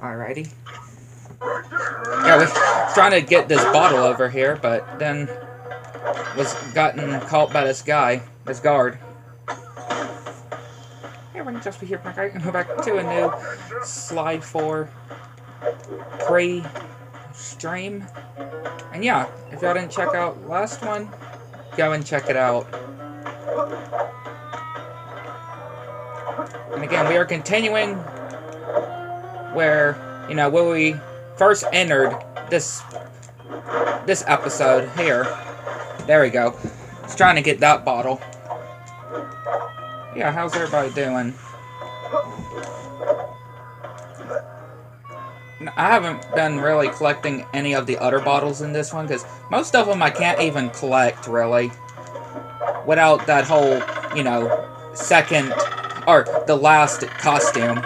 Alrighty. Yeah, we was trying to get this bottle over here, but then was gotten caught by this guy, this guard. Everyone just be here. I can go back to a new slide for pre-stream. And yeah, if y'all didn't check out last one, go and check it out. And again, we are continuing where, you know, when we first entered this episode here. There we go. Just trying to get that bottle. Yeah, how's everybody doing? I haven't been really collecting any of the other bottles in this one, because most of them I can't even collect, really. Without that whole, you know, second, or the last costume.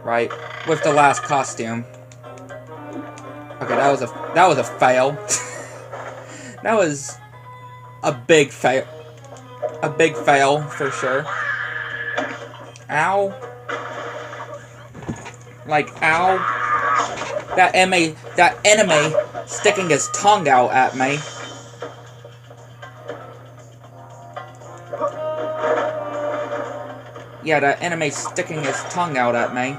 Right? With the last costume. Okay, that was a fail. That was a big fail. A big fail, for sure. Ow. Like, ow. That enemy sticking his tongue out at me. Yeah, that enemy sticking his tongue out at me.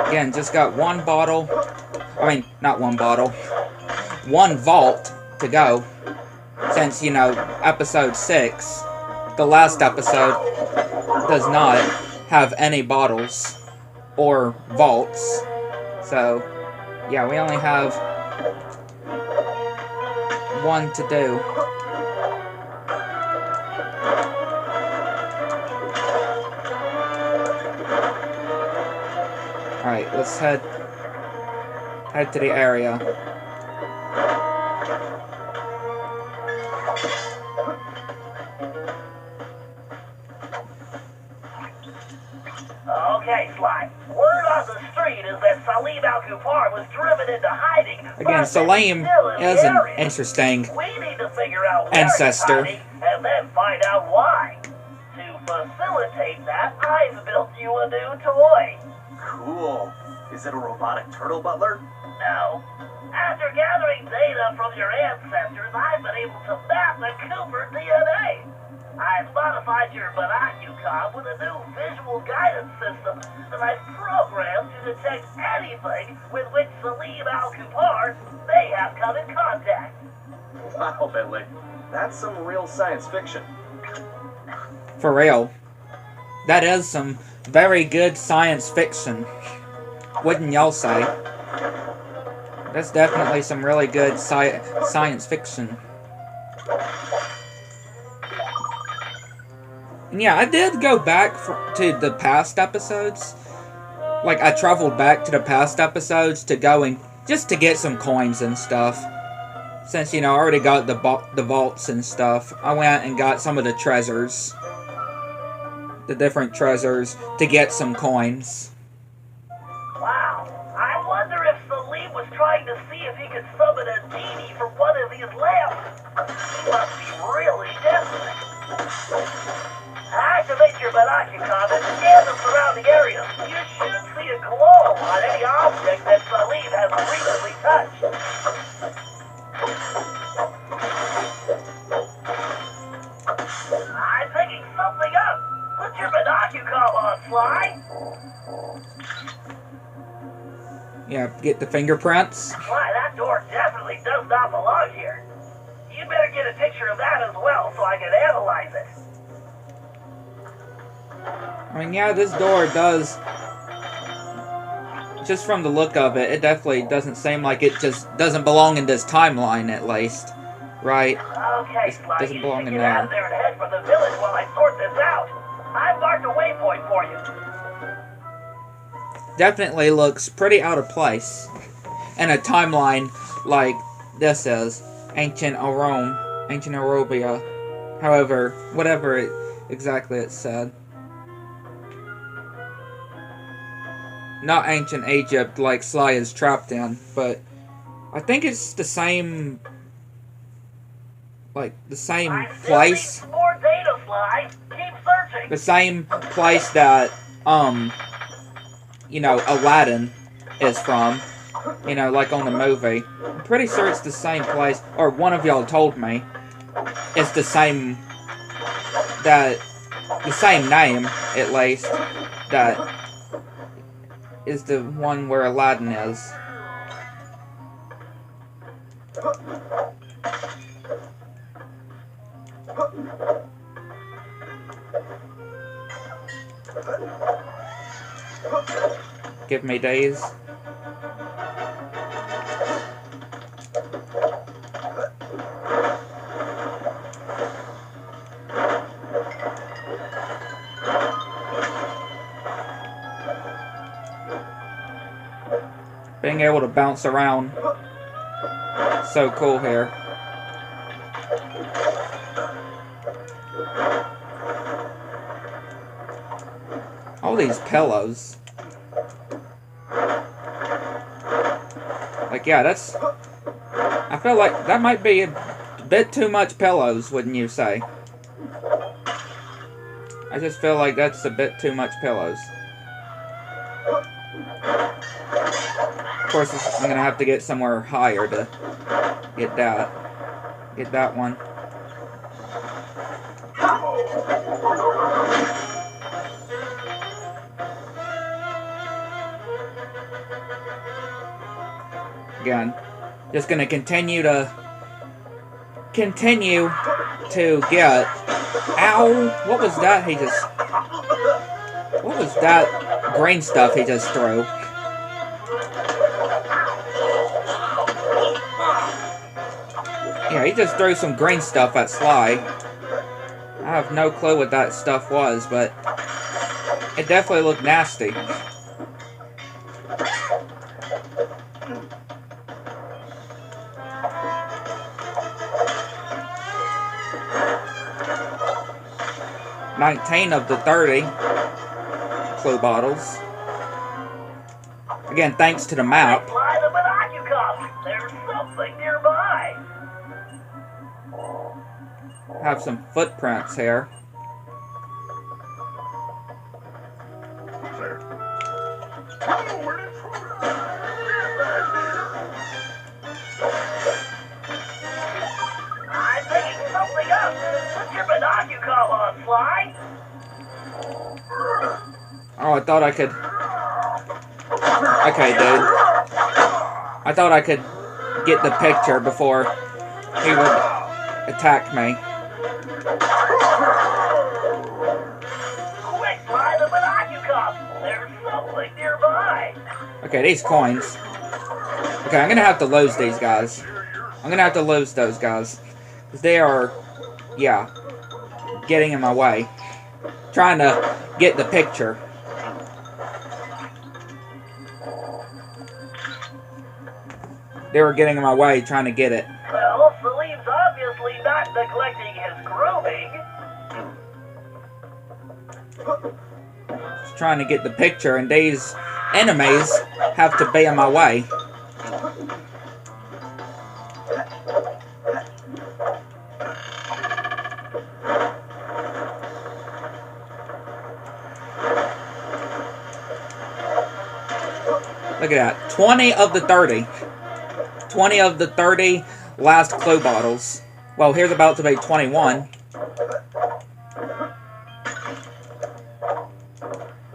Again, just got one bottle. I mean, not one bottle. One vault to go. Since, you know, episode 6, the last episode, does not have any bottles or vaults. So, yeah, we only have one to do. Alright, let's head to the area. Okay, Sly. Word on the street is that Salim Al-Kupar was driven into hiding. Again, Salim is an interesting We need to figure out where ancestor. he's hiding and then find out why. To facilitate that, I've built you a new toy. Cool. Is it a robotic turtle butler? No. After gathering data from your ancestors, I've been able to map the Cooper DNA. I've modified your Binocucom with a new visual guidance system that I've programmed to detect anything with which Salim Al-Kupar may have come in contact. Wow, Bentley. That's some real science fiction. For real. That is some very good science fiction. Wouldn't y'all say? That's definitely some really good science fiction. And yeah, I did go back to the past episodes. Like, I traveled back to the past episodes to go just to get some coins and stuff. Since, you know, I already got the vaults and stuff, I went and got some of the treasures. The different treasures to get some coins. Wow, I wonder if Salim was trying to see if he could summon a genie from one of these lamps. He must be really desperate. Activate your Binocucom and scan the surrounding area. You should see a glow on any object that Salim has recently touched. I'm picking something up. Put your Binocucom on, Sly. Yeah, get the fingerprints. Sly, that door definitely does not belong here. You better get a picture of that as well so I can analyze it. I mean, yeah, this door does... Just from the look of it, it definitely doesn't seem like it just doesn't belong in this timeline, at least. Right? Okay, It Sly, doesn't you belong should in get out there. of there and head for the village while I sort this out. I've marked a waypoint for you. Definitely looks pretty out of place. In a timeline like this is. Ancient Rome. Ancient Arabia. However, whatever exactly it said. Not ancient Egypt like Sly is trapped in, but I think it's the same like the same I still place. need more data, Sly. Keep searching. The same place that, you know, Aladdin is from. You know, like on the movie. I'm pretty sure it's the same place, or one of y'all told me it's the same, the same name, at least, that is the one where Aladdin is. Give me days. Being able to bounce around, so cool here. All these pillows. Like, yeah, that's... I feel like that might be a bit too much pillows, wouldn't you say? I just feel like that's a bit too much pillows. Of course, I'm gonna have to get somewhere higher to get that. Get that one. Again, just gonna continue to get. Ow! What was that? He just. What was that green stuff he just threw? Yeah, he just threw some green stuff at Sly. I have no clue what that stuff was, but it definitely looked nasty. $19 of the 30 clue bottles. Again, thanks to the map. Fly the binoculars. There's something nearby. Have some footprints here. I'm picking something up. Put your binoculars on, Sly. Oh, I thought I could... Okay, dude. I thought I could get the picture before he would attack me. Quick, fly the binoculars. There's something nearby. Okay, these coins. Okay, I'm gonna have to lose these guys. I'm gonna have to lose those guys. Because they are, yeah, getting in my way. Trying to get the picture. They were getting in my way trying to get it. Well, Salim's obviously not neglecting his grooming. Just trying to get the picture, and these enemies have to be in my way. Look at that. 20 of the 30. 20 of the 30 last clue bottles. Well, here's about to be 21.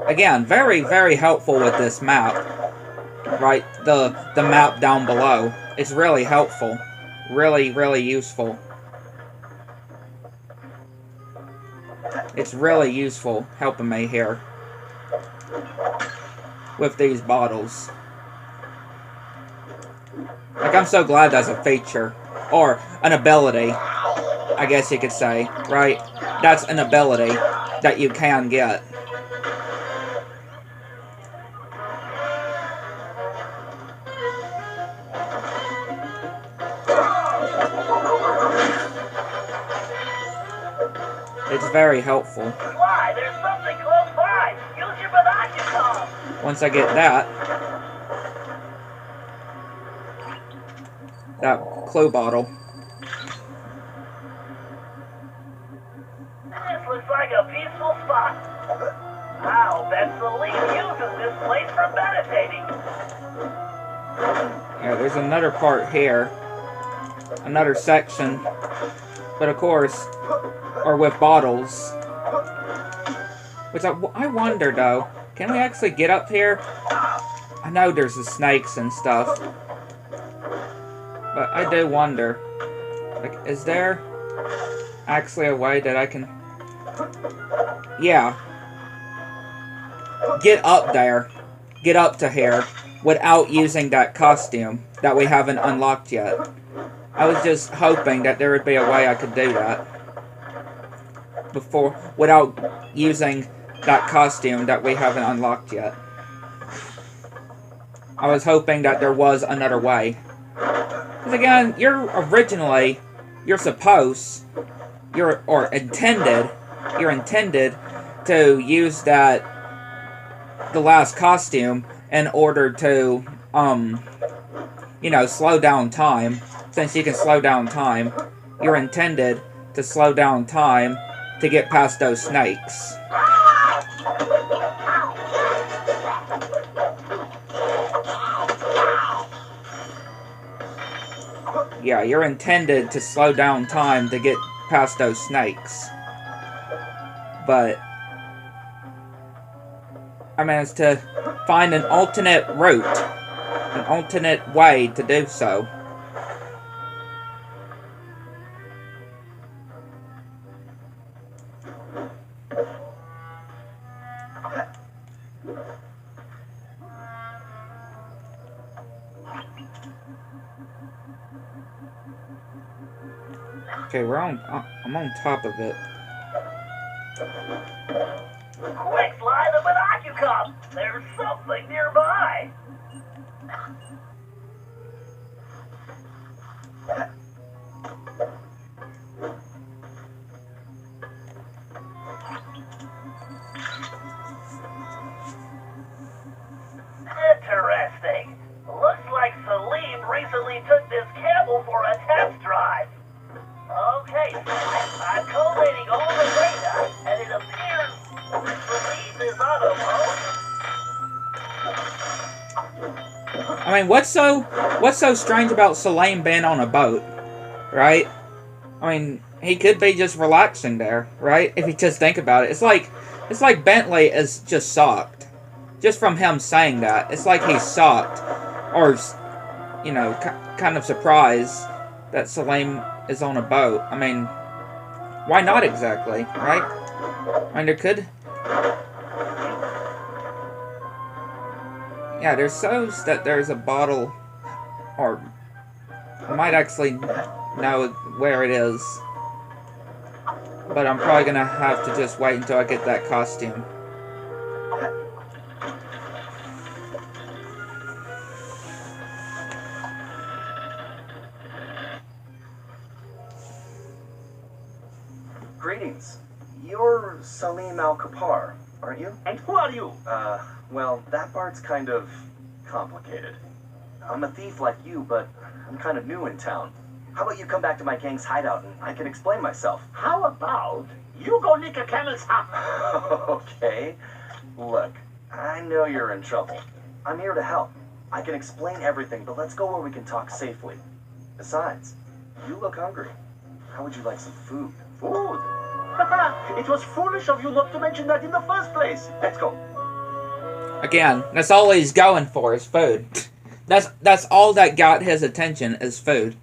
Again, very, very helpful with this map. Right, the map down below. It's really helpful. Really, really useful. It's really useful helping me here. With these bottles. Like, I'm so glad that's a feature. Or an ability, I guess you could say. Right? That's an ability that you can get. It's very helpful. Why? There's something close by. Use your binoculars. Once I get that clue bottle. This looks like a peaceful spot. I'll bet Salim uses this place for meditating. Yeah, there's another part here. Another section. But of course, or with bottles. Which I wonder though, can we actually get up here? I know there's the snakes and stuff. But I do wonder. Like, is there actually a way that I can... Yeah. Get up there. Get up to here. Without using that costume that we haven't unlocked yet. I was just hoping that there would be a way I could do that. Before, without using that costume that we haven't unlocked yet. I was hoping that there was another way. Because again, you're intended to use the last costume in order to, you know, slow down time. Since you can slow down time, you're intended to slow down time to get past those snakes. Yeah, you're intended to slow down time to get past those snakes. But I managed to find an alternate route, an alternate way to do so. Okay, I'm on top of it. Quick, slide the binocular! There's something nearby! Interesting. Looks like Salim recently took this camel for a test drive. Okay, so I'm collating all the data, and it appears Salim is on a boat. I mean, what's so strange about Salim being on a boat, right? I mean, he could be just relaxing there, right? If you just think about it, it's like Bentley is just shocked, just from him saying that. It's like he's shocked, or you know, kind of surprised that Salim is on a boat. I mean, why not exactly, right? I mean, there could... Yeah, there shows that there's a bottle, or I might actually know where it is. But I'm probably gonna have to just wait until I get that costume. Greetings. You're Salim Al-Kapar, aren't you? And who are you? Well, that part's kind of complicated. I'm a thief like you, but I'm kind of new in town. How about you come back to my gang's hideout and I can explain myself? How about you go lick a camel's hump? Okay. Look, I know you're in trouble. I'm here to help. I can explain everything, but let's go where we can talk safely. Besides, you look hungry. How would you like some food? Food? It was foolish of you not to mention that in the first place. Let's go. Again, that's all he's going for is food. That's all that got his attention is food.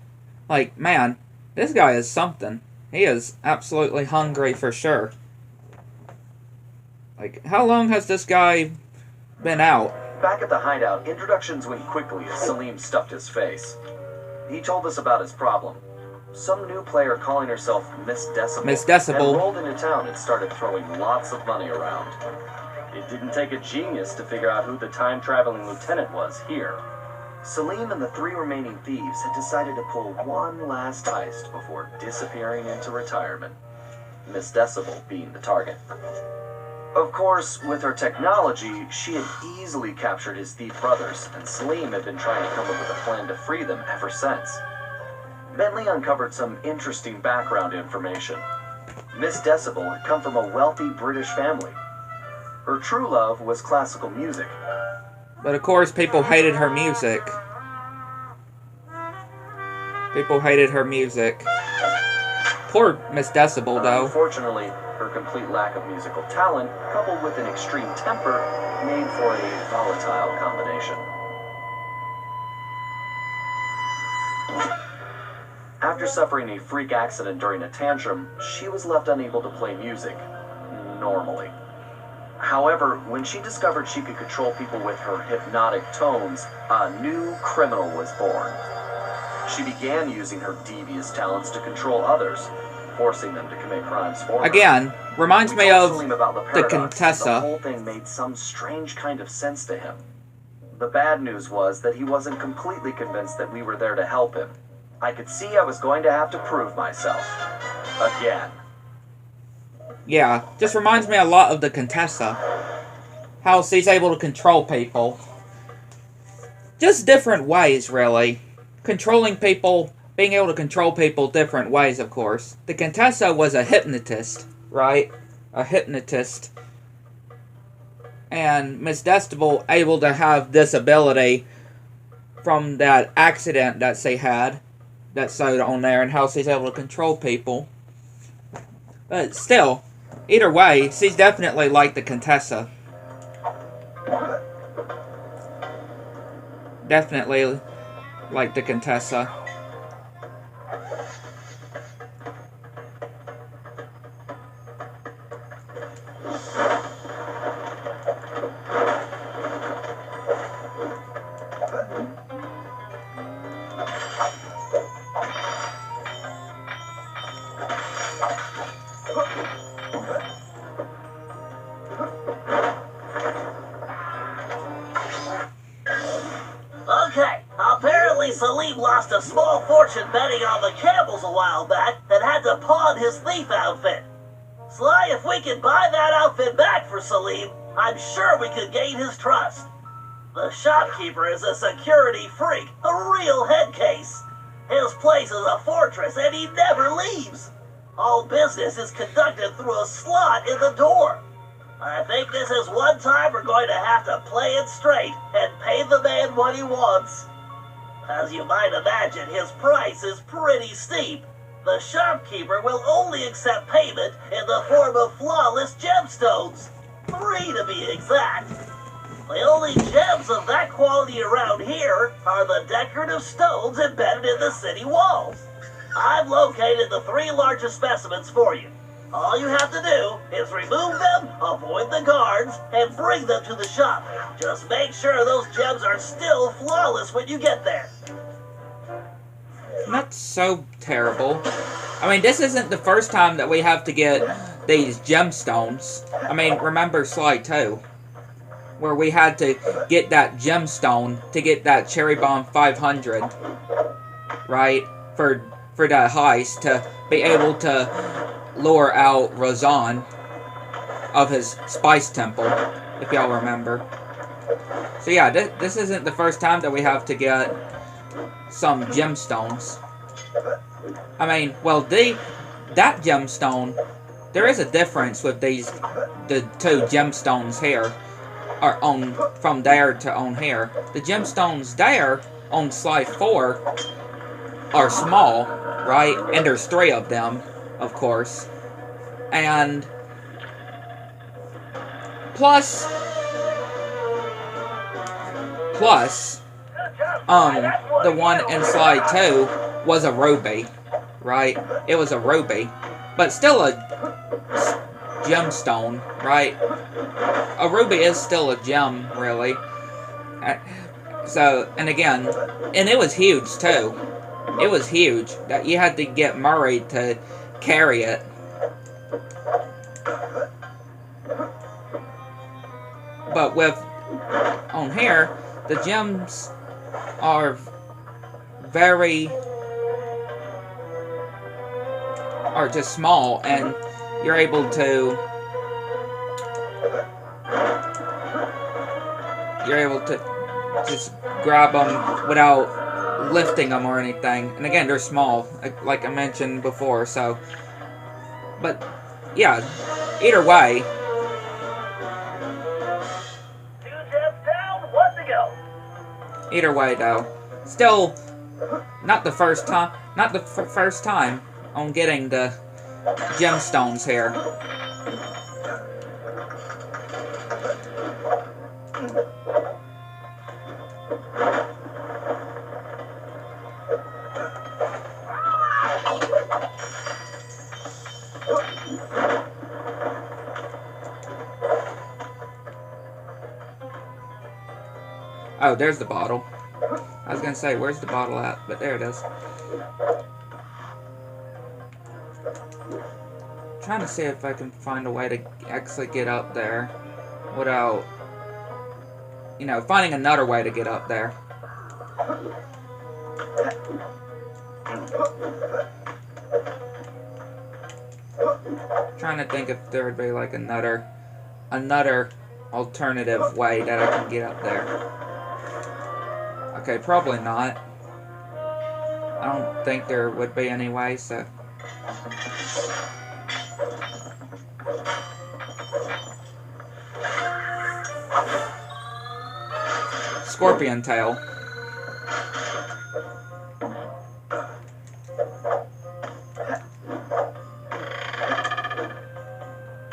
Like, man, this guy is something. He is absolutely hungry for sure. Like, how long has this guy been out? Back at the hideout, introductions went quickly as Salim stuffed his face. He told us about his problem. Some new player calling herself Miss Decibel rolled into town and started throwing lots of money around. It didn't take a genius to figure out who the time-traveling lieutenant was here. Salim and the 3 remaining thieves had decided to pull one last heist before disappearing into retirement, Miss Decibel being the target. Of course, with her technology, she had easily captured his thief brothers, and Salim had been trying to come up with a plan to free them ever since. Bentley uncovered some interesting background information. Miss Decibel had come from a wealthy British family. Her true love was classical music. But of course, people hated her music. People hated her music. Poor Miss Decibel, though. Unfortunately, her complete lack of musical talent, coupled with an extreme temper, made for a volatile combination. After suffering a freak accident during a tantrum, she was left unable to play music normally. However, when she discovered she could control people with her hypnotic tones, a new criminal was born. She began using her devious talents to control others, forcing them to commit crimes for her. Again, reminds me of Salim about the the paradox. Contessa. The whole thing made some strange kind of sense to him. The bad news was that he wasn't completely convinced that we were there to help him. I could see I was going to have to prove myself. Again. Yeah, just reminds me a lot of the Contessa. How she's able to control people. Just different ways, really. Controlling people, being able to control people different ways, of course. The Contessa was a hypnotist, right? A hypnotist. And Miss Decibel able to have this ability from that accident that she had, that showed on there, and how she's able to control people. But still, either way, she's definitely like the Contessa. Definitely like the Contessa. Okay, apparently Salim lost a small fortune betting on the Campbells a while back and had to pawn his thief outfit. Sly, if we can buy that outfit back for Salim, I'm sure we could gain his trust. The shopkeeper is a security freak, a real head case. His place is a fortress and he never leaves. All business is conducted through a slot in the door. I think this is one time we're going to have to play it straight and pay the man what he wants. As you might imagine, his price is pretty steep. The shopkeeper will only accept payment in the form of flawless gemstones. 3 to be exact. The only gems of that quality around here are the decorative stones embedded in the city walls. I've located the 3 largest specimens for you. All you have to do is remove them, avoid the guards, and bring them to the shop. Just make sure those gems are still flawless when you get there. Not so terrible. I mean, this isn't the first time that we have to get these gemstones. I mean, remember Sly 2, where we had to get that gemstone to get that Cherry Bomb 500, right? For that heist, to be able to lure out Razan of his spice temple, if y'all remember. So yeah, this isn't the first time that we have to get some gemstones. I mean, well, that gemstone, there is a difference with the 2 gemstones here, or from there to on here. The gemstones there on Slide 4 are small, right? And there's 3 of them, of course. And plus, the one in Slide 2 was a ruby, right? It was a ruby, but still a gemstone, right? A ruby is still a gem, really. So, and again, and it was huge, too. It was huge. That you had to get Murray to carry it. But with, on here, the gems are just small, and you're able to just grab them without lifting them or anything. And again, they're small, like I mentioned before, so. But yeah, either way. 2 gems down, 1 to go. Either way, though. Still, not the first time. Not the first time on getting the gemstones here. Oh, there's the bottle. I was gonna say, where's the bottle at? But there it is. Trying to see if I can find a way to actually get up there without, you know, finding another way to get up there. Trying to think if there would be like another alternative way that I can get up there. Okay, probably not. I don't think there would be any way, so... Scorpion tail.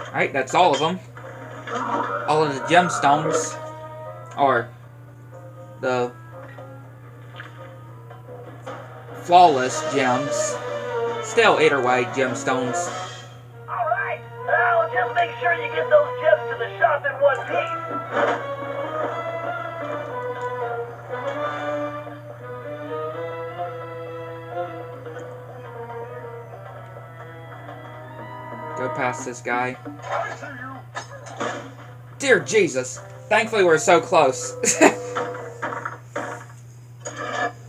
Alright, that's all of them. All of the gemstones. Or the flawless gems. Still, either way, gemstones. Alright, now just make sure you get those gems to the shop in one piece. Go past this guy. Dear Jesus. Thankfully, we're so close.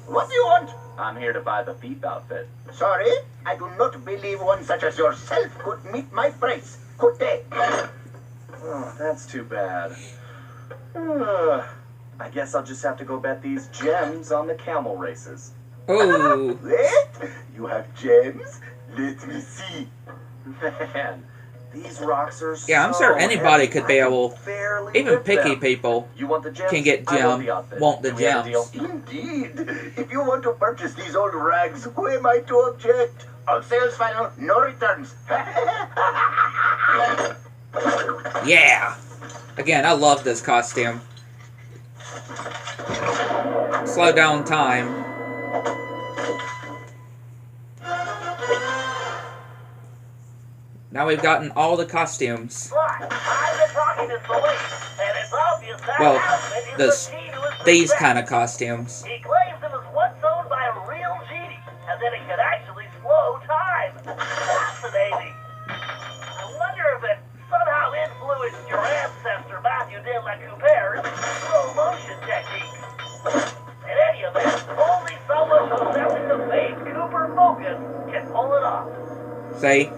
What do you want? I'm here to buy the thief outfit. Sorry, I do not believe one such as yourself could meet my price. Could they? Oh, that's too bad. I guess I'll just have to go bet these gems on the camel races. Ooh. What? You have gems? Let me see. Man, these rocks are Yeah, I'm so sure anybody heavy, could be I can able... barely Even lift picky them. people You want the gems? can get I want gem, the outfit. want the Do we have a gems. deal? Indeed. If you want to purchase these old rags, who am I to object? All sales final, no returns. Yeah! Again, I love this costume. Slow down time. Now we've gotten all the costumes. But I've been talking to Celine, and it's obvious that Well, outfit is this- the key to his These success. kind of costumes. He claims it was once owned by a real genie, and that it could actually slow time. Fascinating. I wonder if it somehow influenced your ancestor Matthew de la Coupere's slow motion techniques. In any event, only someone possessing the faith Cooper Focus can pull it off. See?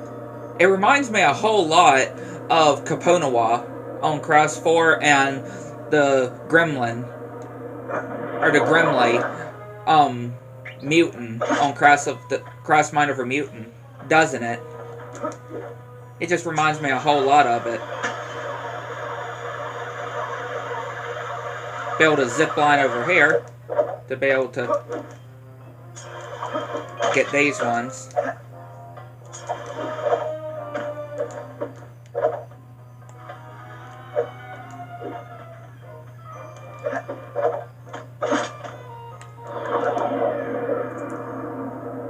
It reminds me a whole lot of Caponawa on Cross 4 and the Gremlin. Or the Grimly. Mutant on Cross Mind of a Mutant. Doesn't it? It just reminds me a whole lot of it. Build a zip line over here to be able to get these ones.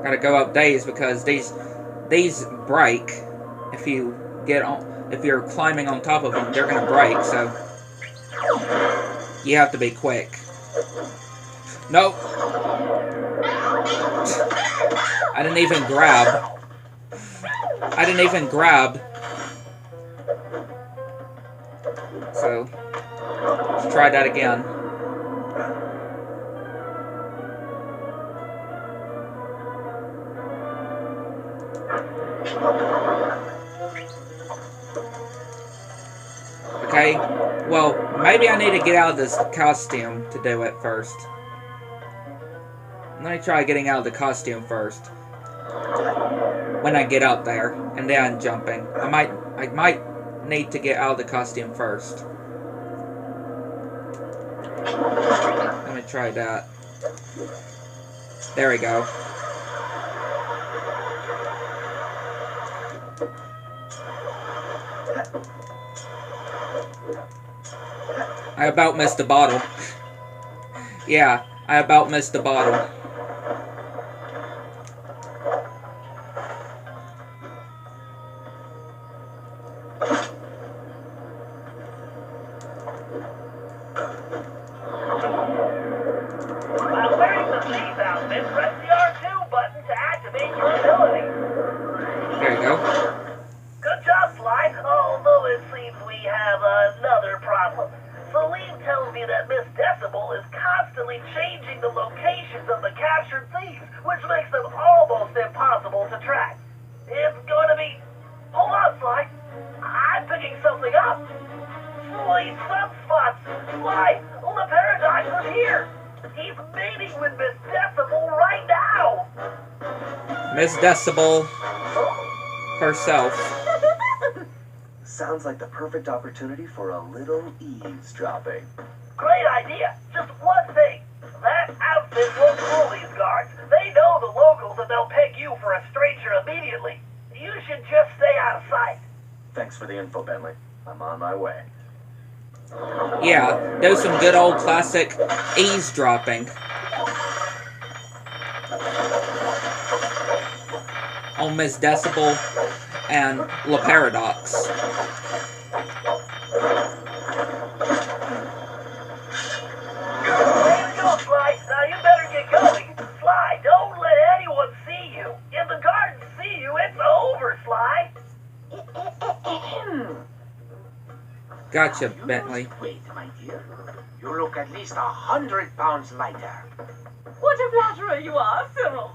Gotta go up these because these break if you get on. If you're climbing on top of them, they're gonna break. So you have to be quick. Nope. I didn't even grab. So let's try that again. Okay, well, maybe I need to get out of this costume to do it first. Let me try getting out of the costume first. when I get up there, and then jumping. I might need to get out of the costume first. Let me try that. There we go. I about missed the bottle. Yeah, I about missed the bottle. While wearing the Thief outfit, press the R2 button to activate your ability. There you go. Good job, Sly. Although it seems we have another problem. Celine tells me that Miss Decibel is constantly changing the locations of the captured thieves, which makes them almost impossible to track. It's going to be... Hold on, Sly. I'm picking something up. Sweet sunspots. Sly, the Paradox is here. He's meeting with Miss Decibel right now. Miss Decibel herself. Sounds like the perfect opportunity for a little eavesdropping. Great idea. Just one thing. That outfit won't fool these guards. They know the locals and they'll peg you for a stranger immediately. You should just stay out of sight. Thanks for the info, Bentley. I'm on my way. Yeah, there's some good old classic eavesdropping. On Miss Decibel and La Paradox. Way to go, Sly. Now you better get going. Sly, don't let anyone see you. If the guards see you, it's over, Sly. Gotcha, Bentley. Wait, my dear. You look at least 100 pounds lighter. What a flatterer you are, Cyril.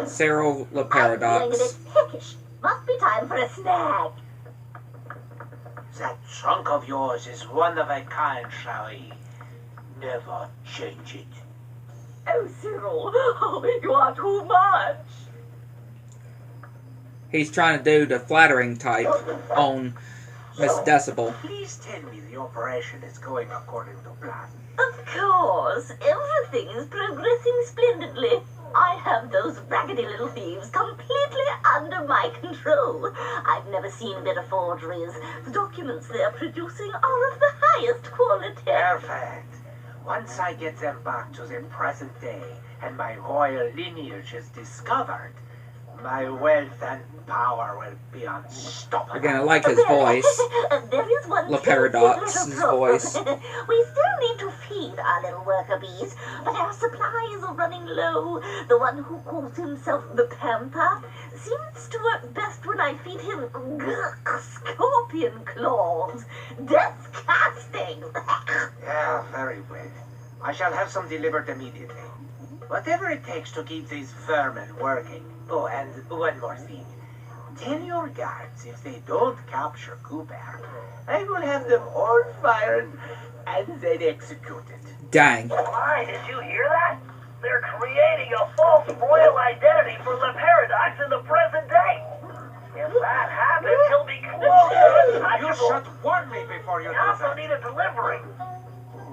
Cyril La I'm feeling a Paradox. bit peckish. Must be time for a snack. That trunk of yours is one of a kind, Sherry. Never change it. Oh, Cyril, you are too much. He's trying to do the flattering type on Miss Decibel. Please tell me the operation is going according to plan. Of course, everything is progressing splendidly. I have those raggedy little thieves completely under my control. I've never seen better forgeries. The documents they're producing are of the highest quality. Perfect. Once I get them back to the present day and my royal lineage is discovered, my wealth and power will be unstoppable. Again, I like his voice. There is one La Paradox's little problem. voice. We still need to feed our little worker bees, but our supplies are running low. The one who calls himself the Panther seems to work best when I feed him scorpion claws. Death casting. Yeah, very well. I shall have some delivered immediately. Whatever it takes to keep these vermin working. Oh, and one more thing. Tell your guards if they don't capture Cooper, I will have them all fired and then executed. Dang. Sly, did you hear that? They're creating a false royal identity for the Paradox in the present day. If that happens, he'll be close to You untouchable. should warn me before you We do also that. need a delivery.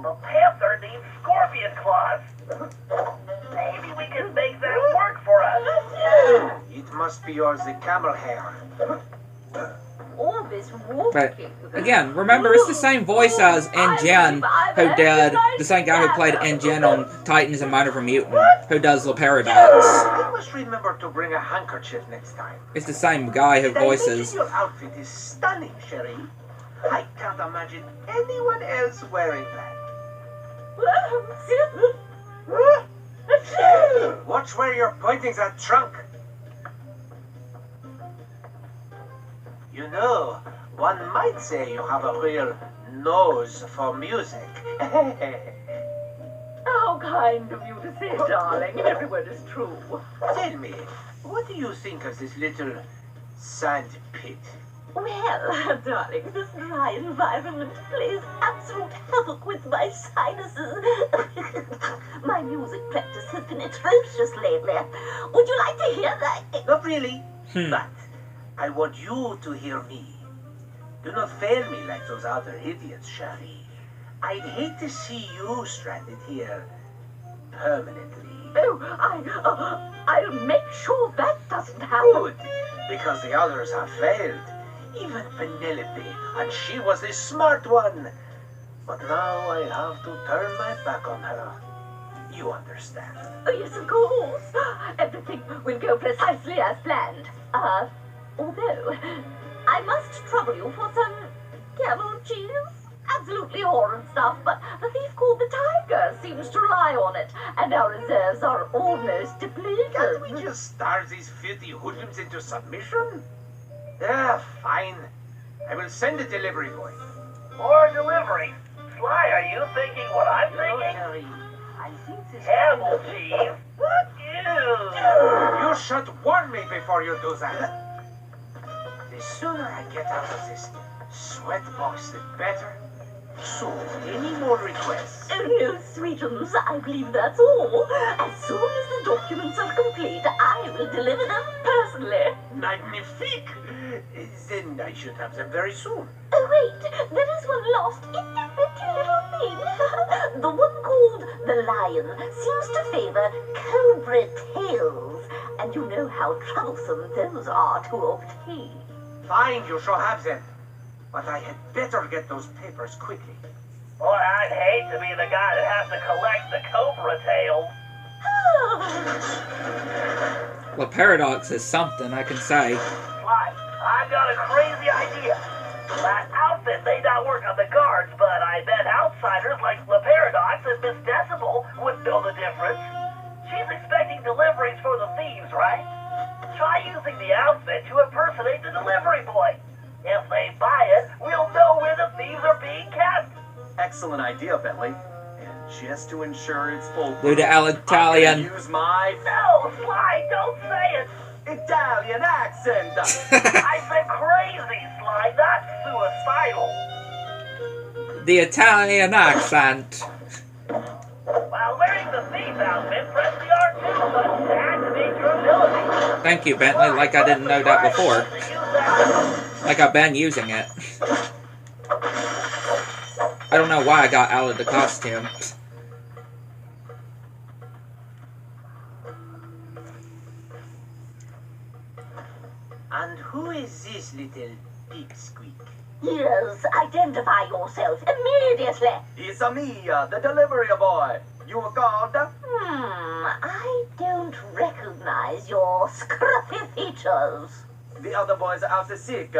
The Panther needs scorpion claws. Maybe we can make that work for us. It must be yours, the camel hair. All this But walking. again, remember it's the same voice as InGen, who did the same guy who played InGen on Titans and Minor Mutant, who does La Paradox. I must remember to bring a handkerchief next time. It's the same guy who Did I mention voices. your outfit is stunning, Sherry? I can't imagine anyone else wearing that. Watch where you're pointing that trunk. You know, one might say you have a real nose for music. How kind of you to say, darling. Every word is true. Tell me, what do you think of this little sand pit? Well, darling, this dry environment plays absolute havoc with my sinuses. My music practice has been atrocious lately. Would you like to hear that? Not really, but I want you to hear me. Do not fail me like those other idiots, Shari. I'd hate to see you stranded here permanently. Oh, I'll make sure that doesn't happen. Good, because the others have failed. Even Penelope, and she was the smart one. But now I have to turn my back on her. You understand? Oh, yes, of course. Everything will go precisely as planned. Although, I must trouble you for some camel cheese. Absolutely horrid stuff, but the thief called the Tiger seems to rely on it, and our reserves are almost depleted. Can't we just starve these filthy hoodlums into submission? Yeah, fine. I will send a delivery boy. More delivery. Sly, are you thinking what I'm thinking? I think this Camel cheese? What? Ew. You should warn me before you do that. The sooner I get out of this sweatbox, the better. So, any more requests? Oh, no, sweetums, I believe that's all. As soon as the documents are complete, I will deliver them personally. Magnifique! Then I should have them very soon. Oh, wait, there is one last itty-bitty little thing. The one called the Lion seems to favor cobra tails, and you know how troublesome those are to obtain. Fine, you shall have them. But I had better get those papers quickly. Boy, I'd hate to be the guy that has to collect the cobra tails. Well, Paradox is something, I can say. Sly, I've got a crazy idea. That outfit may not work on the guards, but I bet outsiders like the Paradox and Miss Decibel would know the difference. She's expecting deliveries for the thieves, right? Try using the outfit to impersonate the delivery boy. If they buy it, we'll know where the thieves are being kept. Excellent idea, Bentley. And just to ensure it's full, Do the Italian. use my No, Sly, don't say it. Italian accent. I said crazy, Sly, not suicidal. The Italian accent. While wearing the thief outfit, press the R2 button to activate your ability. Thank you, Bentley, like I didn't know that before. To use that. Like I've been using it. I don't know why I got out of the costume. And who is this little pipsqueak? Yes, identify yourself immediately. It's me, the delivery boy. You were called? I don't recognize your scruffy features. The other boys are out sick.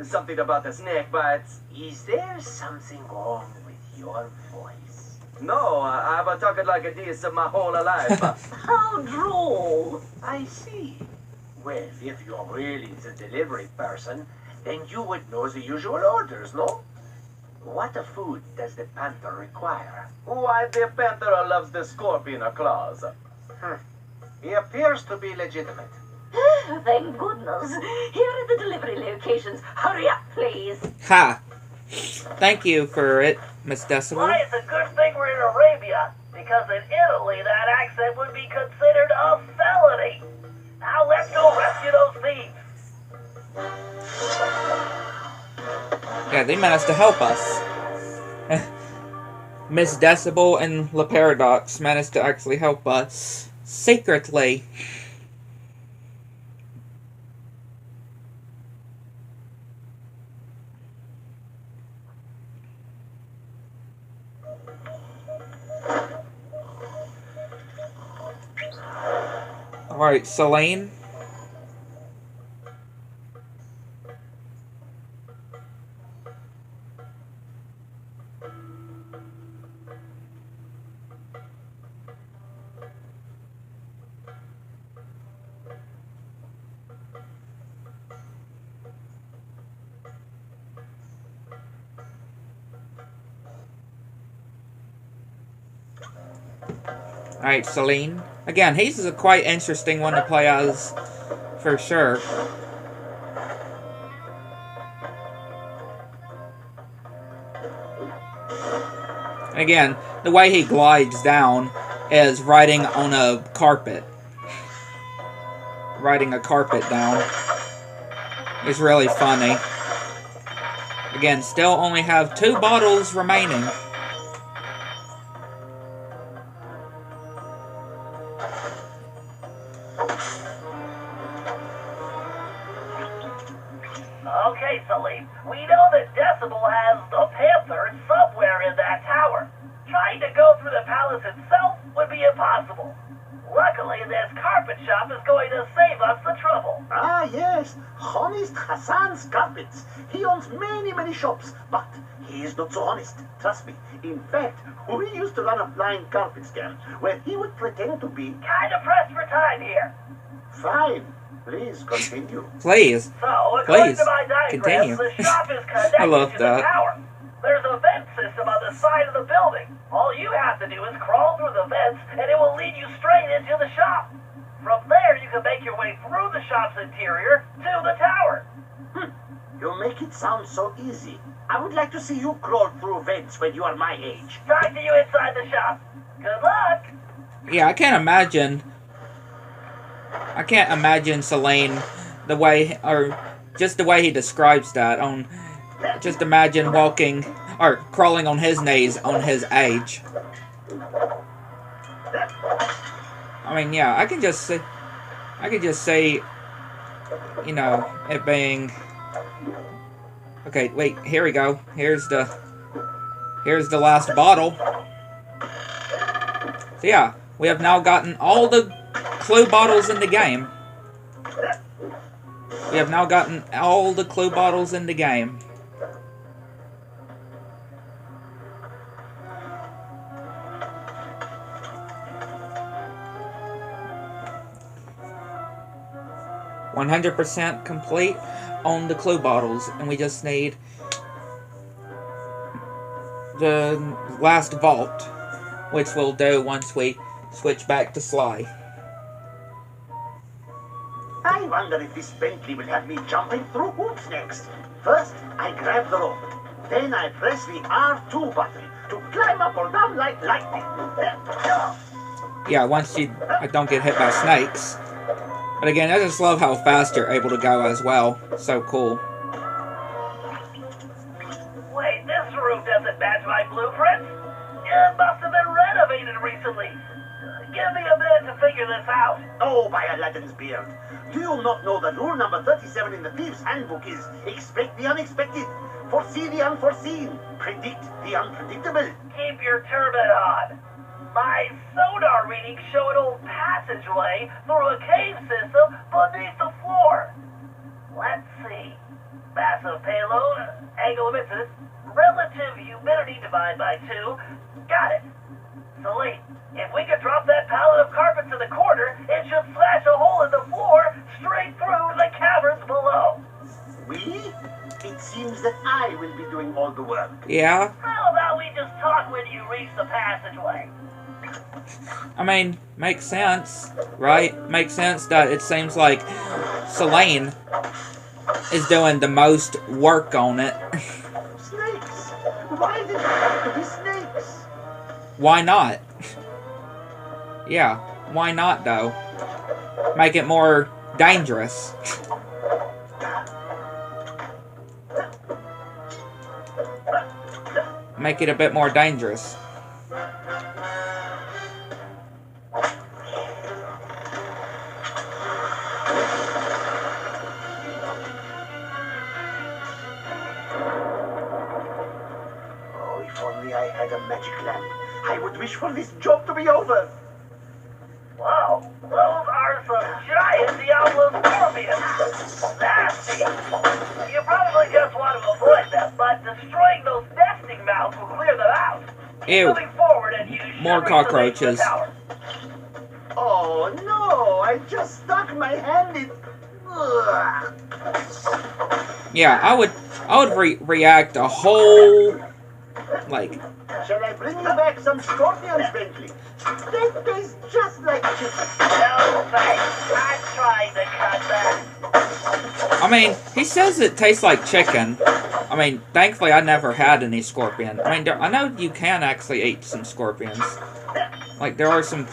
Something about the snake bites. Is there something wrong with your voice? No, I've been talking like this my whole life. How droll. I see. Well, if you're really the delivery person, then you would know the usual orders, no? What food does the panther require? Why, the panther loves the scorpion claws. He appears to be legitimate. Thank goodness. Here are the delivery locations. Hurry up, please. Ha! Thank you for it, Miss Decibel. Why, it's a good thing we're in Arabia, because in Italy that accent would be considered a felony. Now let's go rescue those thieves. Yeah, they managed to help us. Miss Decibel and Le Paradox managed to actually help us. Secretly. Alright, Selene. Alright, Selene. Again, he's a quite interesting one to play as, for sure. Again, the way he glides down is riding on a carpet. Riding a carpet down is really funny. Again, still only have 2 bottles remaining. Okay, Salim. We know that Decibel has the Panther somewhere in that tower. Trying to go through the palace itself would be impossible. Luckily, this carpet shop is going to save us the trouble. Ah, yes. Honest Hassan's Carpets. He owns many, many shops, but he is not so honest. Trust me. In fact, we used to run a flying carpet scam where he would pretend to be... Kind of pressed for time here. Fine. Please continue. Please. So, according Please. to my diagrams, Continue. the shop is connected I love to that. the tower. There's a vent system on the side of the building. All you have to do is crawl through the vents, and it will lead you straight into the shop. From there, you can make your way through the shop's interior to the tower. You make it sound so easy. I would like to see you crawl through vents when you are my age. Talk to you inside the shop. Good luck. Yeah, I can't imagine Selene the way, or just the way he describes that. Just imagine walking or crawling on his knees on his age. I mean, yeah, I can just say, you know, it being. Okay, wait. Here we go. Here's the last bottle. So yeah, we have now gotten all the clue bottles in the game. We have now gotten all the clue bottles in the game. %100% complete on the clue bottles, and we just need the last vault, which we'll do once we switch back to Sly. I wonder if this Bentley will have me jumping through hoops next. First, I grab the rope. Then I press the R2 button to climb up or down like lightning. Yeah, once you don't get hit by snakes. But again, I just love how fast you're able to go as well. So cool. Wait, this room doesn't match my blueprints. It must have been renovated recently. Give me a minute to figure this out. Oh, by Aladdin's beard. Do you not know that rule number 37 in the Thieves' Handbook is expect the unexpected, foresee the unforeseen, predict the unpredictable? Keep your turban on. My sonar readings show an old passageway through a cave system beneath the floor. Let's see. Massive payload, angle of incidence, relative humidity divided by 2. Got it. Celine, if we could drop that pallet of carpet to the corner, it should smash a hole in the floor straight through the caverns below. We? It seems that I will be doing all the work. Yeah. How about we just talk when you reach the passageway? I mean, makes sense, right? Makes sense that it seems like Selene is doing the most work on it. Snakes? Why did it have to be snakes? Why not? Yeah, why not though? Make it more dangerous. Make it a bit more dangerous. Oh, if only I had a magic lamp. I would wish for this job to be over. Wow, those are some giant Diablo scorpions. Nasty. You probably just want to avoid them, but destroying those nesting mounds will clear them out. Ew. Moving forward, and you should More reach the base of the cockroaches. tower. Oh no, I just stuck my hand in... Ugh. Yeah, I would react a whole, like, Shall I bring you back some scorpions, Bentley? They taste just like chicken. No thanks. I'm trying to cut that. I mean, he says it tastes like chicken. I mean, thankfully I never had any scorpion. I mean, I know you can actually eat some scorpions. Like, there are some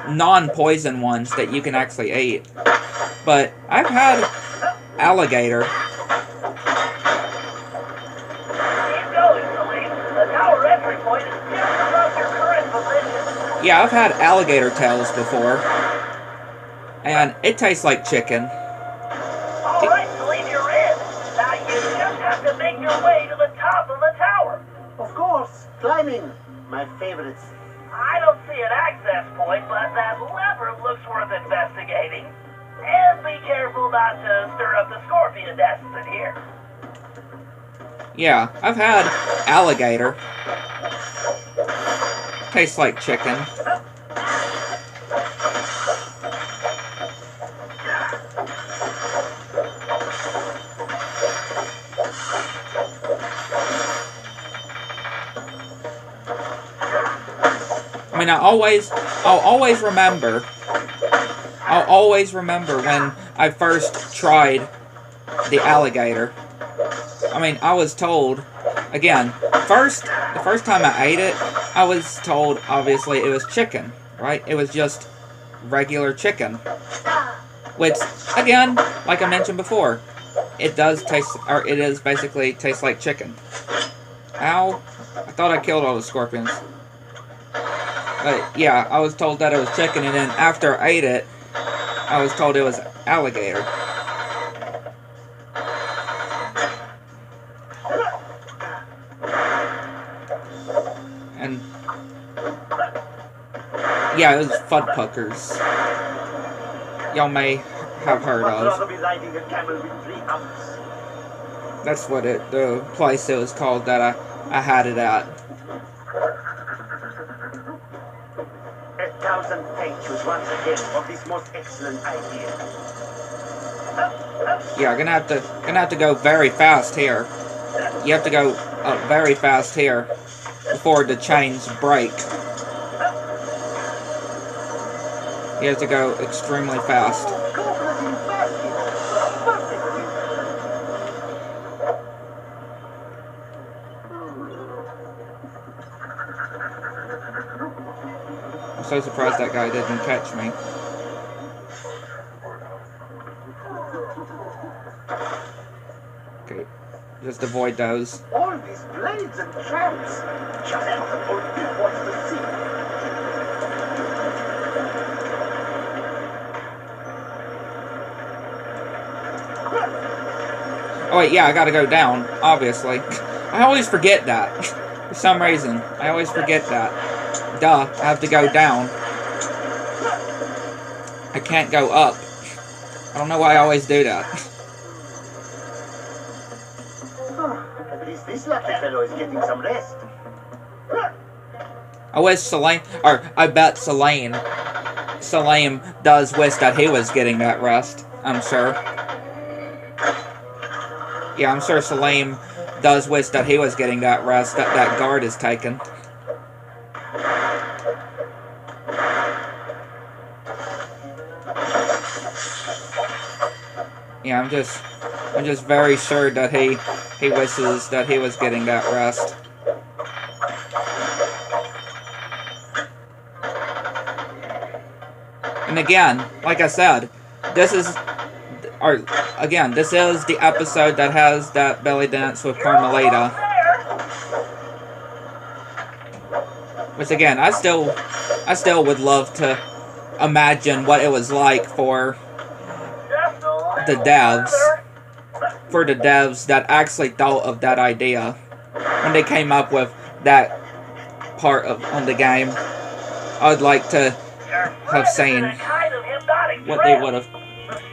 non-poison ones that you can actually eat. But I've had alligator. Yeah, I've had alligator tails before. And it tastes like chicken. Alright, Salim, you're in. Now you just have to make your way to the top of the tower. Of course, climbing, my favorites. I don't see an access point, but that lever looks worth investigating. And be careful not to stir up the scorpion nests in here. Yeah, I've had alligator. Tastes like chicken. I mean, I'll always remember when I first tried the alligator. I mean, I was told, again, the first time I ate it, I was told, obviously, it was chicken, right? It was just regular chicken. Which, again, like I mentioned before, it is basically tastes like chicken. Ow. I thought I killed all the scorpions. But, yeah, I was told that it was chicken, and then after I ate it, I was told it was alligator. And, yeah, it was Fudpuckers. Y'all may have heard of. That's what the place it was called that I had it at. 1,000 thank yous once again for this most excellent idea. Yeah, gonna have to go very fast here. You have to go very fast here before the chains break. You have to go extremely fast. I'm so surprised that guy didn't catch me. Okay, just avoid those. All these blades and traps. Just only wants to see. Oh wait, yeah, I gotta go down, obviously. I always forget that. For some reason, I always forget that. Duh, I have to go down. I can't go up. I don't know why I always do that. At least this lucky fellow is getting some rest. I wish Salim, or I bet Salim does wish that he was getting that rest. I'm sure. Yeah, I'm sure Salim does wish that he was getting that rest that that guard is taking. Yeah, I'm just very sure that he wishes that he was getting that rest. And again, like I said, this is the episode that has that belly dance with Carmelita. Which again, I still would love to imagine what it was like for the devs that actually thought of that idea when they came up with that part on the game. I'd like to have seen what they would have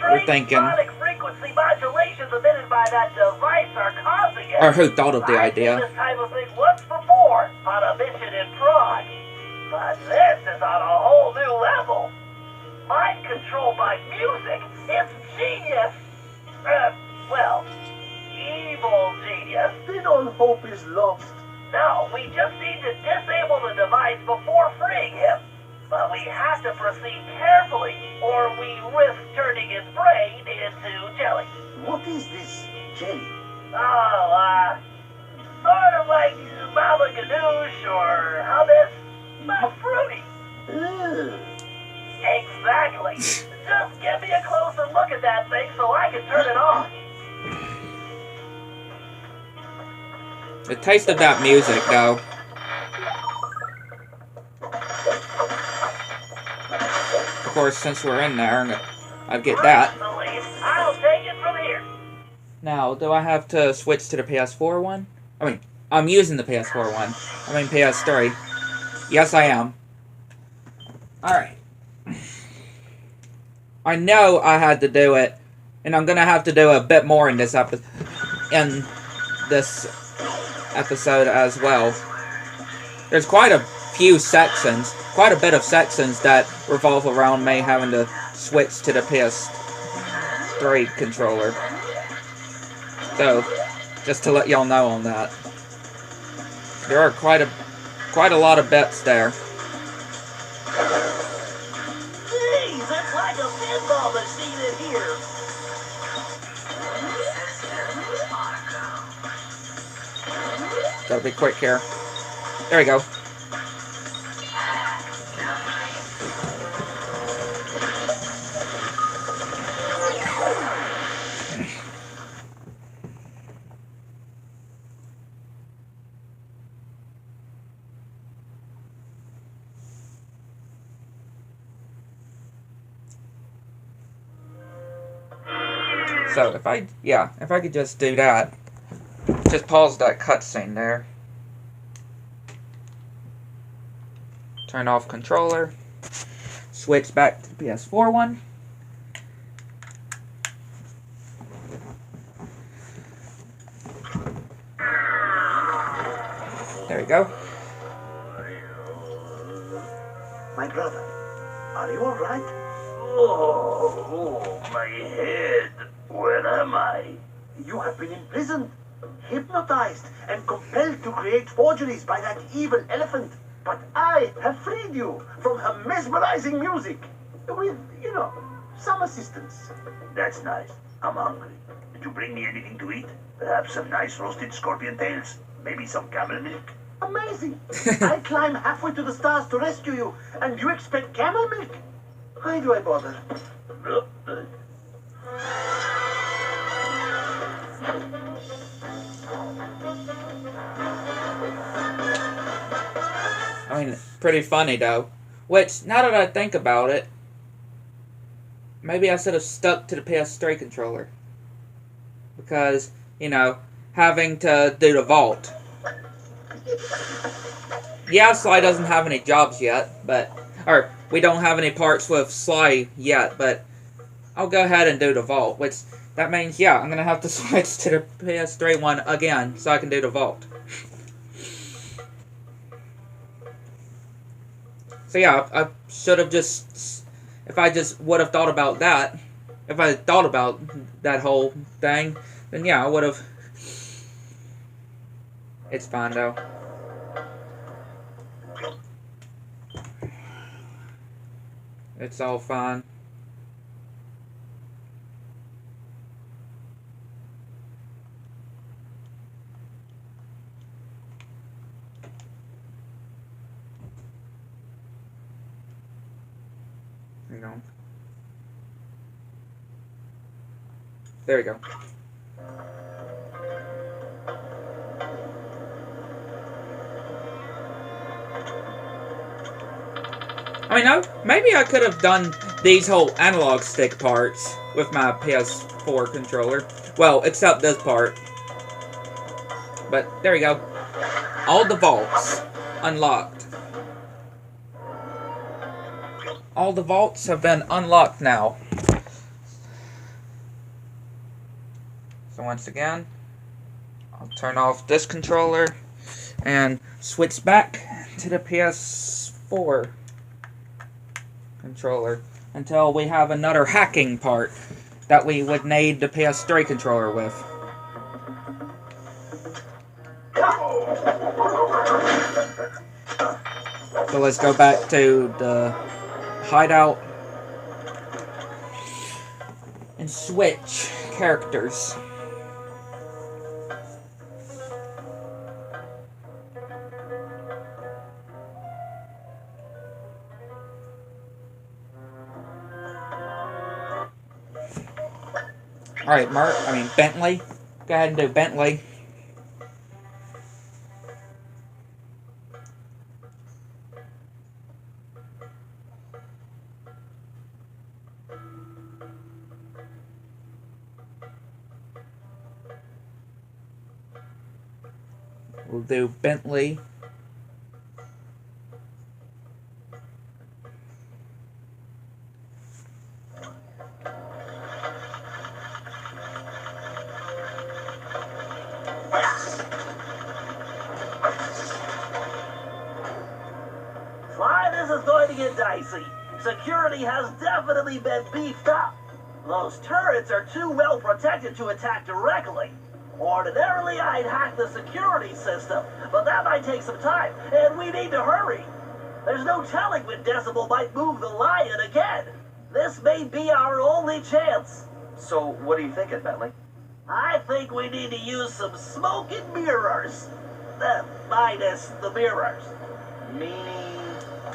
were thinking, or who thought of the idea. This type of thing once before on a mission in Prague, but this is on a whole new level. Mind control by music. It's genius. Well, evil genius. Then all hope is lost. No, we just need to disable the device before freeing him. But we have to proceed carefully, or we risk turning his brain into jelly. What is this jelly? Oh, sort of like Baba Ganoush or hummus, but fruity. Ugh. Exactly. Just give me a closer look at that thing so I can turn it on. The taste of that music, though. Of course, since we're in there, I'll get that. I'll take it from here. Now, do I have to switch to the PS4 one? I mean, I'm using the PS4 one. I mean, PS3. Yes, I am. Alright. I know I had to do it, and I'm gonna have to do a bit more in this episode as well. There's quite a few sections, quite a bit of sections that revolve around me having to switch to the PS3 controller. So, just to let y'all know on that. There are quite a lot of bits there. Jeez, it's like a pinball machine in here. Gotta be quick here. There we go. So if I could just do that. Just pause that cutscene there. Turn off controller. Switch back to the PS4 one. There we go. My brother, are you alright? Oh, my head. Where am I? You have been imprisoned, hypnotized, and compelled to create forgeries by that evil elephant. But I have freed you from her mesmerizing music. With, some assistance. That's nice. I'm hungry. Did you bring me anything to eat? Perhaps some nice roasted scorpion tails? Maybe some camel milk? Amazing! I climb halfway to the stars to rescue you, and you expect camel milk? Why do I bother? I mean, pretty funny though. Which, now that I think about it, maybe I should have stuck to the PS3 controller. Because, having to do the vault. Yeah, Sly doesn't have any jobs yet, or we don't have any parts with Sly yet, but I'll go ahead and do the vault, which, that means, yeah, I'm gonna have to switch to the PS3 one again, so I can do the vault. So yeah, I should have if I just would have thought about that, if I had thought about that whole thing, then yeah, I would have. It's fine though. It's all fine. Hang on. There we go. I mean, maybe I could have done these whole analog stick parts with my PS4 controller. Well, except this part. But, there we go. All the vaults unlocked. All the vaults have been unlocked now. So once again, I'll turn off this controller and switch back to the PS4 controller until we have another hacking part that we would need the PS3 controller with. So let's go back to the hideout and switch characters. Alright, Bentley. Go ahead and do Bentley. We'll do Bentley. Sly, this is going to get dicey. Security has definitely been beefed up. Those turrets are too well protected to attack directly. Ordinarily, I'd hack the security system, but that might take some time, and we need to hurry. There's no telling when Decibel might move the lion again. This may be our only chance. So, what are you thinking, Bentley? I think we need to use some smoke and mirrors. Minus the mirrors. Meaning...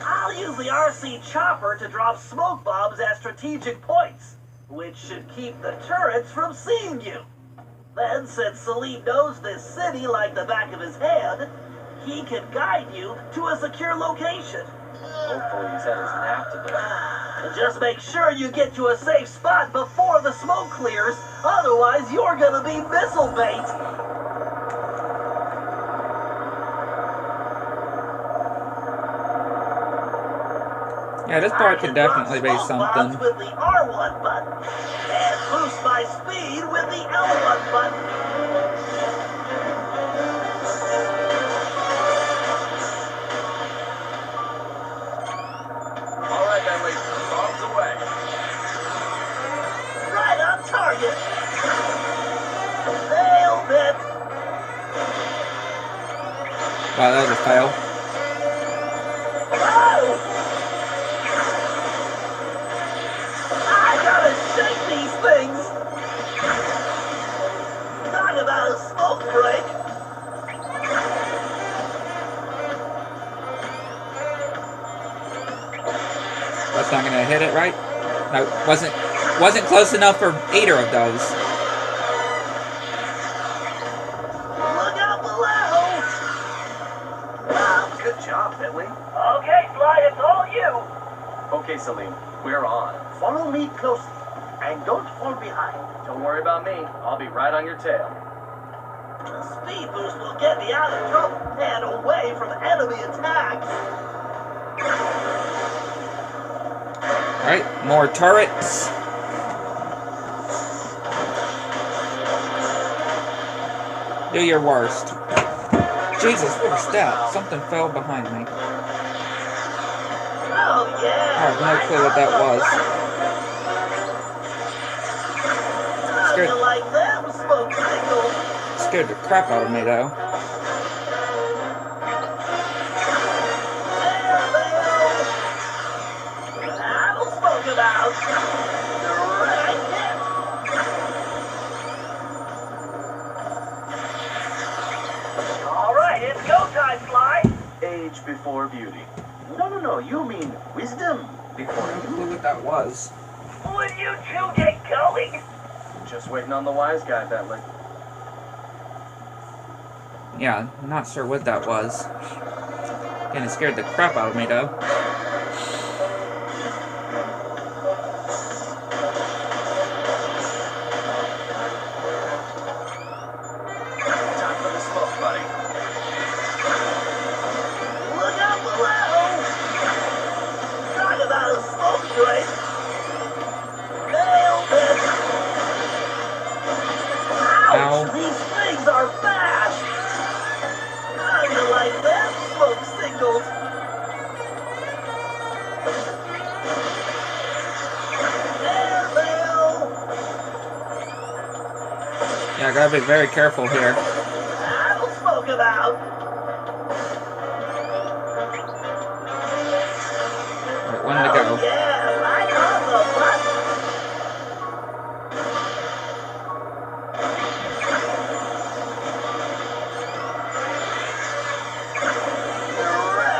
I'll use the RC chopper to drop smoke bombs at strategic points, which should keep the turrets from seeing you. Then, since Salim knows this city like the back of his hand, he can guide you to a secure location. Hopefully he's had his nap today. Just make sure you get to a safe spot before the smoke clears, otherwise you're gonna be missile bait. Yeah, this part could definitely be something. With the R1 button, and boost my speed with the L1 button. All right, Bentley, bombs away. Right on target. Nailed it. Wow, that was a fail. Oh! Shake these things! Talk about a smoke break! That's not gonna hit it, right? No, wasn't close enough for either of those. Look out below! Good job, Bentley. Okay, Sly, it's all you! Okay, Salim, we're on. Follow me closely, and don't fall behind. Don't worry about me. I'll be right on your tail. The speed boost will get me out of trouble and away from enemy attacks. Alright, more turrets. Do your worst. Jesus, what was that? Something fell behind me. Oh, yeah! I have no clue what that was. How you like them smoke signals? Scared the crap out of me, though. That'll smoke about. Right there. All right, it's go time, Sly. Age before beauty. No, you mean wisdom before I you. don't know what that was. Will you two get going? Just waiting on the wise guy, Bentley. Yeah, not sure what that was. Kinda scared the crap out of me, though. Time for the smoke, buddy. Look out below! Talk about a smoke break. Nailed it! Ouch! Ow. These things are fast! How do you like them smoke signals? Yeah, I gotta be very careful here. That'll smoke about. Alright, one to go. Yeah, right on the button.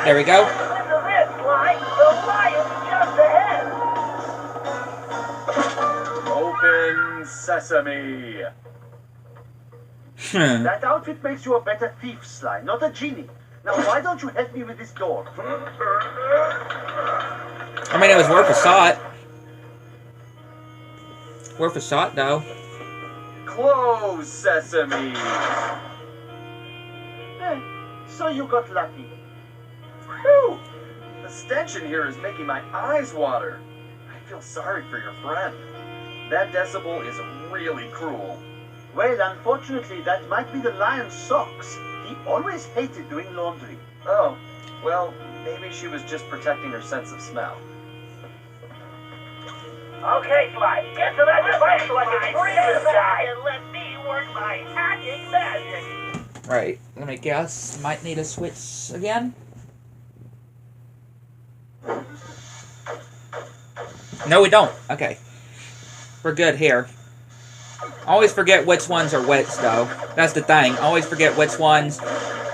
There we go. Listen to this, Sly. The lion's just ahead. Open sesame. That outfit makes you a better thief, Sly, not a genie. Now, why don't you help me with this door? I mean, it was worth a shot. Worth a shot, though. Close sesame. So you got lucky. Whew. The stench in here is making my eyes water. I feel sorry for your friend. That Decibel is really cruel. Well, unfortunately, that might be the lion's socks. He always hated doing laundry. Oh, well, maybe she was just protecting her sense of smell. Okay, Sly, get to that device so I can free this guy and let me work my hacking magic. Right, let me guess. Might need a switch again? No, we don't. Okay. We're good here. Always forget which ones are which, though. That's the thing. Always forget which ones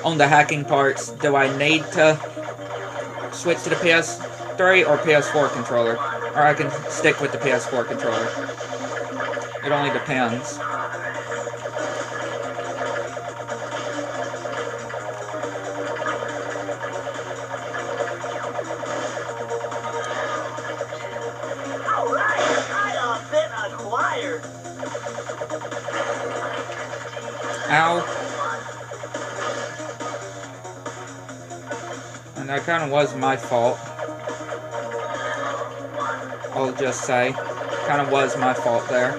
on the hacking parts do I need to switch to the PS3 or PS4 controller. Or I can stick with the PS4 controller. It only depends. Alright, I been acquired. Ow. And that kind of was my fault. I'll just say. Kind of was my fault there.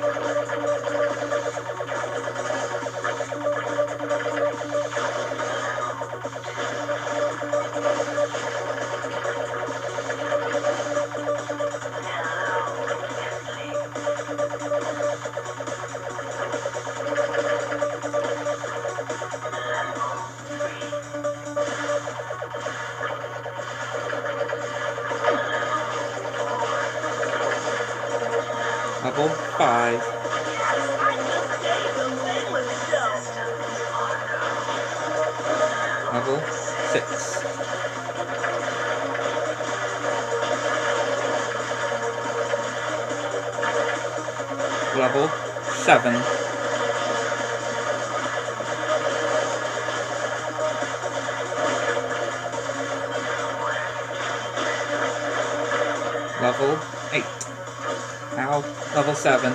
Level 5. Level 6. Level 7. Level 8. Ow. Level 7.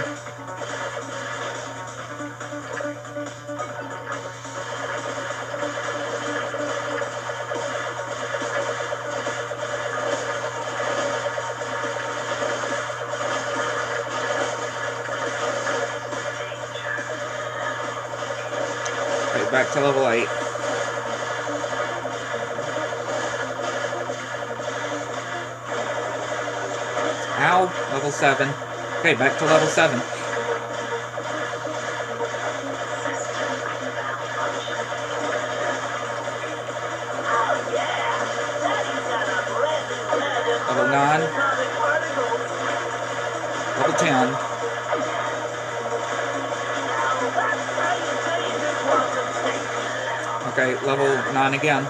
Okay, back to level 8. Ow. Level 7. Okay, back to level 7. Level 9. Level 10. Okay, level 9 again.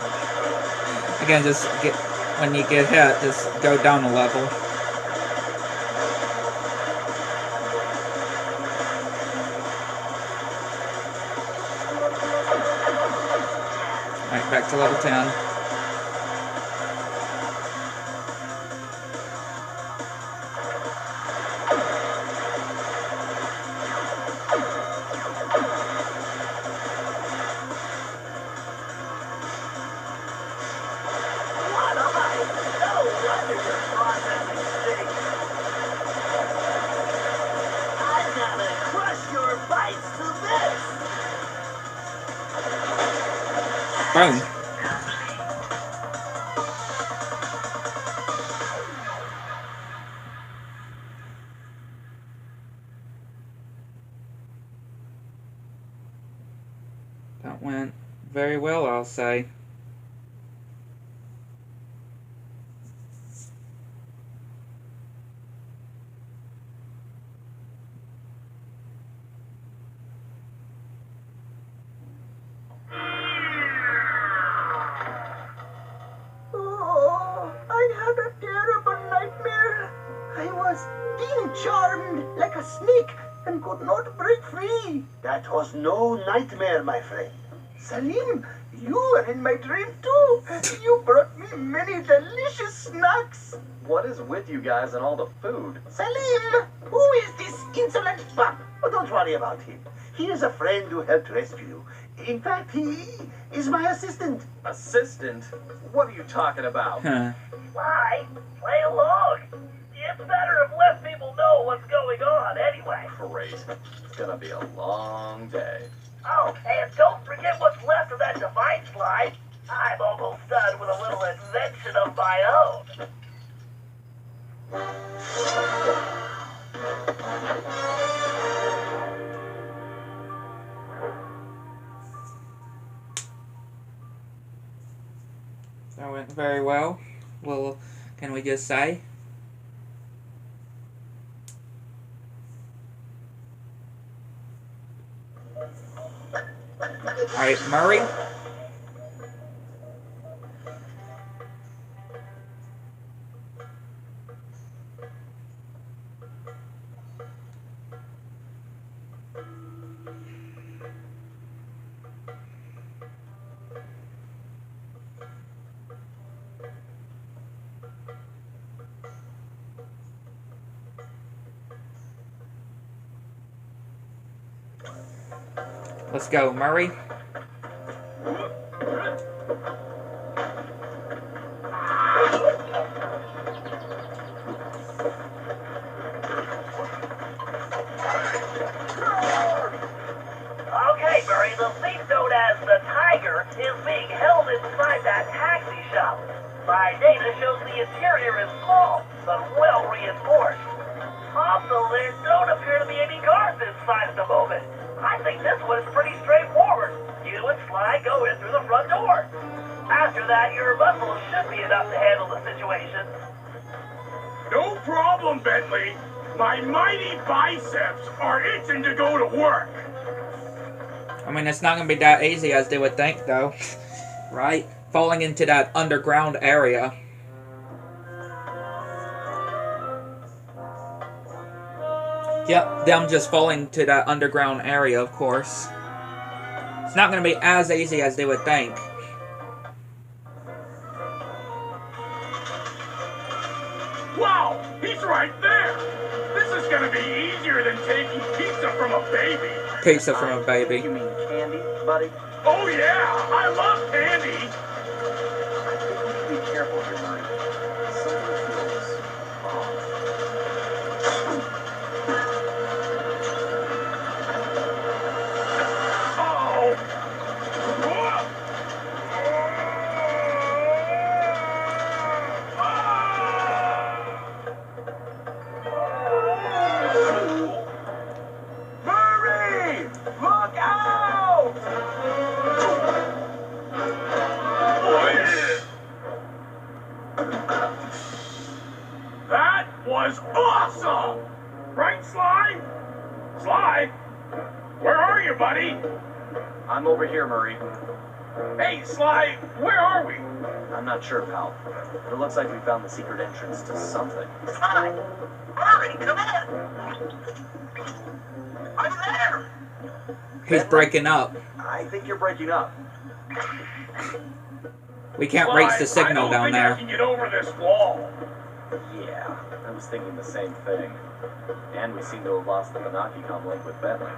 Again, just get, when you get hit, just go down a level. Alright, back to level 10. Boom. That went very well, I'll say. was being charmed like a snake and could not break free. That was no nightmare, my friend. Salim, you were in my dream too. You brought me many delicious snacks. What is with you guys and all the food? Salim, who is this insolent pup? Oh, don't worry about him. He is a friend who helped rescue you. In fact, he is my assistant. Assistant? What are you talking about? Why? Play along. It's better if less people know what's going on anyway. Great. It's gonna be a long day. Oh, and don't forget what's left of that device slide. I'm almost done with a little invention of my own. That went very well. Well, can we just say? Alright, Murray. Let's go, Murray. Okay, Murray, the thief known as the Tiger is being held inside that taxi shop. My data shows the interior is small, but well reinforced. Also, there don't appear to be any guards inside at the moment. I think this one is pretty straightforward. You and Sly go in through the front door. After that, your muscles should be enough to handle the situation. No problem, Bentley. My mighty biceps are itching to go to work. I mean, it's not going to be that easy as they would think, though. Right? Falling into that underground area. Yep, them just falling to that underground area, of course. It's not going to be as easy as they would think. Wow, he's right there. This is gonna be easier than taking pizza from a baby. Pizza from a baby. You mean candy, buddy? Oh yeah, I love candy. I think we should be careful here, Murray. Something feels Uh-oh. Whoa. Murray! Look out! That was awesome! Right, Sly? Sly? Where are you, buddy? I'm over here, Murray. Hey, Sly, where are we? I'm not sure, pal. But it looks like we found the secret entrance to something. Sly! Hurry, come in! I'm there! He's breaking up. I think you're breaking up. We can't Sly, reach the signal down I there. can get over this wall. Yeah, I was thinking the same thing. And we seem to have lost the Monarchicom link with Bentley.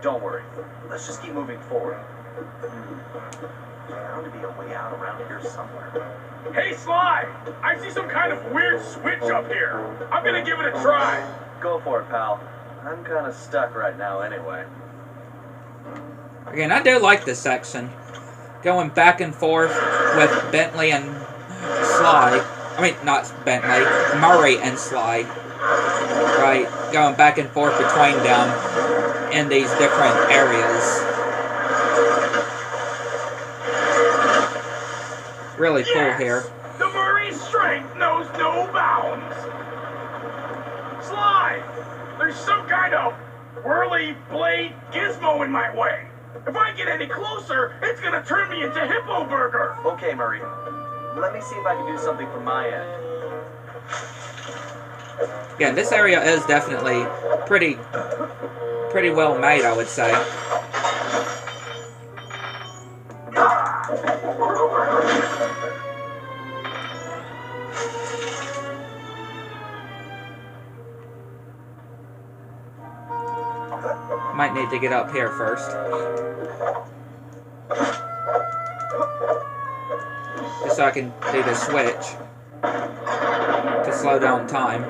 Don't worry. Let's just keep moving forward. There's bound to be a way out around here somewhere. Hey, Sly! I see some kind of weird switch up here. I'm gonna give it a try. Go for it, pal. I'm kind of stuck right now anyway. Again, I do like this section. Going back and forth with Bentley and Sly. I mean, not Bentley. Murray and Sly. Right? Going back and forth between them in these different areas. Really cool Yes! here. The Murray's strength knows no bounds. Sly! There's some kind of whirly blade gizmo in my way. If I get any closer, it's gonna turn me into Hippo Burger. Okay, Murray. Let me see if I can do something from my end. Yeah, this area is definitely pretty well made, I would say. Might need to get up here first. Just so I can do the switch to slow down time.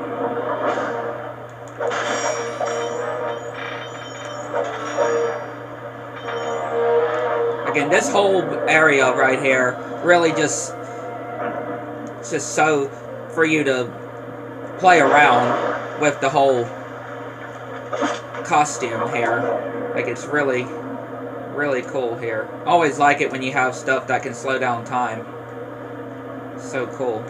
Again, this whole area right here really just so for you to play around with the whole costume here. Like, it's really cool here. Always like it when you have stuff that can slow down time. So cool.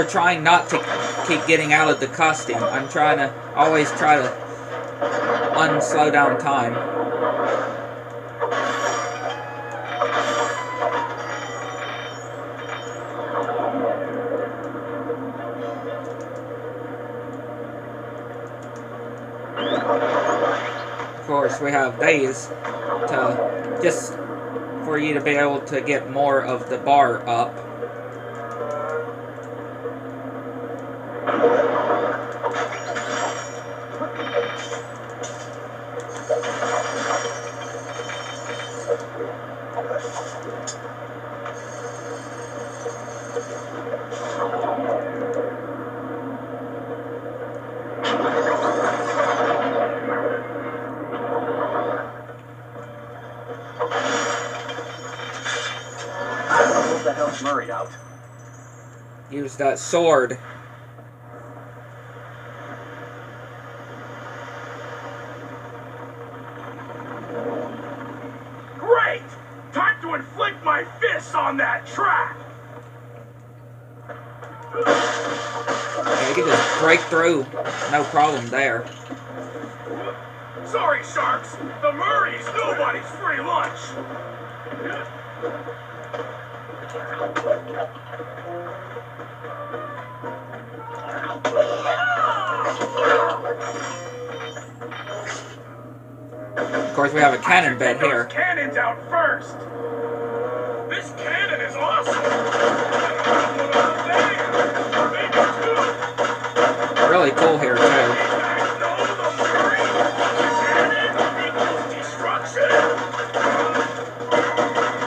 Trying not to keep getting out of the costume. I'm trying to always try to unslow down time. Of course, we have these to just for you to be able to get more of the bar up. That helps Murray out. Use that sword. Great! Time to inflict my fists on that trap! Yeah, you can just break through. No problem there. Sorry, Sharks. The Murray's nobody's free lunch. Of course, we have a cannon bed here. Cannons out first. This cannon is awesome. Really cool here too.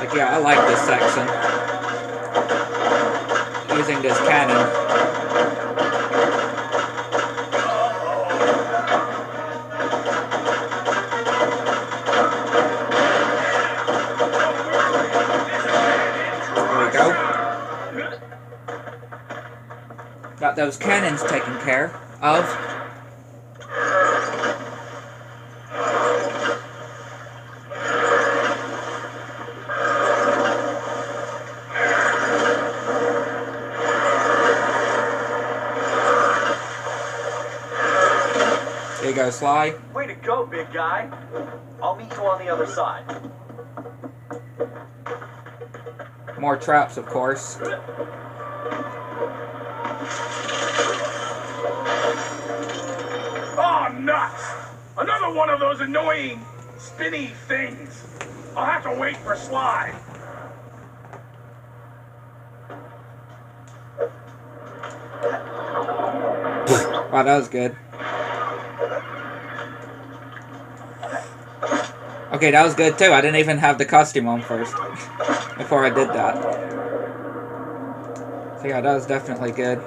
Like, yeah, I like this section. Using this cannon. There we go. Got those cannons taken care of. There you go, Sly. Way to go, big guy. I'll meet you on the other side. More traps, of course. Oh, nuts! Another one of those annoying, spinny things. I'll have to wait for Sly. Wow, that was good. Okay, that was good too. I didn't even have the costume on first before I did that. So yeah, that was definitely good.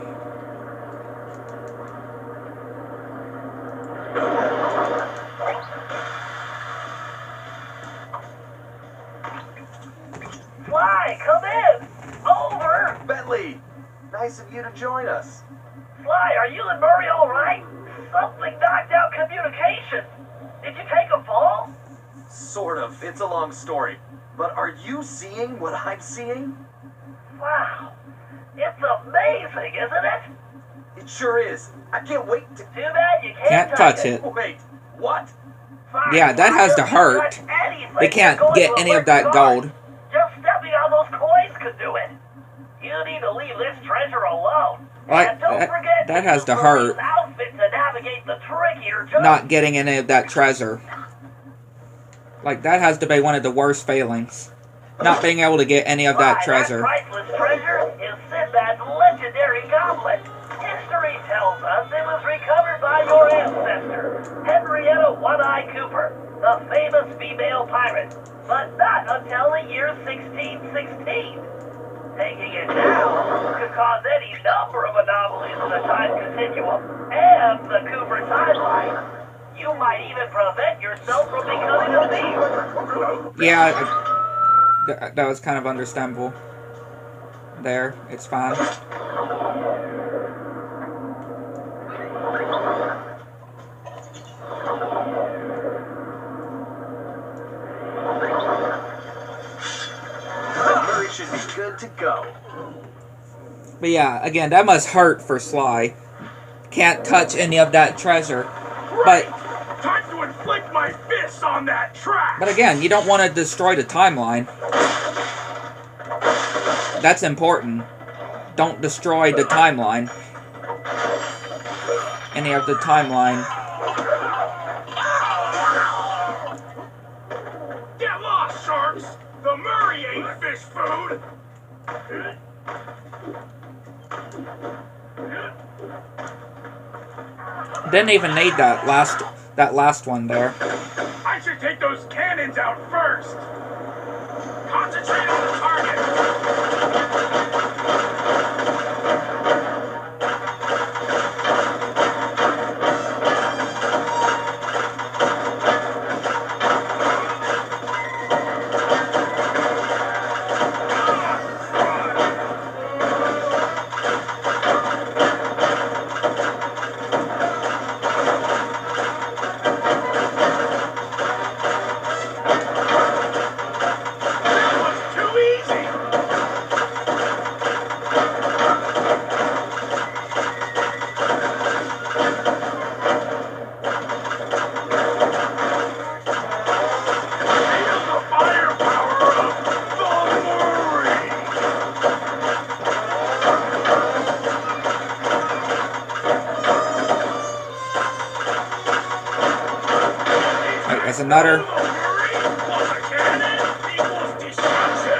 Sly, come in! Over! Bentley, nice of you to join us. Sly, are you and Murray all right? Something knocked out communication. Did you take a fall? Sort of. It's a long story. But are you seeing what I'm seeing? Wow. It's amazing, isn't it? It sure is. I can't wait to... Too bad you Can't touch it. Wait, what? Fine, Yeah, that has to why don't you hurt. touch anything They can't that's going get to any of alert that the gold. guards? Just stepping on those coins could do it. You need to leave this treasure alone. Like, And don't forget that has to use hurt. Marie's outfit to navigate the trickier jumps. Not getting any of that treasure. Like, that has to be one of the worst failings. Not being able to get any of that treasure. That priceless treasure is Sinbad's legendary goblet. History tells us it was recovered by your ancestor, Henrietta One-Eye Cooper, the famous female pirate, but not until the year 1616. Taking it now could cause any number of anomalies in the time continuum and the Cooper timeline. You might even prevent yourself from becoming a thief. Yeah, that was kind of understandable. There, it's fine. Murray should be good to go. But yeah, again, that must hurt for Sly. Can't touch any of that treasure. But Time to inflict my fists on that trash! But again, you don't want to destroy the timeline. That's important. Don't destroy the timeline. Any of the timeline. Get lost, sharks! The Murray ain't fish food! Didn't even need that last one there. I should take those cannons out first! Concentrate on the target! There's another.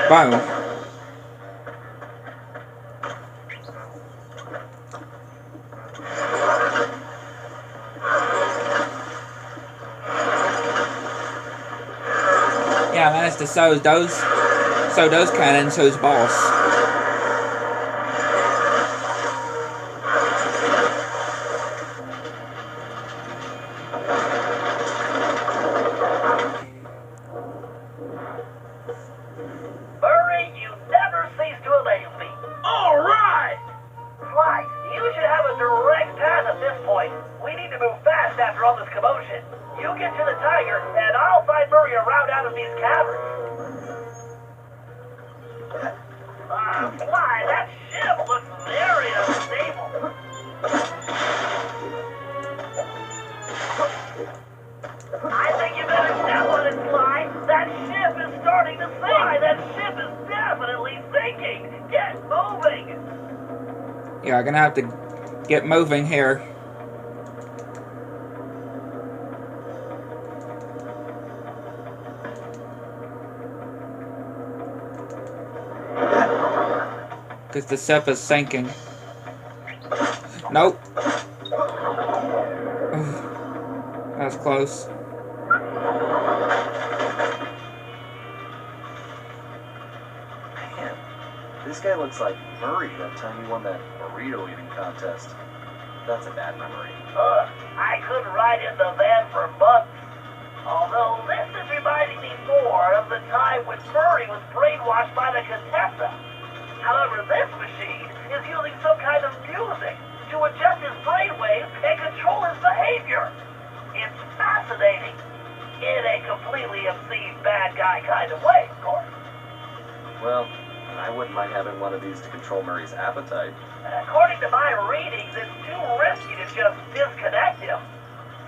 Boom. Yeah, I managed to sew those cannons to his boss. Murray, you never cease to amaze me. All right! Sly, you should have a direct path at this point. We need to move fast after all this commotion. You get to the Tiger, and I'll find Murray a route out of these caverns. Sly, that ship looks very unstable. I think you better step on it, Sly. That ship is starting to sink. Sly, that ship is definitely sinking. Get moving. Yeah, I'm gonna have to get moving here. Because the ship is sinking. Nope. That was close. Man, this guy looks like Murray that time he won that burrito eating contest. That's a bad memory. I couldn't ride in the van for months. Although this is reminding me more of the time when Murray was brainwashed by the Contessa. However, this machine is using some kind of music to adjust his brainwaves and control his behavior. It's fascinating. In a completely obscene bad guy kind of way, of course. Well, I wouldn't mind having one of these to control Murray's appetite. According to my readings, it's too risky to just disconnect him.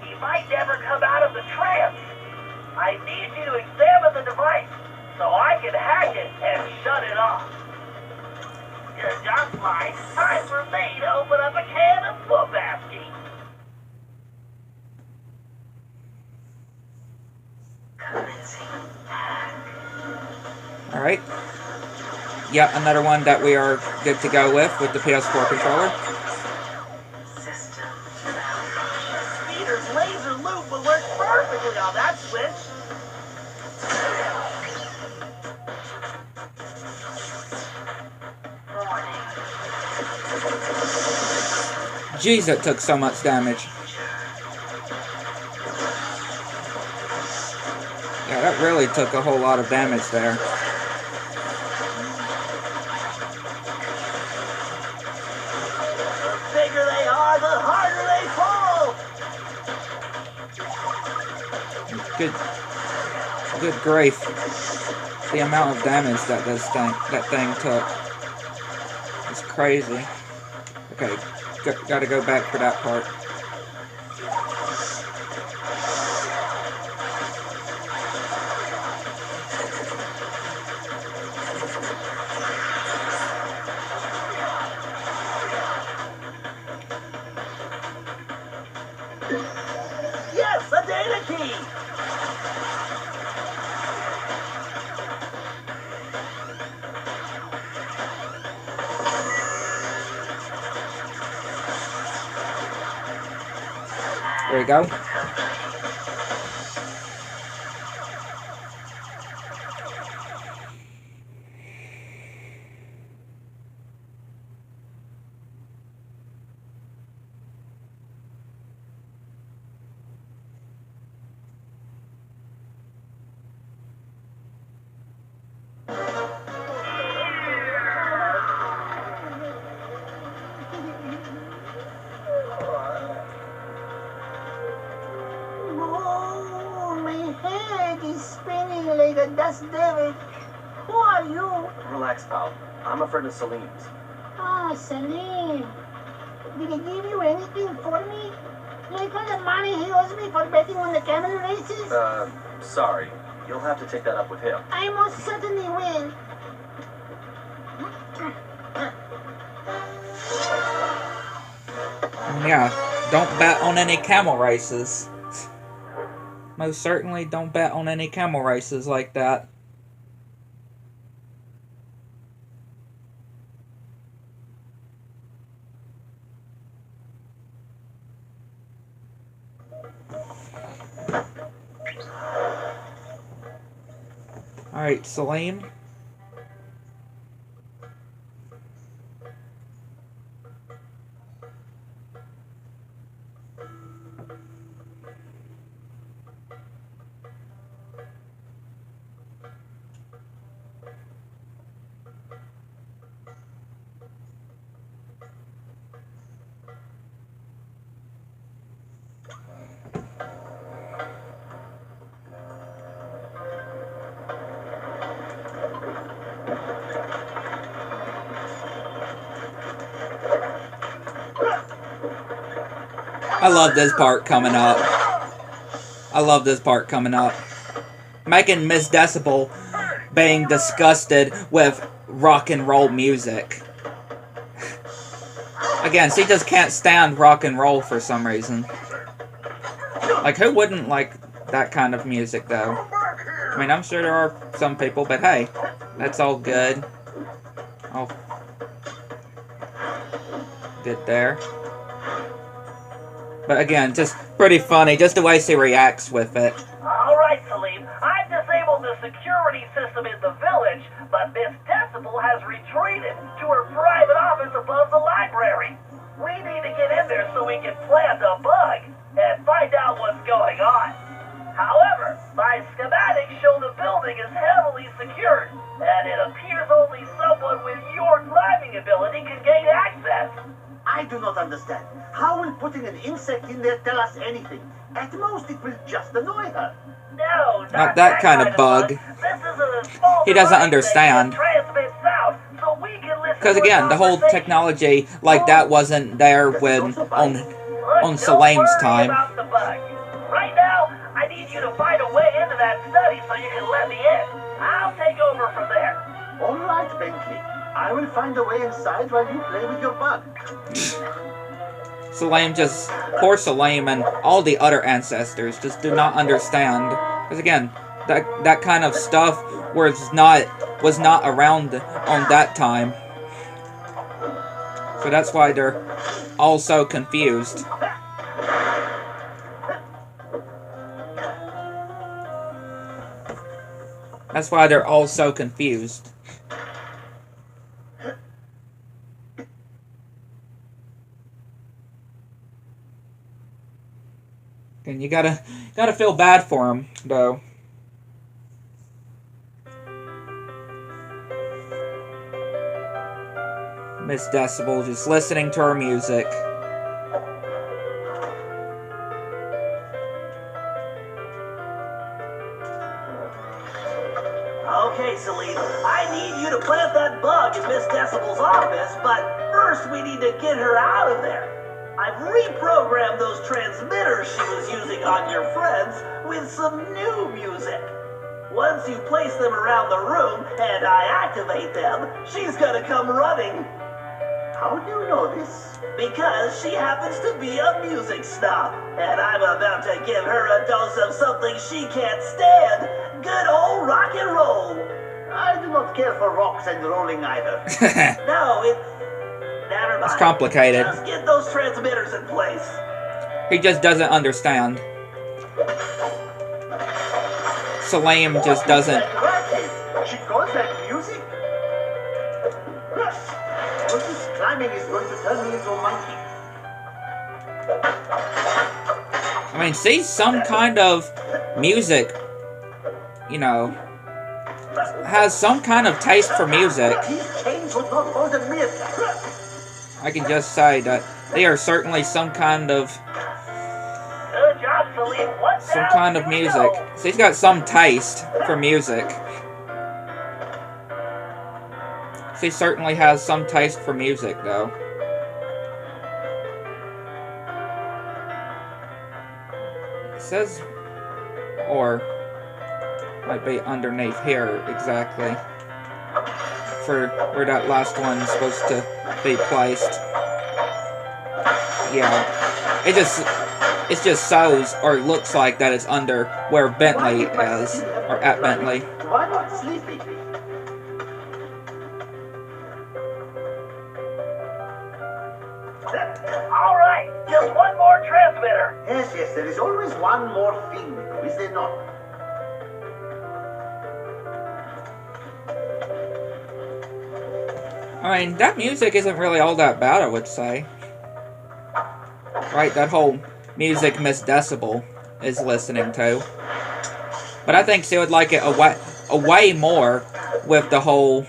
He might never come out of the trance. I need you to examine the device so I can hack it and shut it off. Just like time for me to open up a can of Bobasky. Alright. Yep, another one that we are good to go with the PS4 controller. Peter's laser loop will work perfectly on that switch. Jeez, it took so much damage. Yeah, that really took a whole lot of damage there. The bigger they are, the harder they fall. Good grief. The amount of damage that that thing took is crazy. Okay, gotta go back for that part. Yes, a data key. There we go. Oh, my head is spinning like a dust devil. Who are you? Relax, pal. I'm a friend of Salim's. Ah, Salim. Did he give you anything for me? Like all the money he owes me for betting on the camel races? Sorry. You'll have to take that up with him. I most certainly will. Yeah, don't bet on any camel races. Most certainly don't bet on any camel races like that. Alright, Salim. I love this part coming up. I love this part coming up. Making Miss Decibel being disgusted with rock and roll music. Again, she just can't stand rock and roll for some reason. Like, who wouldn't like that kind of music, though? I mean, I'm sure there are some people, but hey, that's all good. All good there. But again, just pretty funny, just the way she reacts with it. Alright, Salim. I've disabled the security system in the village, but Miss Decibel has retreated to her private office above the library. We need to get in there so we can plant a bug and find out what's going on. However, my schematics show the building is heavily secured, and it appears only someone with your climbing ability can gain access. I do not understand. How will putting an insect in there tell us anything? At most, it will just annoy her. No, Not that kind of bug. This is a small He doesn't device understand. that transmits sound Because again, the whole technology like that wasn't there when on Salim's time. About the bug. Right now, I need you to find a way into that study so you can let me in. I'll take over from there. All right, Bentley. I will find a way inside while you play with your bug. Poor Salim and all the other ancestors just do not understand. Because again, that kind of stuff was not around on that time. So that's why they're all so confused. That's why they're all so confused. And you gotta feel bad for him, though. Miss Decibel just listening to her music. Okay, Salim, I need you to plant that bug in Miss Decibel's office, but first we need to get her out of there. I've reprogrammed those transmitters she was using on your friends with some new music. Once you place them around the room and I activate them, she's gonna come running. How do you know this? Because she happens to be a music snob, and I'm about to give her a dose of something she can't stand. Good old rock and roll. I do not care for rocks and rolling either. No, never mind. It's complicated. Just get those transmitters in place. He just doesn't understand. Salim just doesn't. She calls that music? All this climbing is going to turn me into a monkey. I mean, see, some kind of music, you know, has some kind of taste for music. These chains would not hold a minute. I can just say that they are certainly some kind of Good job, Salim. music. So he's got some taste for music. So he certainly has some taste for music, though. It says, or might be underneath here exactly, for where that last one's supposed to be placed. Yeah, it just shows or looks like that it's under where Bentley is, or at Bentley. Why not sleeping? All right, just one more transmitter. Yes, there is always one more thing, is there not? I mean, that music isn't really all that bad, I would say. Right, that whole music Miss Decibel is listening to. But I think she would like it a way more with the whole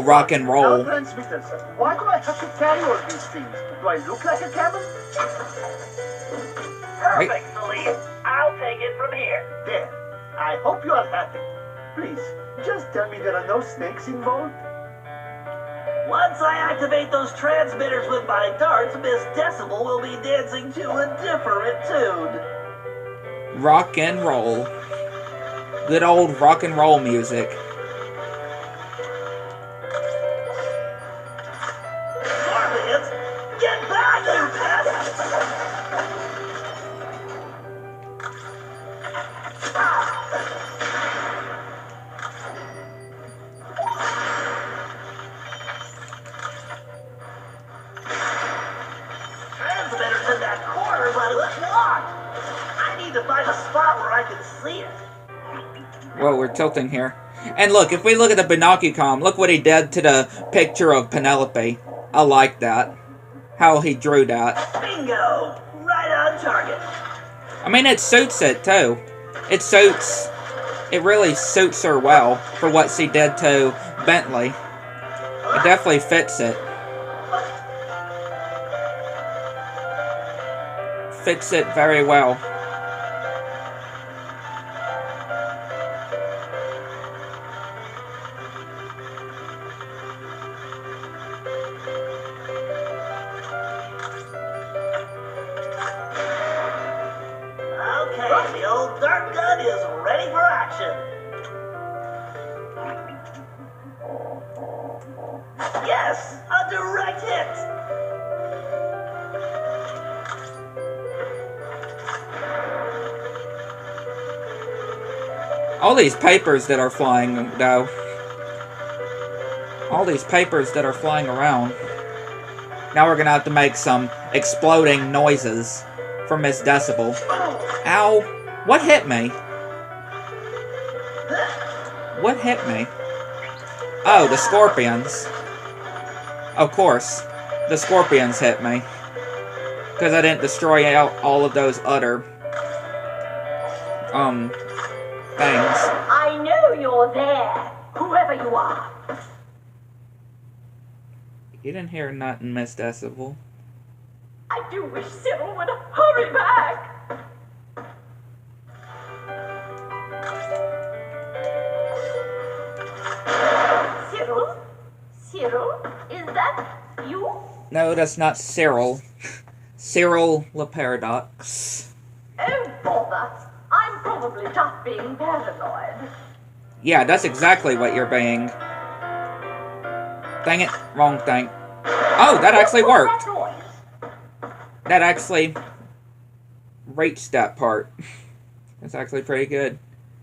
rock and roll. Transmitters. Why do I have to carry all these things? Do I look like a camel? Perfect, Salim. I'll take it from here. There. I hope you are happy. Please, just tell me there are no snakes involved. Once I activate those transmitters with my darts, Miss Decibel will be dancing to a different tune. Rock and roll. Good old rock and roll music. Scorpions, get back, you pests! Transmitter's in that corner, but it's locked. I need to find a spot where I can see it. Whoa, we're tilting here. And look, if we look at the Binocucom, look what he did to the picture of Penelope. I like that. How he drew that. Bingo! Right on target. I mean, it suits it, too. It really suits her well for what she did to Bentley. It definitely fits it. Fits it very well. action. Yes, a direct hit. All these papers that are flying, though. All these papers that are flying around. Now we're gonna have to make some exploding noises for Miss Decibel. Ow! What hit me? What hit me? Oh, the scorpions. Of course, the scorpions hit me. Because I didn't destroy out all of those other, things. I know you're there, whoever you are. You didn't hear nothing, Miss Decibel. I do wish Cyril would hurry back. Cyril? Cyril? Is that you? No, that's not Cyril. Cyril the Paradox. Oh, bother. I'm probably just being paranoid. Yeah, that's exactly what you're being. Dang it, wrong thing. Oh, that actually worked. That actually reached that part. That's actually pretty good.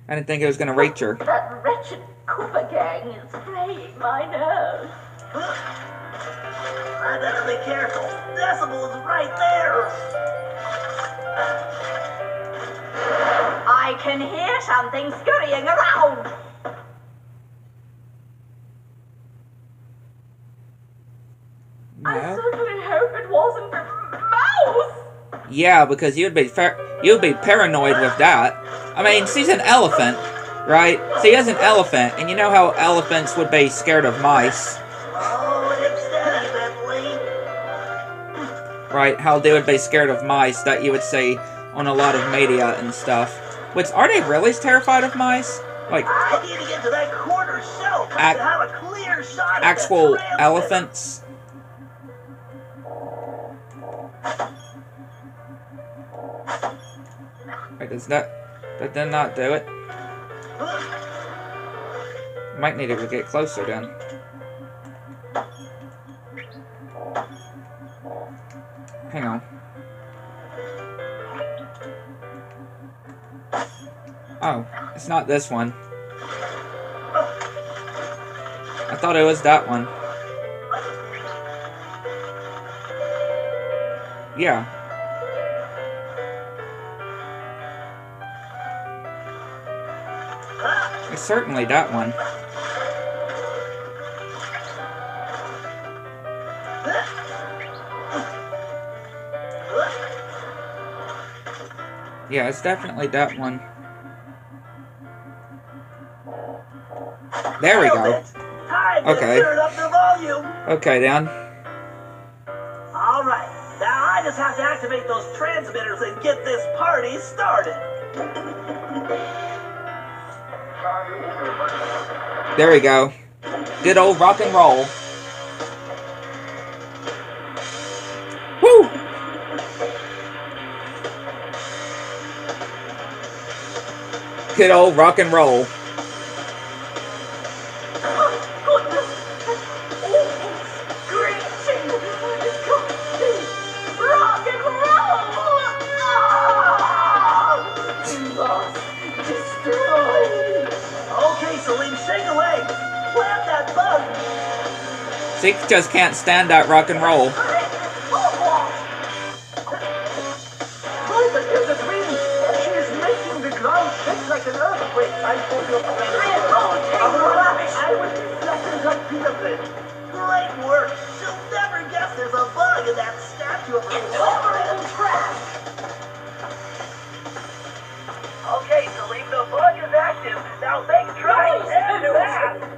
I didn't think it was gonna reach her. That wretched Cooper gang is fraying my nerves. I better be careful. Decibel is right there. I can hear something scurrying around. I No. certainly hope it wasn't a mouse. Yeah, because you'd be paranoid with that. I mean, she's an elephant, right? She is an elephant, and you know how elephants would be scared of mice, Oh, it's steady, Bentley. right? How they would be scared of mice that you would see on a lot of media and stuff. Which, are they really terrified of mice? Like, I need to get to that corner shelf to have a clear shot of actual that elephants? Wait, does that did not do it? Might need to get closer then. Hang on. Oh, it's not this one. I thought it was that one. Yeah. It's certainly that one. Yeah, it's definitely that one. There we go. Time to Okay. turn up the volume. Okay, then. All right. Now I just have to activate those transmitters and get this party started. There we go. Good old rock and roll. Woo! Good old rock and roll. Okay, Salim, shake a leg. Plant that bug. She just can't stand that rock and roll. Look, the twin. She is making the ground shake like an earthquake. I told you. I was flattened like peanut bread. Great work. She'll never guess there's a bug in that statue of her. Okay, Salim, the bug is active. Now make try and that.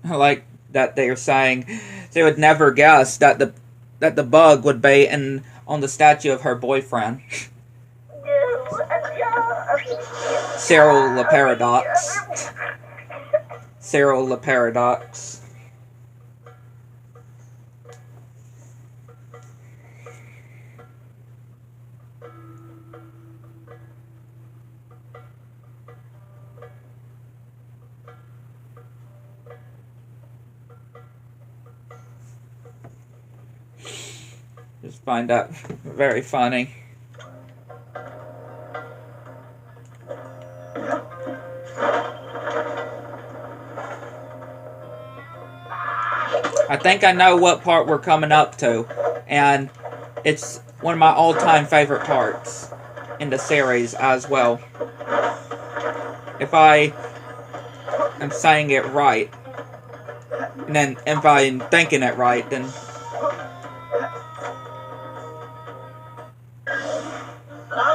I like that they are saying they would never guess that the bug would be on the statue of her boyfriend. Cyril the Paradox. Cyril the Paradox. Just find that very funny. I think I know what part we're coming up to, and it's one of my all-time favorite parts in the series as well. If I am saying it right, and then if I'm thinking it right, then...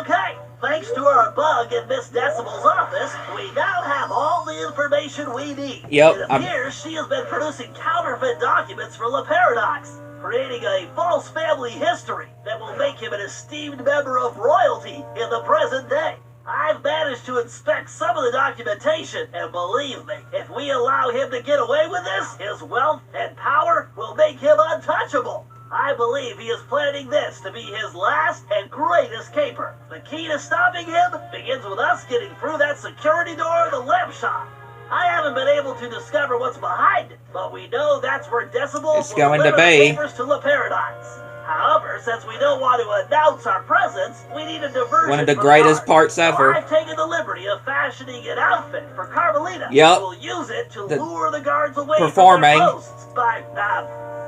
Okay, thanks to our bug in Miss Decibel's office, we now have all the information we need. Yep, It appears she has been producing counterfeit documents for Le Paradox, creating a false family history that will make him an esteemed member of royalty in the present day. I've managed to inspect some of the documentation, and believe me, if we allow him to get away with this, his wealth and power will make him untouchable. I believe he is planning this to be his last and greatest caper. The key to stopping him begins with us getting through that security door of the lamp shop. I haven't been able to discover what's behind it, but we know that's where Decibel It's will going to deliver the be. papers to Le Paradox. However, since we don't want to announce our presence, we need a diversion. One of the from greatest guards. parts ever. So I've taken the liberty of fashioning an outfit for Carmelita. Yep. We'll use it to The lure the guards away performing. from their posts by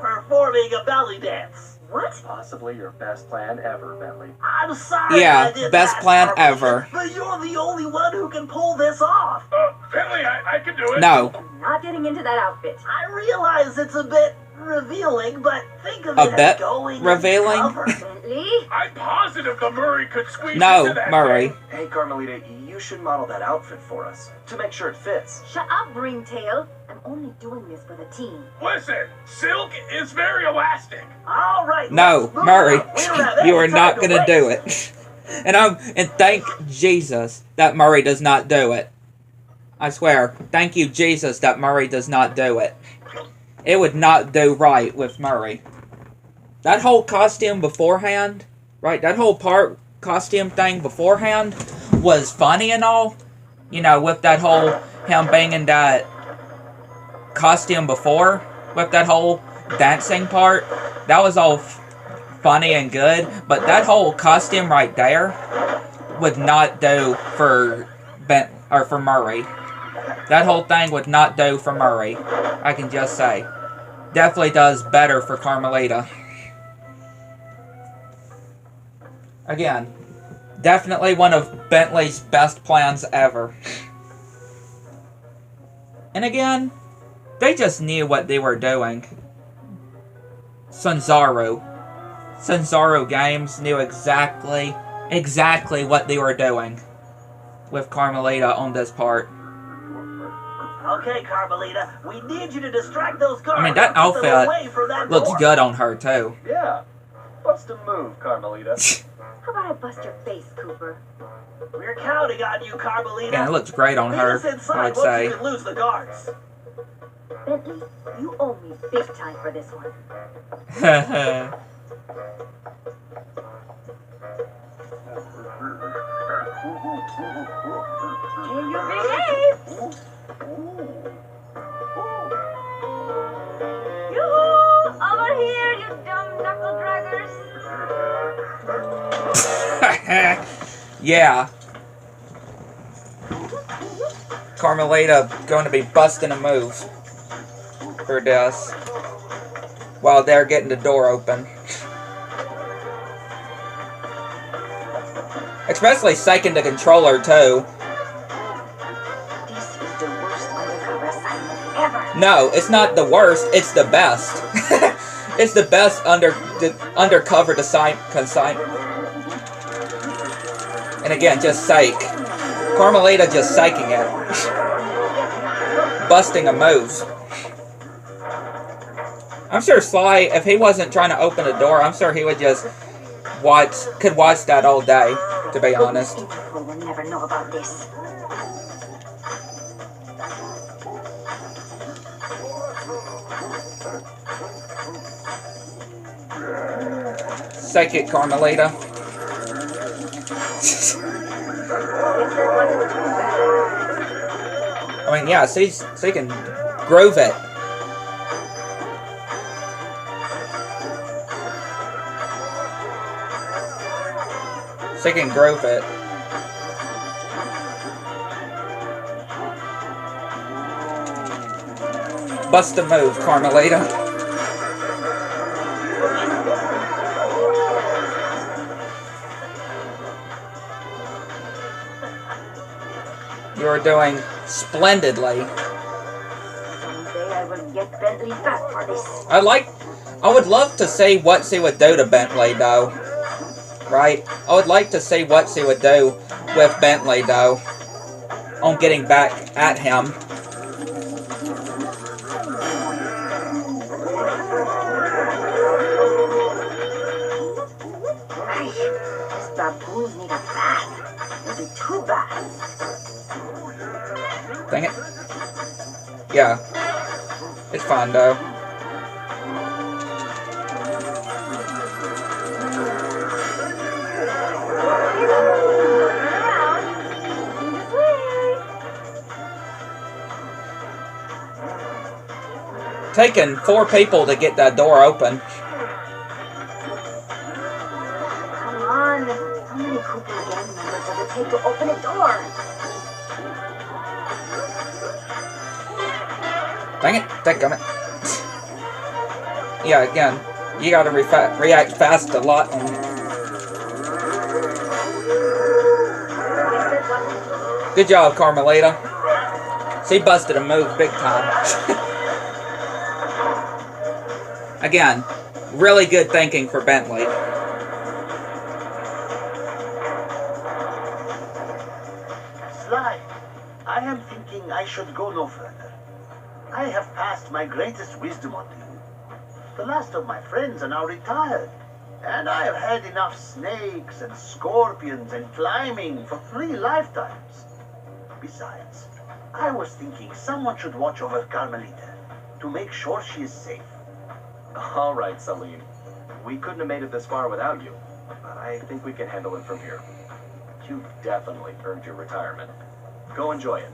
performing a belly dance. What? Possibly your best plan ever, Bentley. I'm sorry. Yeah, I did best that, plan Carmelita, ever. But you're the only one who can pull this off. Finley, I can do it. No. Not getting into that outfit. I realize it's a bit revealing, but think of A it bit as going revealing? undercover. Bentley? I'm positive the Murray could squeeze No, into that Murray. thing. Hey, Carmelita, you should model that outfit for us to make sure it fits. Shut up, Ringtail. I'm only doing this for the team. Listen, silk is very elastic. All right. No, let's move Murray, on. We don't have you any are time not to gonna do waste. it. And thank Jesus that Murray does not do it. I swear, thank you Jesus that Murray does not do it. It would not do right with Murray. That whole costume beforehand, right, that whole costume thing beforehand was funny and all. You know, with that whole, him being in that costume before, with that whole dancing part, that was all funny and good, but that whole costume right there would not do for Murray. That whole thing would not do for Murray, I can just say. Definitely does better for Carmelita. Again, definitely one of Bentley's best plans ever. And again, they just knew what they were doing. Sanzaru Games knew exactly what they were doing with Carmelita on this part. Okay, Carmelita, we need you to distract those guards. I mean, that and keep them outfit away from that looks door. good on her, too. Yeah. Bust a move, Carmelita. How about I bust your face, Cooper? We're counting on you, Carmelita. Again, it looks great on Meet her, us inside I would once say. you can lose the guards. Bentley, you owe me big time for this one. Can you behave? Yoo-hoo! Over here, you dumb knuckle draggers! Yeah. Carmelita going to be busting a move for this while they're getting the door open. Especially psyching the controller, too. This is the worst undercover assignment ever. No, it's not the worst, it's the best. It's the best undercover consignment. And again, just psych. Carmelita just psyching it. Busting a move. I'm sure Sly, if he wasn't trying to open the door, I'm sure he would just could watch that all day, to be honest. Interpol will never know about this. Psychic Carmelita. I mean, yeah, so you can groove it. So you can groove it. Bust a move, Carmelita. You're doing splendidly. Someday I will get Bentley back for this. I would love to see what she would do to Bentley, though. Right? I would like to see what she would do with Bentley, though. On getting back at him. This baboons need a bath. Maybe 2 baths. Dang it. Yeah. It's fine, though. Taking 4 people to get that door open. Come on. How many Cooper gang members does it take to open a door? Dang it. Dadgummit. Yeah, again. You gotta react fast a lot. Good job, Carmelita. She busted a move big time. Again, really good thinking for Bentley. Sly, I am thinking I should go no further. I have passed my greatest wisdom on you. The last of my friends are now retired, and I have had enough snakes and scorpions and climbing for 3 lifetimes. Besides, I was thinking someone should watch over Carmelita to make sure she is safe. All right, Salim. We couldn't have made it this far without you, but I think we can handle it from here. You've definitely earned your retirement. Go enjoy it.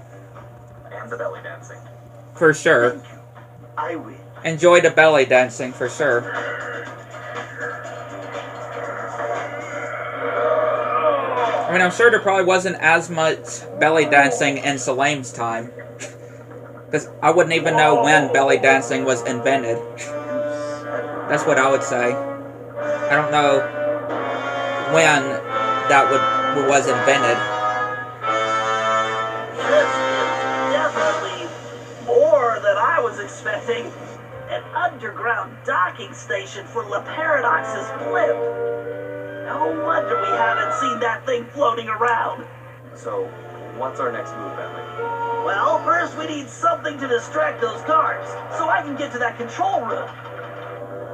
And the belly dancing. For sure. Thank you. I will. Enjoy the belly dancing, for sure. I mean, I'm sure there probably wasn't as much belly dancing in Salim's time. Because I wouldn't even know when belly dancing was invented. That's what I would say. I don't know when that was invented. This is definitely more than I was expecting. An underground docking station for La Paradox's blimp. No wonder we haven't seen that thing floating around. So, what's our next move, Bentley? Well, first we need something to distract those guards, so I can get to that control room.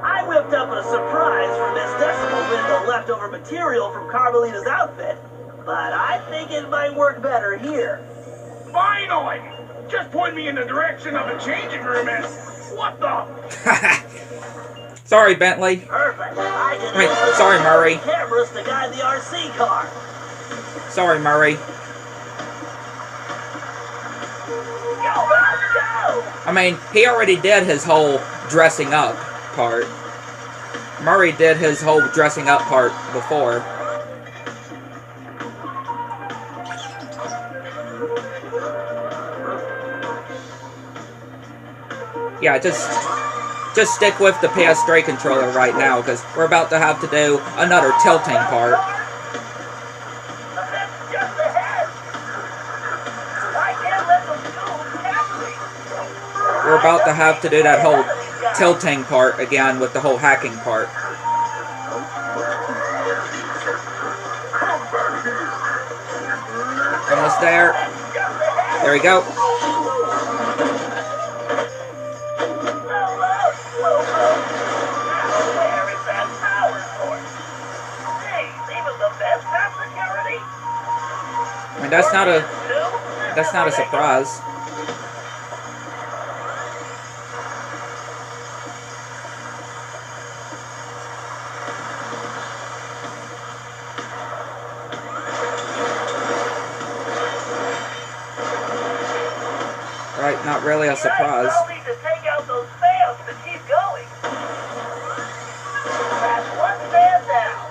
I whipped up a surprise for Miss Decimal with the leftover material from Carmelita's outfit, but I think it might work better here. Finally! Just point me in the direction of the changing room and... What the? Sorry, Bentley. Perfect. Sorry, Murray. Cameras to guide the RC car. Sorry, Murray. Go! I mean, he already did his whole dressing up part. Murray did his whole dressing up part before. Yeah, just stick with the PS3 controller right now, because we're about to have to do another tilting part. We're about to have to do that whole tilting part again with the whole hacking part. Almost there. There we go. I mean, that's not a surprise. of surprised. I'll need to take out those fans to keep going. That's one fan down.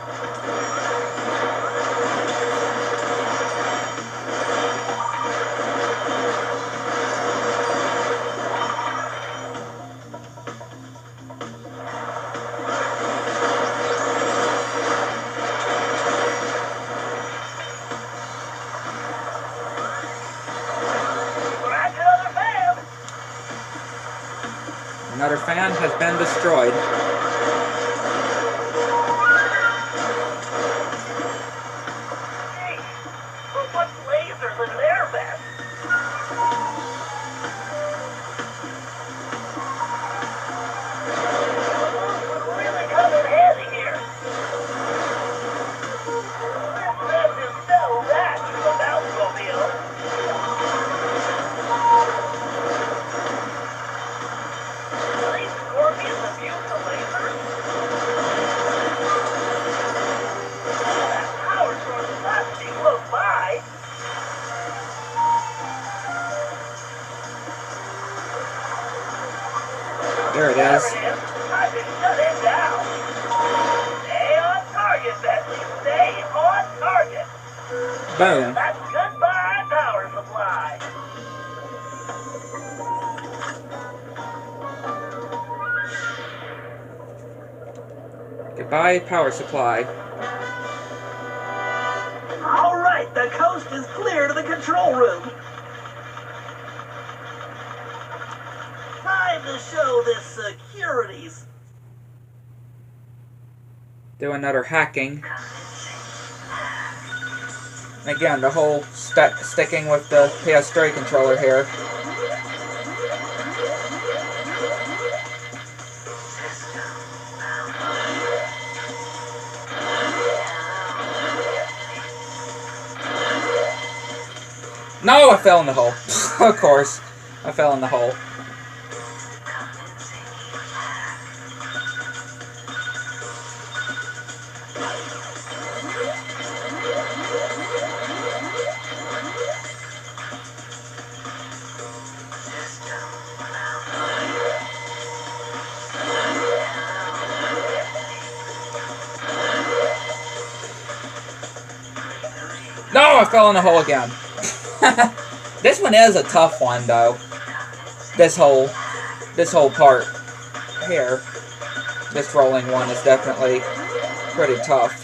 Scratch another fan. Another fan has been destroyed. Gee, who puts lasers in an air vent? Really come in handy here. This vent is so bad for the Mountmobile. These scorpions abuse the lasers. That power source must be close by. There it There is. it is. Time to shut it down. Stay on target, Bentley. Stay on target. Boom. That's goodbye power supply. Goodbye, power supply. All right, the coast is clear to the control room. Time to show this securities. Do another hacking. And again, the whole sticking with the PS3 controller here. No, I fell in the hole. Of course, I fell in the hole. No, I fell in the hole again. This one is a tough one, though. This whole part here, this rolling one is definitely pretty tough.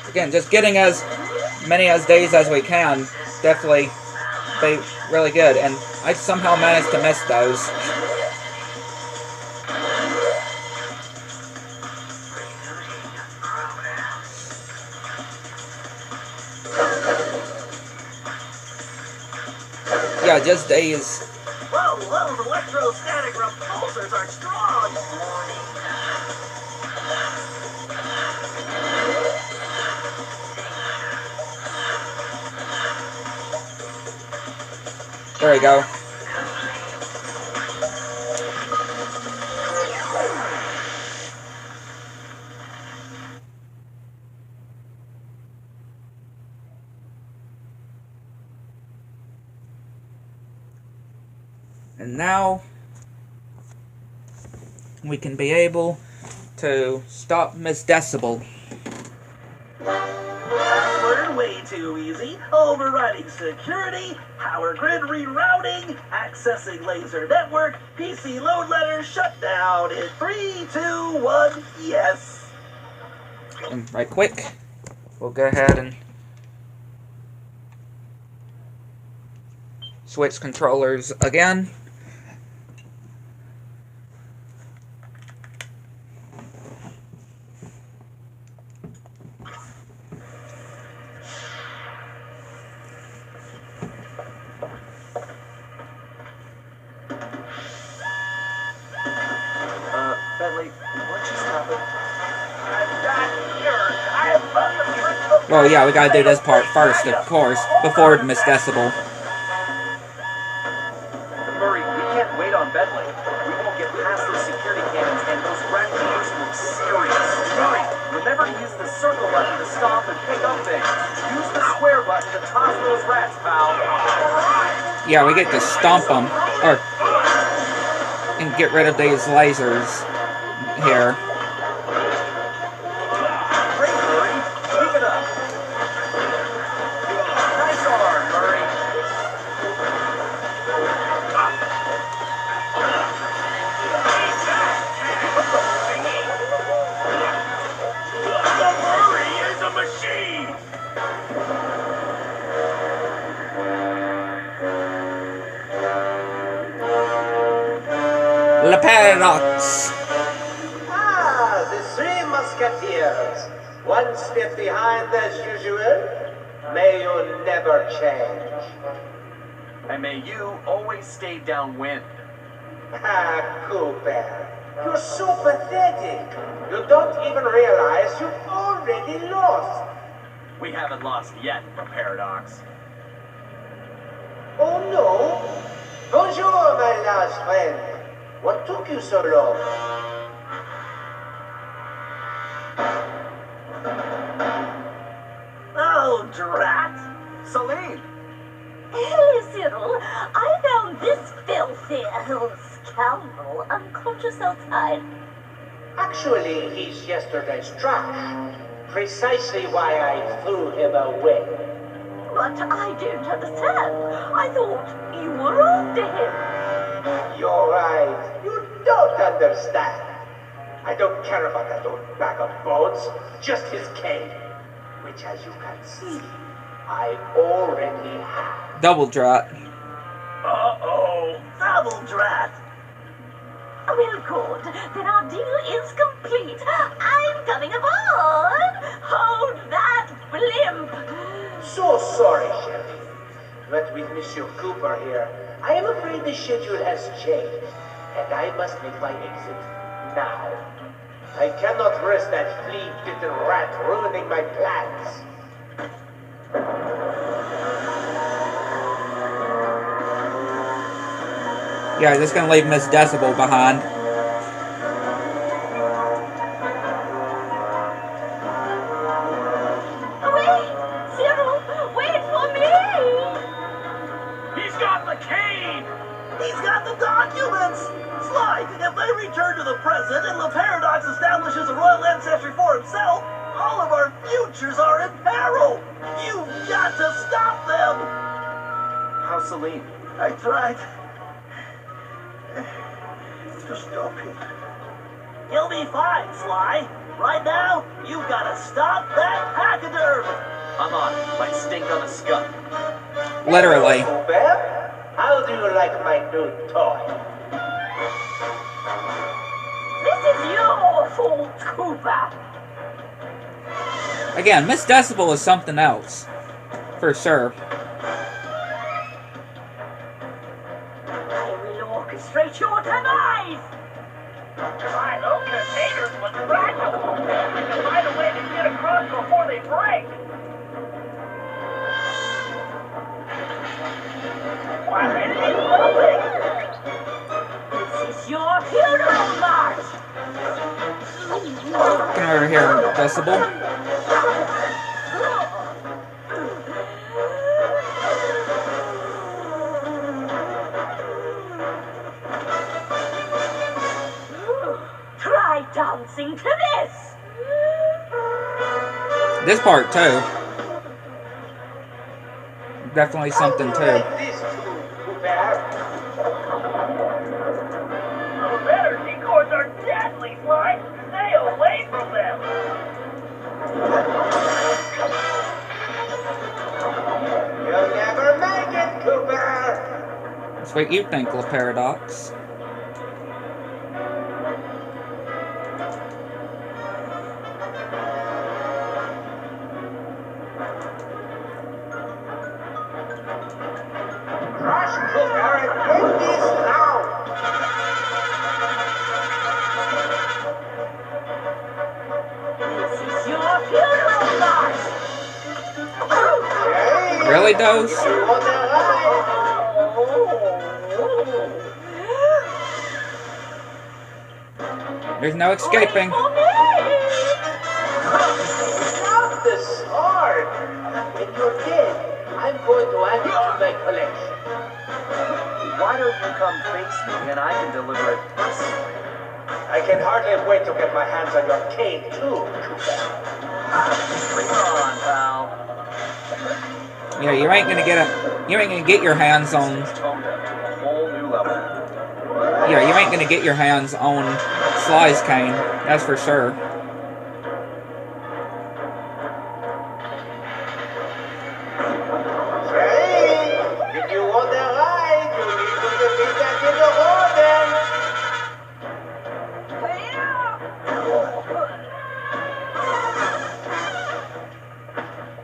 Again, just getting as many as days as we can, definitely be really good. And I somehow managed to miss those. Yeah, just days. Whoa, those electrostatic repulsors are strong. There we go. And now we can be able to stop Miss Decibel. Password way too easy. Overriding security, power grid rerouting, accessing laser network, PC load letter shut down in 3, 2, 1, yes. And right quick, we'll go ahead and switch controllers again. Bentley, what just happened? I'm not sure. I have found the truth. Well, yeah, we gotta do this part first, of course, before Miss Decibel. Murray, we can't wait on Bentley. We won't get past those security cannons, and those rat shooters look serious. Murray, remember to use the circle button to stop and pick up things. Use the square button to toss those rats, pal. Yeah, we get to stomp them, or and get rid of these lasers here. Great, Murray. Keep it up. Nice arm, Murray. The Murray is a machine! The paradox. Ah, the three musketeers. One step behind as usual. May you never change. And may you always stay downwind. Ah, Cooper. You're so pathetic. You don't even realize you've already lost. We haven't lost yet, the Paradox. Oh no? Bonjour, my last friend. What took you so long? Oh, drat. Celine! Hey, Cyril, I found this filthy scoundrel unconscious outside. Actually, he's yesterday's trash. Precisely why I threw him away. But I don't understand. I thought you were after him. You're right. You don't understand. I don't care about that old bag of bones. Just his cane. Which, as you can see, I already have. Double drop. Uh-oh. Double drat. Well, good. Then our deal is complete. I'm coming aboard. Hold that blimp. So sorry, Sheriff. But with Monsieur Cooper here, I am afraid the schedule has changed, and I must make my exit now. I cannot risk that flea-bitten rat ruining my plans. Yeah, just gonna leave Miss Decibel behind. Wait! Cyril, wait for me! He's got the cane! He's got the documents! Sly, if they return to the present and the Paradox establishes a royal ancestry for himself, all of our futures are in peril! You've got to stop them! How's Celine? I tried to stop him. He'll be fine, Sly. Right now, you've got to stop that pachyderm! I'm on it, like stink on a skunk. Literally. Hello, Cooper. How do you like my new toy? This is your fault, Cooper. Again, Miss Decibel is something else. For sure. I will orchestrate your demise. Try those containers with fragile. I can find a way to get across before they break. Why, it is moving! This is your funeral march. Come over here, Decibel. Try dancing to this. This part, too. Definitely something, How do you too. like this tune, Cooper? Those energy cores are deadly, Sly! Stay away from them! You'll never make it, Cooper! That's what you think, La Paradox. Rush, Cooper, and win this now! really does? There's no escaping. Not the sword! When you're dead, I'm going to add it to my collection. Why don't you come face me and I can deliver it personally? I can hardly wait to get my hands on your cane, too. Bring it on, pal. Yeah, you ain't gonna get your hands on. Toned up to a whole new level. Yeah, you ain't gonna get your hands on Sly's cane. That's for sure. Hey, if you want a ride, you need to defeat that little warden.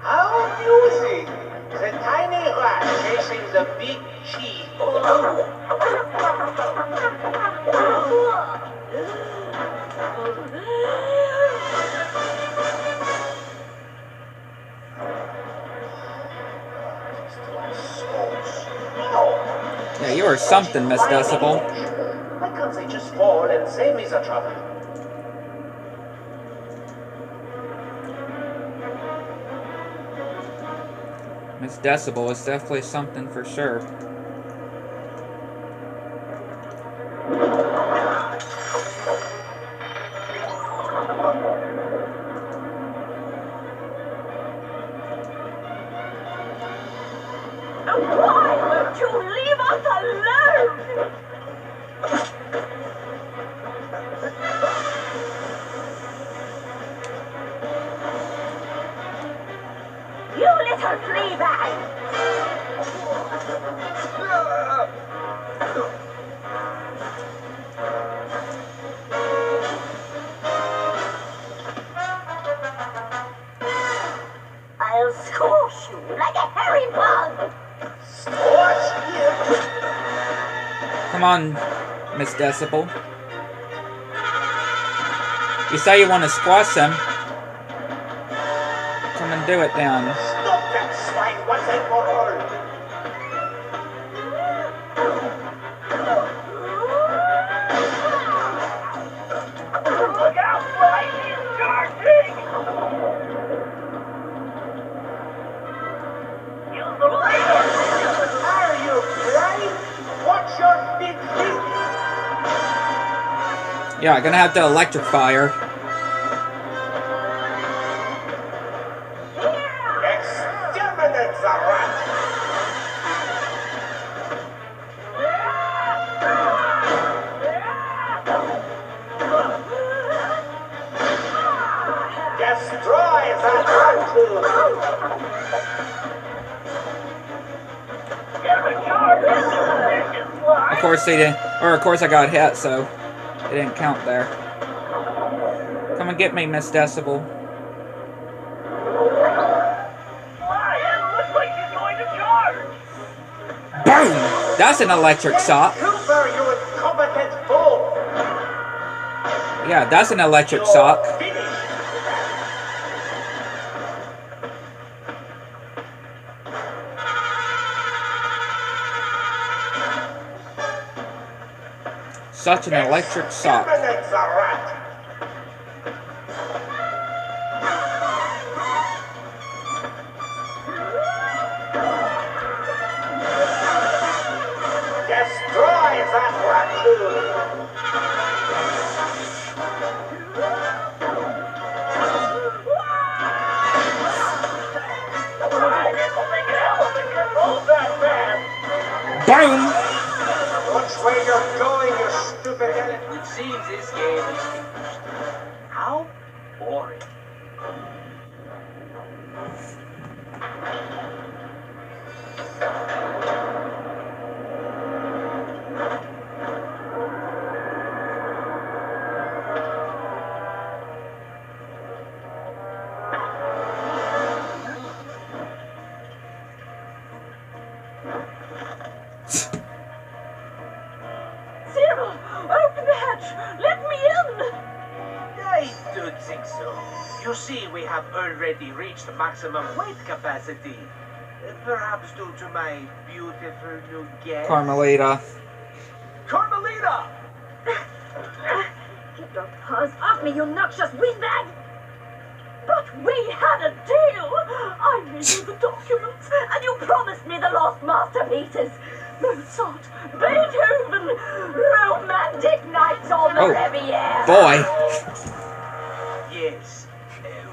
How amusing! The tiny rat chasing the big cheese. Yeah, you are something, Miss Decibel. Why can't they just fall and save me the trouble? Miss Decibel is definitely something for sure. Why won't you leave us alone? You little flea bag! I'll squash you like a hairy bug! Come on, Miss Decibel. You say you want to squash him. Come and do it then. Stop that swine once and for all! Look out, Fly! He's charging! Use the radar! Are you blind? Watch your big feet! Yeah, I'm gonna have to electrify her. Exterminate the rat! Destroy that rat too! Get him a charge! Fly! Of course they didn't, or of course I got hit, so it didn't count there. Come and get me, Miss Decibel. Fly! It looks like she's going to charge! Boom! That's an electric shock. Cooper, you incompetent fool! Yeah, that's an electric shock. Finish! Such an electric shock. Exterminate the rat! Destroy that raccoon! I didn't think an elephant could move that fast! Boom! Which way you're going, you stupid elephant? It seems this game is finished. How boring. Zero! Open the hatch! Let me in! I don't think so. You see, we have already reached maximum weight capacity. Perhaps due to my beautiful new guest. Carmelita. Carmelita! Get your paws off me, you noxious windbag! But we had a deal! I made you the documents, and you promised me the lost masterpieces! Mozart, Beethoven, romantic nights on the Riviera! Boy! Yes.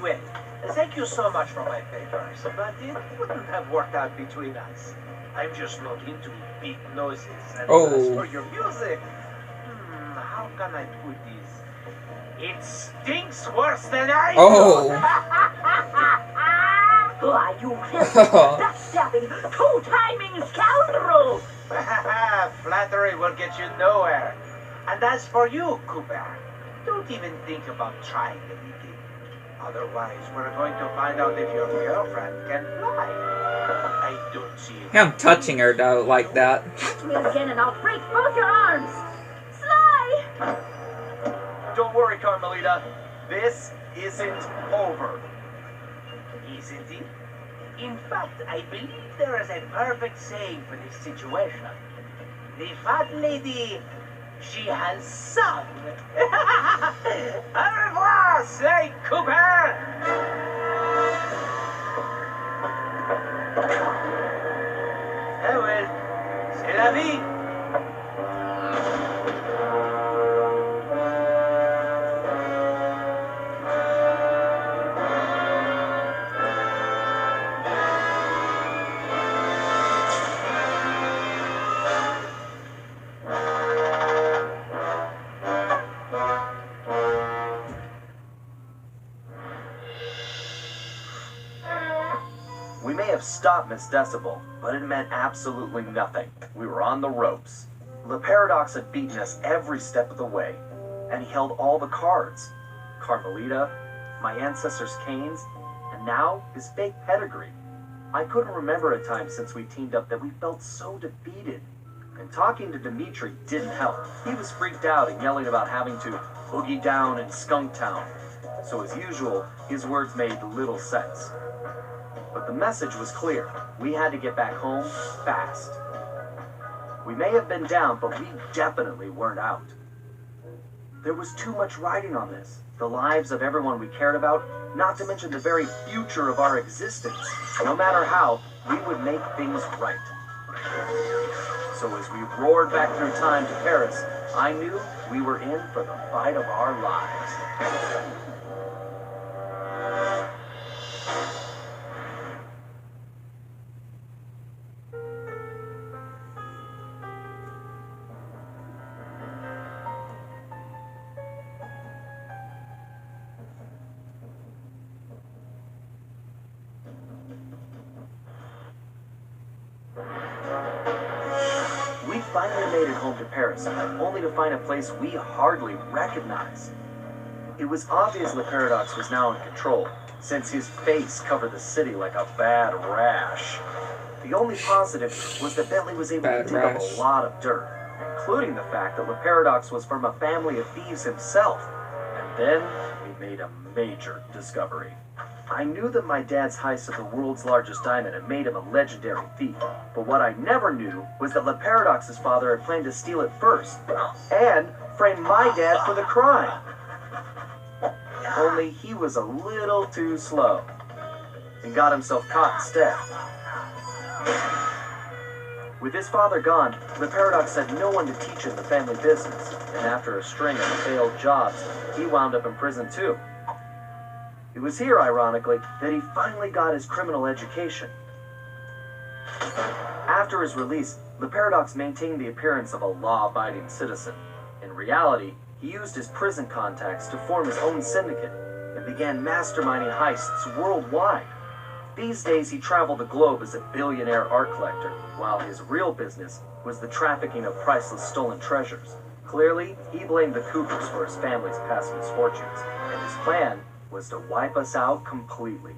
Well, thank you so much for my papers, but it wouldn't have worked out between us. I'm just not into big noises, and as for your music, how can I put this? It stinks worse than I do. Why, you filthy, backstabbing, two-timing scoundrel! Flattery will get you nowhere. And as for you, Cooper, don't even think about trying anything. Otherwise, we're going to find out if your girlfriend can fly. I don't see it. Him touching her, though, like that. Touch me again and I'll break both your arms! Sly! Don't worry, Carmelita. This isn't over. Isn't it? In fact, I believe there is a perfect saying for this situation. The fat lady, she has some. Au revoir, Slay Cooper! Oh well, c'est la vie. We may have stopped Miss Decibel, but it meant absolutely nothing. We were on the ropes. The Paradox had beaten us every step of the way, and he held all the cards. Carmelita, my ancestors' canes, and now his fake pedigree. I couldn't remember a time since we teamed up that we felt so defeated. And talking to Dimitri didn't help. He was freaked out and yelling about having to boogie down in Skunk Town. So as usual, his words made little sense. But the message was clear. We had to get back home fast. We may have been down, but we definitely weren't out. There was too much riding on this. The lives of everyone we cared about, not to mention the very future of our existence. No matter how, we would make things right. So as we roared back through time to Paris, I knew we were in for the fight of our lives. We finally made it home to Paris, only to find a place we hardly recognized. It was obvious the Paradox was now in control, since his face covered the city like a bad rash. The only positive was that Bentley was able to dig up a lot of dirt, including the fact that the Paradox was from a family of thieves himself. And then we made a major discovery. I knew that my dad's heist of the world's largest diamond had made him a legendary thief, but what I never knew was that Le Paradox's father had planned to steal it first, and frame my dad for the crime. Only he was a little too slow, and got himself caught instead. With his father gone, Le Paradox had no one to teach him the family business, and after a string of failed jobs, he wound up in prison too. It was here, ironically, that he finally got his criminal education. After his release, Le Paradox maintained the appearance of a law-abiding citizen. In reality, he used his prison contacts to form his own syndicate and began masterminding heists worldwide. These days, he traveled the globe as a billionaire art collector, while his real business was the trafficking of priceless stolen treasures. Clearly, he blamed the Coopers for his family's past misfortunes, and his plan was to wipe us out completely.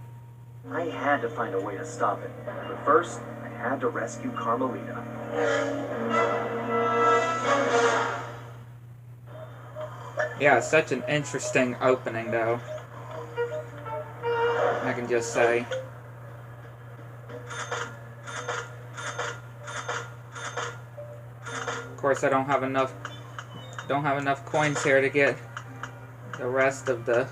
I had to find a way to stop it, but first, I had to rescue Carmelita. Yeah, such an interesting opening, though. I can just say. course, I don't have enough coins here to get the rest of the...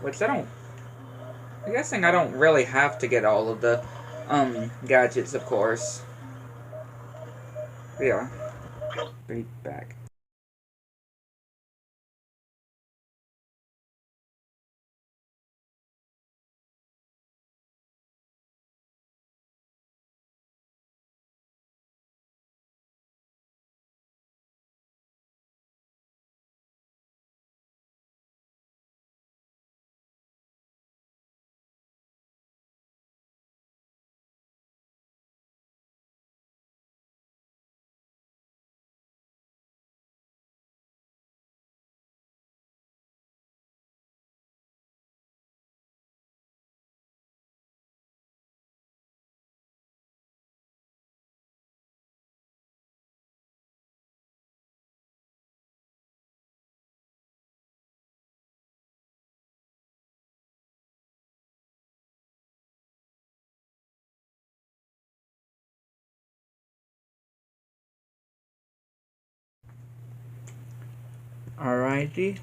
Which I'm guessing I don't really have to get all of the, gadgets, of course. Yeah. Be back. Alrighty.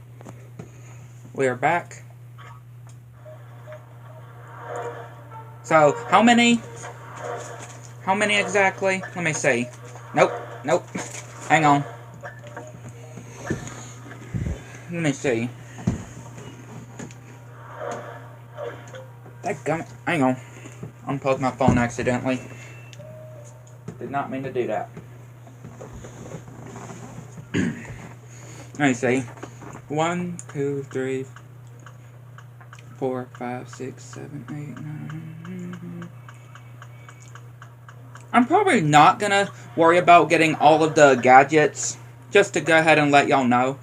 We are back. So, how many exactly? Let me see. Nope. Hang on. Let me see. Dadgummit. Hang on. Unplugged my phone accidentally. Did not mean to do that. Let me see. 1, 2, 3, 4, 5, 6, 7, 8, 9. I'm probably not gonna worry about getting all of the gadgets, just to go ahead and let y'all know.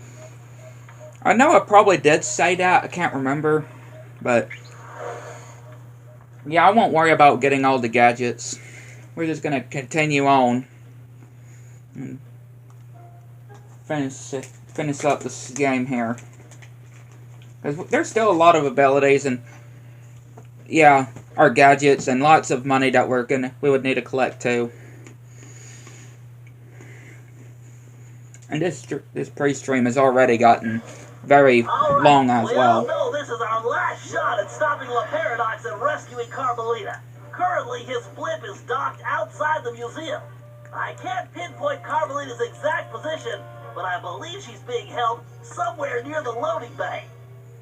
I know I probably did say that, I can't remember, but yeah, I won't worry about getting all the gadgets. We're just gonna continue on and finish up this game here. Because there's still a lot of abilities and, yeah, our gadgets and lots of money that we would need to collect too. And this pre-stream has already gotten very long as well. We all know this is our last shot at stopping La Paradox and rescuing Carmelita. Currently, his blip is docked outside the museum. I can't pinpoint Carmelita's exact position, but I believe she's being held somewhere near the loading bay.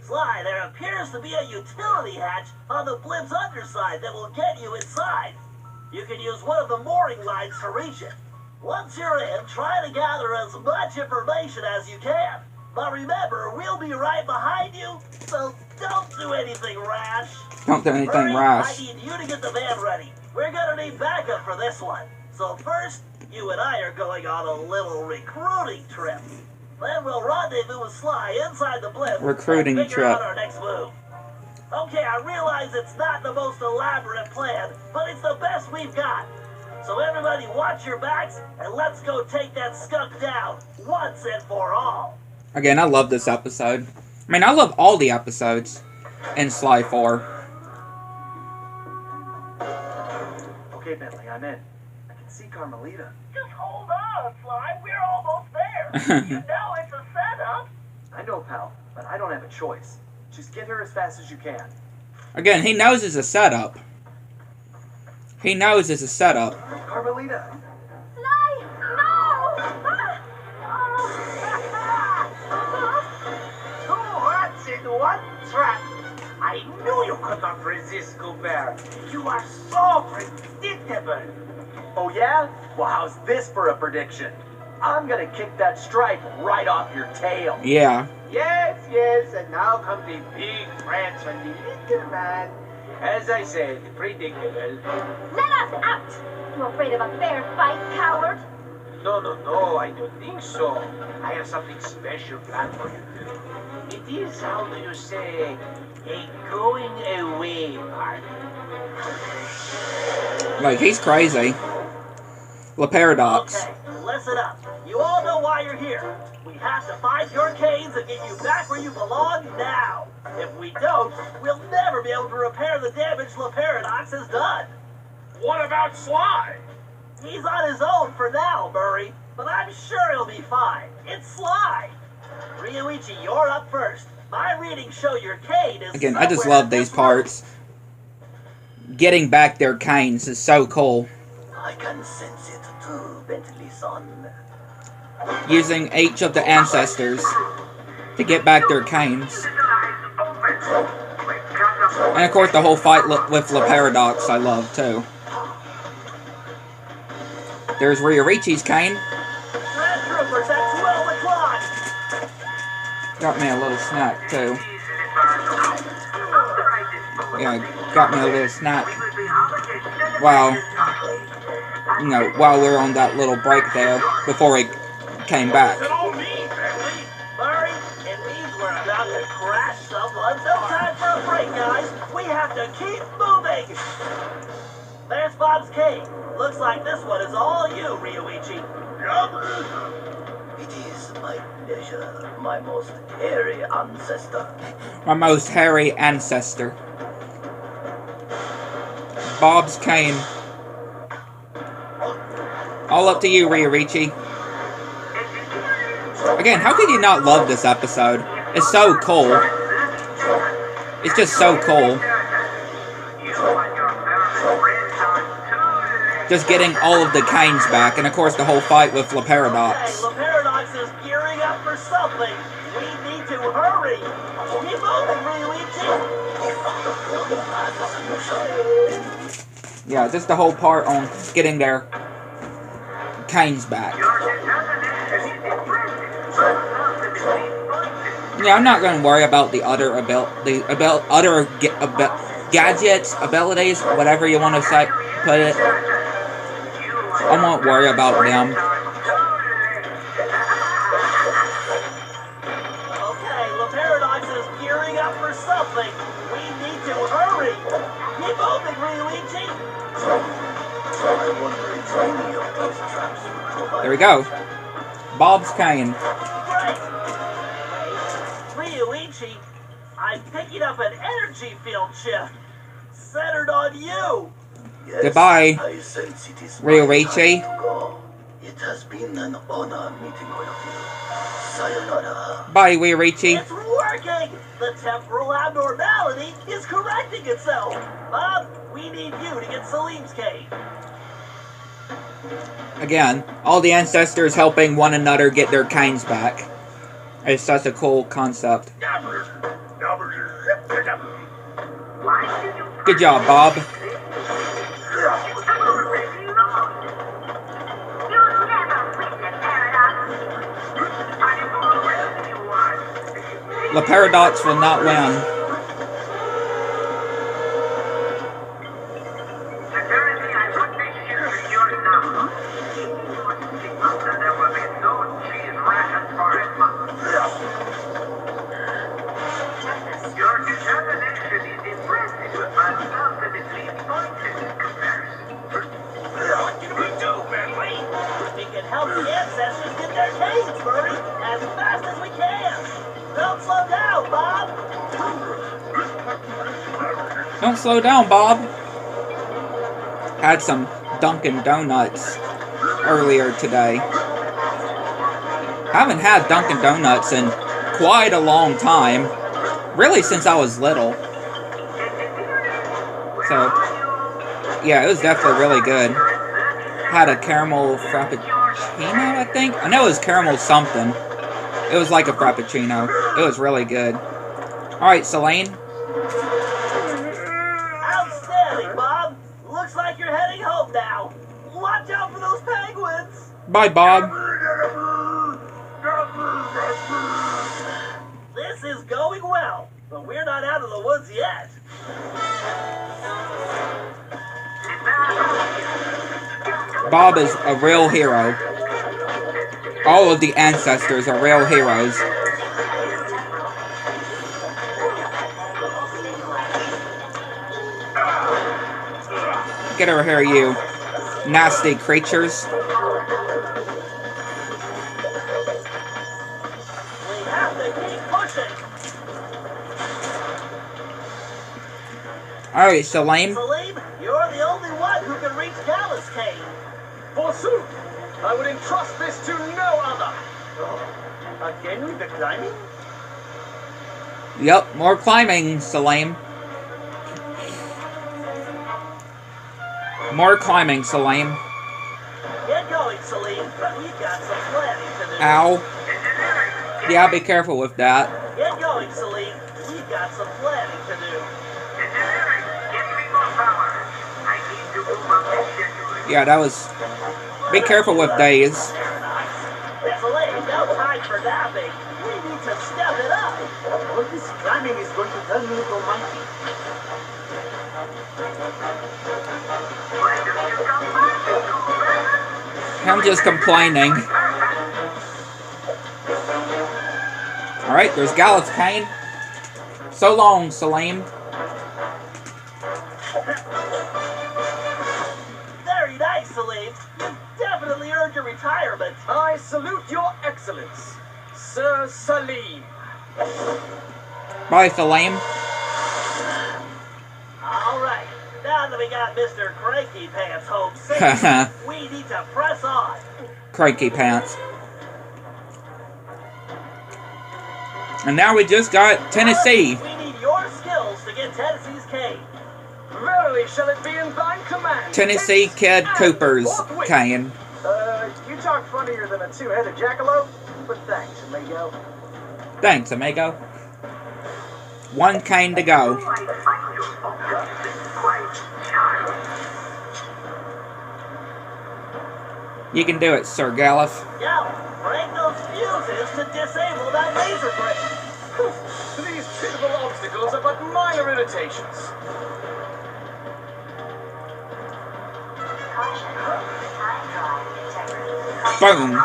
Sly, there appears to be a utility hatch on the blip's underside that will get you inside. You can use one of the mooring lines to reach it. Once you're in, try to gather as much information as you can. But remember, we'll be right behind you, so don't do anything rash. Don't do anything Hurry, rash. I need you to get the van ready. We're gonna need backup for this one. So first, you and I are going on a little recruiting trip. Then we'll rendezvous with Sly inside the blip Recruiting and figure trip. out our next move. Okay, I realize it's not the most elaborate plan, but it's the best we've got. So everybody watch your backs, and let's go take that skunk down, once and for all. Again, I love this episode. I mean, I love all the episodes in Sly 4. Okay, Bentley, I'm in. I can see Carmelita. Just hold on, Sly, we're almost there. You know it's a setup. I know, pal, but I don't have a choice. Just get her as fast as you can. Again, he knows it's a setup. He knows it's a setup. Carmelita! Sly, no! Two rats in one trap. I knew you could not resist, Cooper. You are so predictable. Oh yeah? Well, how's this for a prediction? I'm gonna kick that stripe right off your tail. Yeah. Yes, and now come the big threats from the little man. As I said, predictable. Let us out! You afraid of a fair fight, coward? No, I don't think so. I have something special planned for you too. It is, how do you say, a going away party. Like, he's crazy. La Paradox. Okay, listen up. You all know why you're here. We have to find your canes and get you back where you belong now. If we don't, we'll never be able to repair the damage La Paradox has done. What about Sly? He's on his own for now, Murray, but I'm sure he'll be fine. It's Sly. Ryuichi, you're up first. My readings show your cane is Again, I just somewhere love in these this parts. Getting back their canes is so cool. I can sense it too, Bentley-son. Using each of the ancestors to get back their canes. And of course the whole fight with the Paradox I love too. There's Ryuichi's cane. Red Troopers at 12 o'clock. Got me a little snack too. Yeah, got me a little snack. While we're on that little break there before we came back. It all me, Bentley. Murray, it means we're about to crash someone. No time for a break, guys. We have to keep moving. There's Bob's cane. Looks like this one is all you, Ryuichi. It is my pleasure, my most hairy ancestor. My most hairy ancestor. Bob's cane. All up to you, Ryuichi. Again, how could you not love this episode? It's so cool. It's just so cool. Just getting all of the canes back, and of course the whole fight with La Paradox. Okay, La Paradox is gearing up for something. We need to hurry. Keep moving, Ryuichi. Yeah, just the whole part on getting their canes back. Yeah, I'm not going to worry about the other gadgets, abilities, whatever you want to say, put it. I won't worry about them. Okay, La Paradox is gearing up for something. We need to hurry. Keep moving, Ryuichi. I wonder if any of those traps will provide. There we go. Bob's cane. Great. Ryuichi, I'm picking up an energy field shift centered on you. Yes, Goodbye, I sense it is Ryuichi. my time to go. It has been an honor meeting all of you. Sayonara. Bye, Ryuichi. It's working! The temporal abnormality is correcting itself. Bob, we need you to get Salim's cane. Again, all the ancestors helping one another get their canes back. It's such a cool concept. Good job, Bob. The Paradox will not win. We can help the ancestors get their canes, Murray, as fast as we can. Don't slow down, Bob. Don't slow down, Bob. Had some Dunkin' Donuts earlier today. Haven't had Dunkin' Donuts in quite a long time. Really since I was little. So, yeah, it was definitely really good. Had a caramel frappuccino, I think? I know it was caramel something. It was like a frappuccino. It was really good. Alright, Selene. Outstanding, Bob. Looks like you're heading home now. Watch out for those penguins. Bye, Bob. This is going well, but we're not out of the woods yet. Bob is a real hero. All of the ancestors are real heroes. Get over here, you nasty creatures. We have to keep pushing. Alright, Selene. Salim, you're the only one who can I would entrust this to no other. Oh, again with the climbing? Yep, more climbing, Salim. More climbing, Salim. Get going, Salim. We've got some planning to do. Ow. Yeah, be careful with that. Get going, Salim. We've got some planning to do. Yeah, that was... Be careful with days. Salim, no time for napping. We need to step it up. All this climbing is going to turn me into a monkey. I'm just complaining. Alright, there's Gallus Kane. So long, Salim. Very nice, Salim. You definitely earned your retirement. I salute your excellence, Sir Salim. Bye, Salim. All right. Now that we got Mr. Cranky Pants home safe, we need to press on. Cranky Pants. And now we just got Tennessee. We need your skills to get Tennessee's cane. Verily shall it be in thine command. Tennessee Kid Cooper's cane. You talk funnier than a two-headed jackalope, but thanks, amigo. Thanks, amigo. One cane to go. You can do it, Sir Gallus. Yeah, break those fuses to disable that laser grid. These pitiful obstacles are but minor irritations. Boom.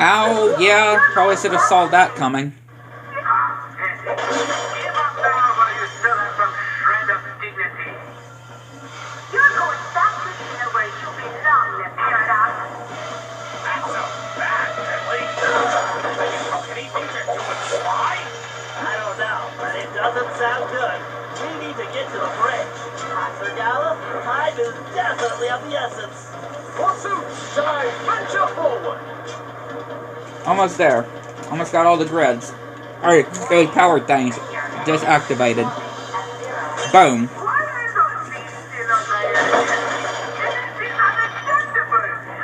Ow, yeah, probably should have saw that coming. I don't know, but it doesn't sound good. We need to get to the bridge. Sir Gallus, time is definitely of the essence. Forsooth, shall I venture forward? Almost there. Almost got all the grids. Alright, those power things just activated. Boom.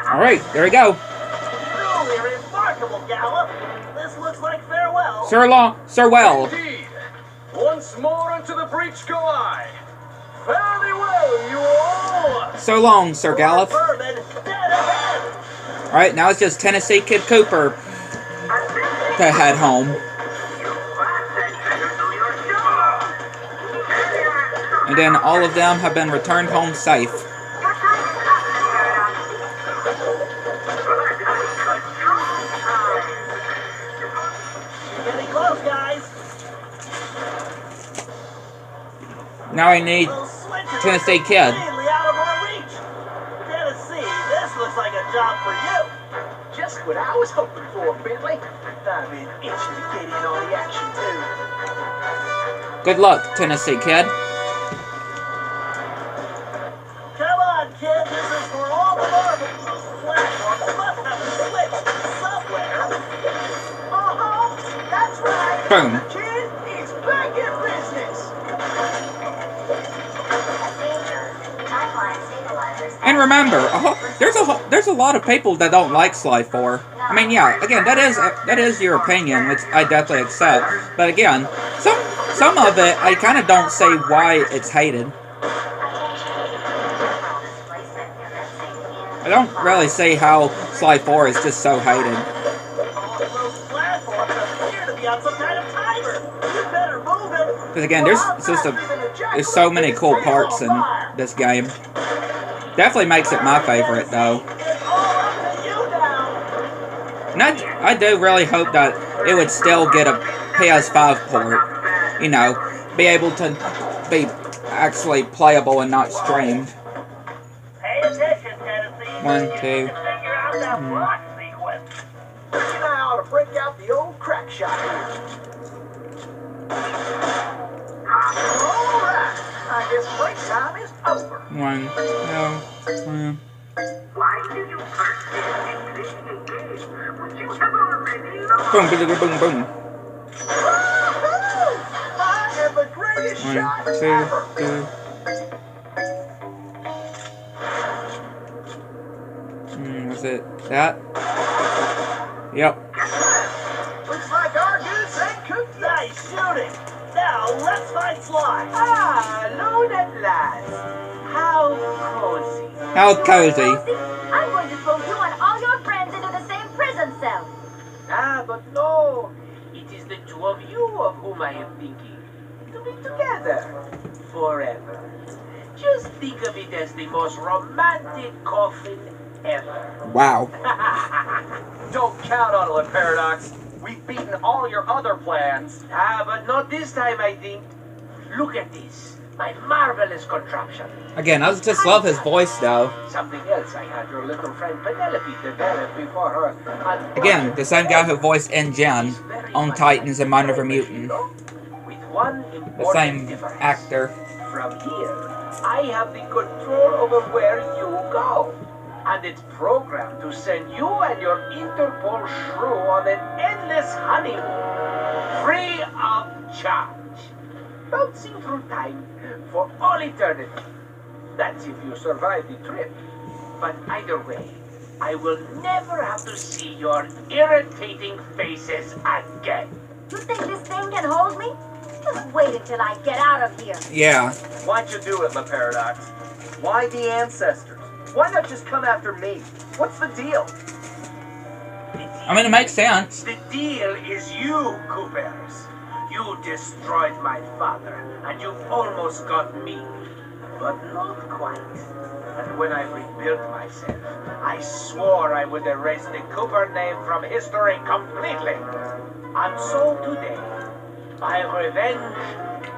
Alright, there we go. Truly remarkable, Gallus. This looks like farewell. Sir Well. Indeed. Once more into the breach go I. Fare thee well, you all. So long, Sir Gallus. Bourbon, dead ahead. Alright, now it's just Tennessee Kid Cooper to head home. And then all of them have been returned home safe. Getting close, guys. Now I need Those switches Tennessee are Kid. completely out of our reach. Tennessee, this looks like a job for you. Just what I was hoping for, Bentley. I've been itching to get in on the action, too. Good luck, Tennessee Kid. Come on, kid. This is for all the marbles. Those platforms must have a switch somewhere. That's right. Boom. The kid is back in business. And remember, there's a lot of people that don't like Sly 4. I mean, yeah, again, that is your opinion, which I definitely accept. But again, some of it I kind of don't say why it's hated. I don't really say how Sly 4 is just so hated. Those platforms appear to be on some kind of timer. You better move it. Because again, there's so many cool parts in this game. Definitely makes it my favorite, though. It's all up to you now. And I do really hope that it would still get a PS5 port. You know, be able to be actually playable and not streamed. Pay attention, Tennessee. 1, 2. Figure out that block sequence. You and I ought to break out the old crack shot here. All right. I guess break time is over. One. No. Why did you first get playing a game? Would you have already known? Boom, boom, boom, boom. I am the greatest shot 1, 2, ever. 2. Was it that? Yep. Looks like our goose ain't cooked yet. Nice shooting. Now let's find Sly. Ah, alone at last. How cozy. How cozy. I'm going to throw you and all your friends into the same prison cell. Ah, but no. It is the two of you of whom I am thinking. To be together. Forever. Just think of it as the most romantic coffin ever. Wow. Don't count on it, Paradox. We've beaten all your other plans. Ah, but not this time, I think. Look at this. My marvelous contraption. Again, I just love his voice, though. Something else I had your little friend Penelope develop before her. Again, the same guy who voiced N-Gen on Titans and Mind of a Mutant. With one The important same difference. actor. From here, I have the control over where you go. And it's programmed to send you and your Interpol shrew on an endless honeymoon. Free of charge. Bouncing through time for all eternity. That's if you survive the trip. But either way, I will never have to see your irritating faces again. You think this thing can hold me? Just wait until I get out of here. Yeah. Why'd you do it, La Paradox? Why the ancestors? Why not just come after me? What's the deal? I mean, it makes sense. The deal is you, Coopers. You destroyed my father, and you almost got me. But not quite. And when I rebuilt myself, I swore I would erase the Cooper name from history completely. And so today, my revenge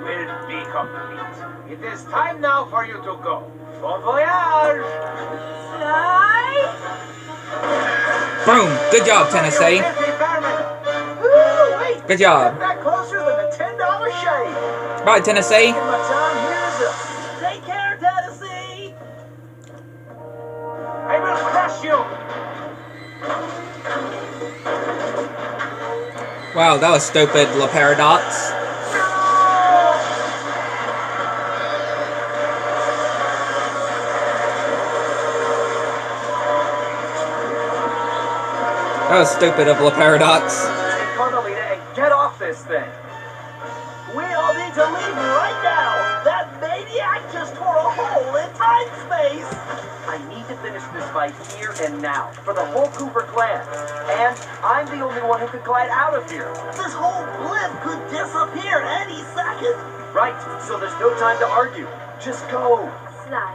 will be complete. It is time now for you to go. Bon voyage! Fly? Boom. Good job, Tennessee. Ooh, wait. Good job. That closer than a $10 shave. Bye, Tennessee. My time here is up. Take care, Tennessee. I will crush you! Wow, that was stupid, La Paradox. That was stupid of La Paradox. Take Carmelita and get off this thing. We all need to leave right now. That maniac just tore a hole in time-space. I need to finish this fight here and now for the whole Cooper clan. And I'm the only one who could glide out of here. This whole blimp could disappear any second. Right, so there's no time to argue. Just go. Sly,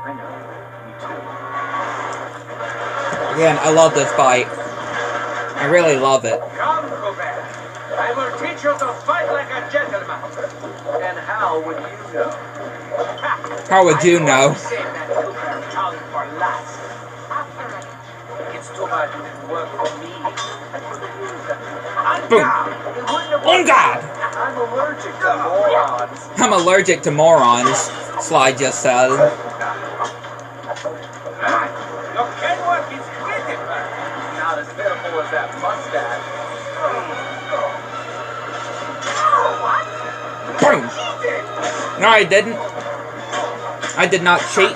I know. Me too. Again, I love this fight. I really love it. Come, Cooper. I will teach you to fight like a gentleman. And how would you know? How would you know? Save that Cooper tongue for last. It's too bad you didn't work for me. Boom. It wouldn't have On God! I'm allergic to morons. I'm allergic to morons, Sly just said. Your can work is critical. Not as pitiful as that mustache. Boom! No, I didn't. I did not cheat.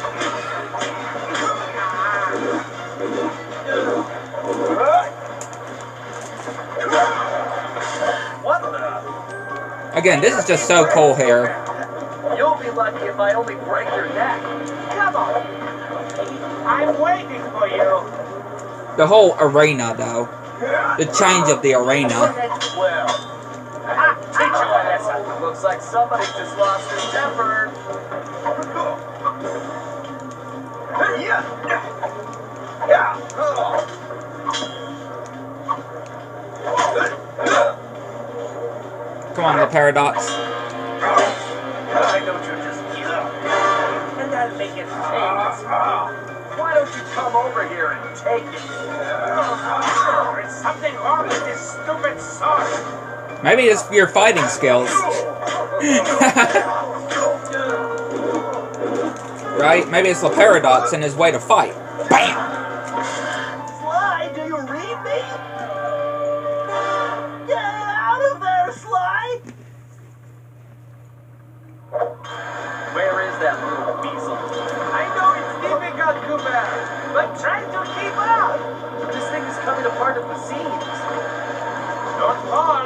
What the? Again, this is just so cool here. You'll be lucky if I only break your neck. Come on. I'm waiting for you. The whole arena, though. The change of the arena. Well, Teach you a lesson. looks like somebody just lost his temper. Come on, the Paradox. Why don't you just get up? And I'll make it famous. Why don't you come over here and take it? There's something wrong with this stupid sword. Maybe it's your fighting skills. Right? Maybe it's the paradox in his way to fight. BAM! Sly, do you read me? Get out of there, Sly! Where is that little weasel? I know it's difficult, Cooper, but try to keep up. This thing is coming apart at the seams. Don't fall,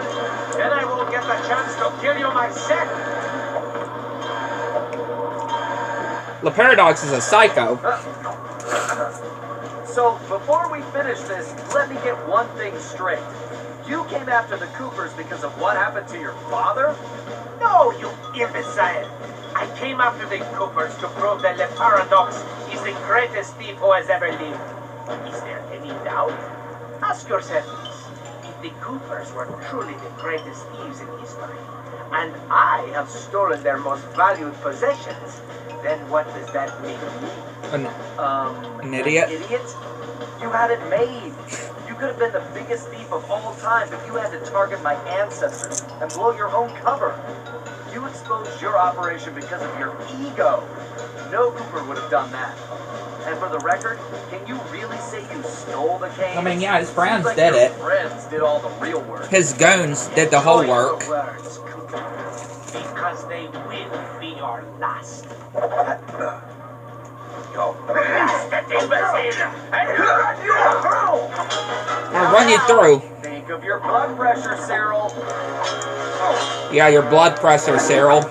then I won't get the chance to kill you myself. The paradox is a psycho. So, before we finish this, let me get one thing straight. You came after the Coopers because of what happened to your father? No, you imbecile. I came after the Coopers to prove that the Paradox is the greatest thief who has ever lived. Is there any doubt? Ask yourself this. If the Coopers were truly the greatest thieves in history, and I have stolen their most valued possessions, then what does that make me? An idiot? Idiot? You had it made. You could have been the biggest thief of all time, but you had to target my ancestors and blow your own cover. You exposed your operation because of your ego. No Cooper would have done that. And for the record, can you really say you stole the cane? I mean, yeah, his friends Seems like did your it. Friends did all the real work. His goons did the whole Enjoy your work. words, Cooper, because they will be your last. I'll run you through. Think of your blood pressure, Cyril. Yeah, your blood pressure, Cyril.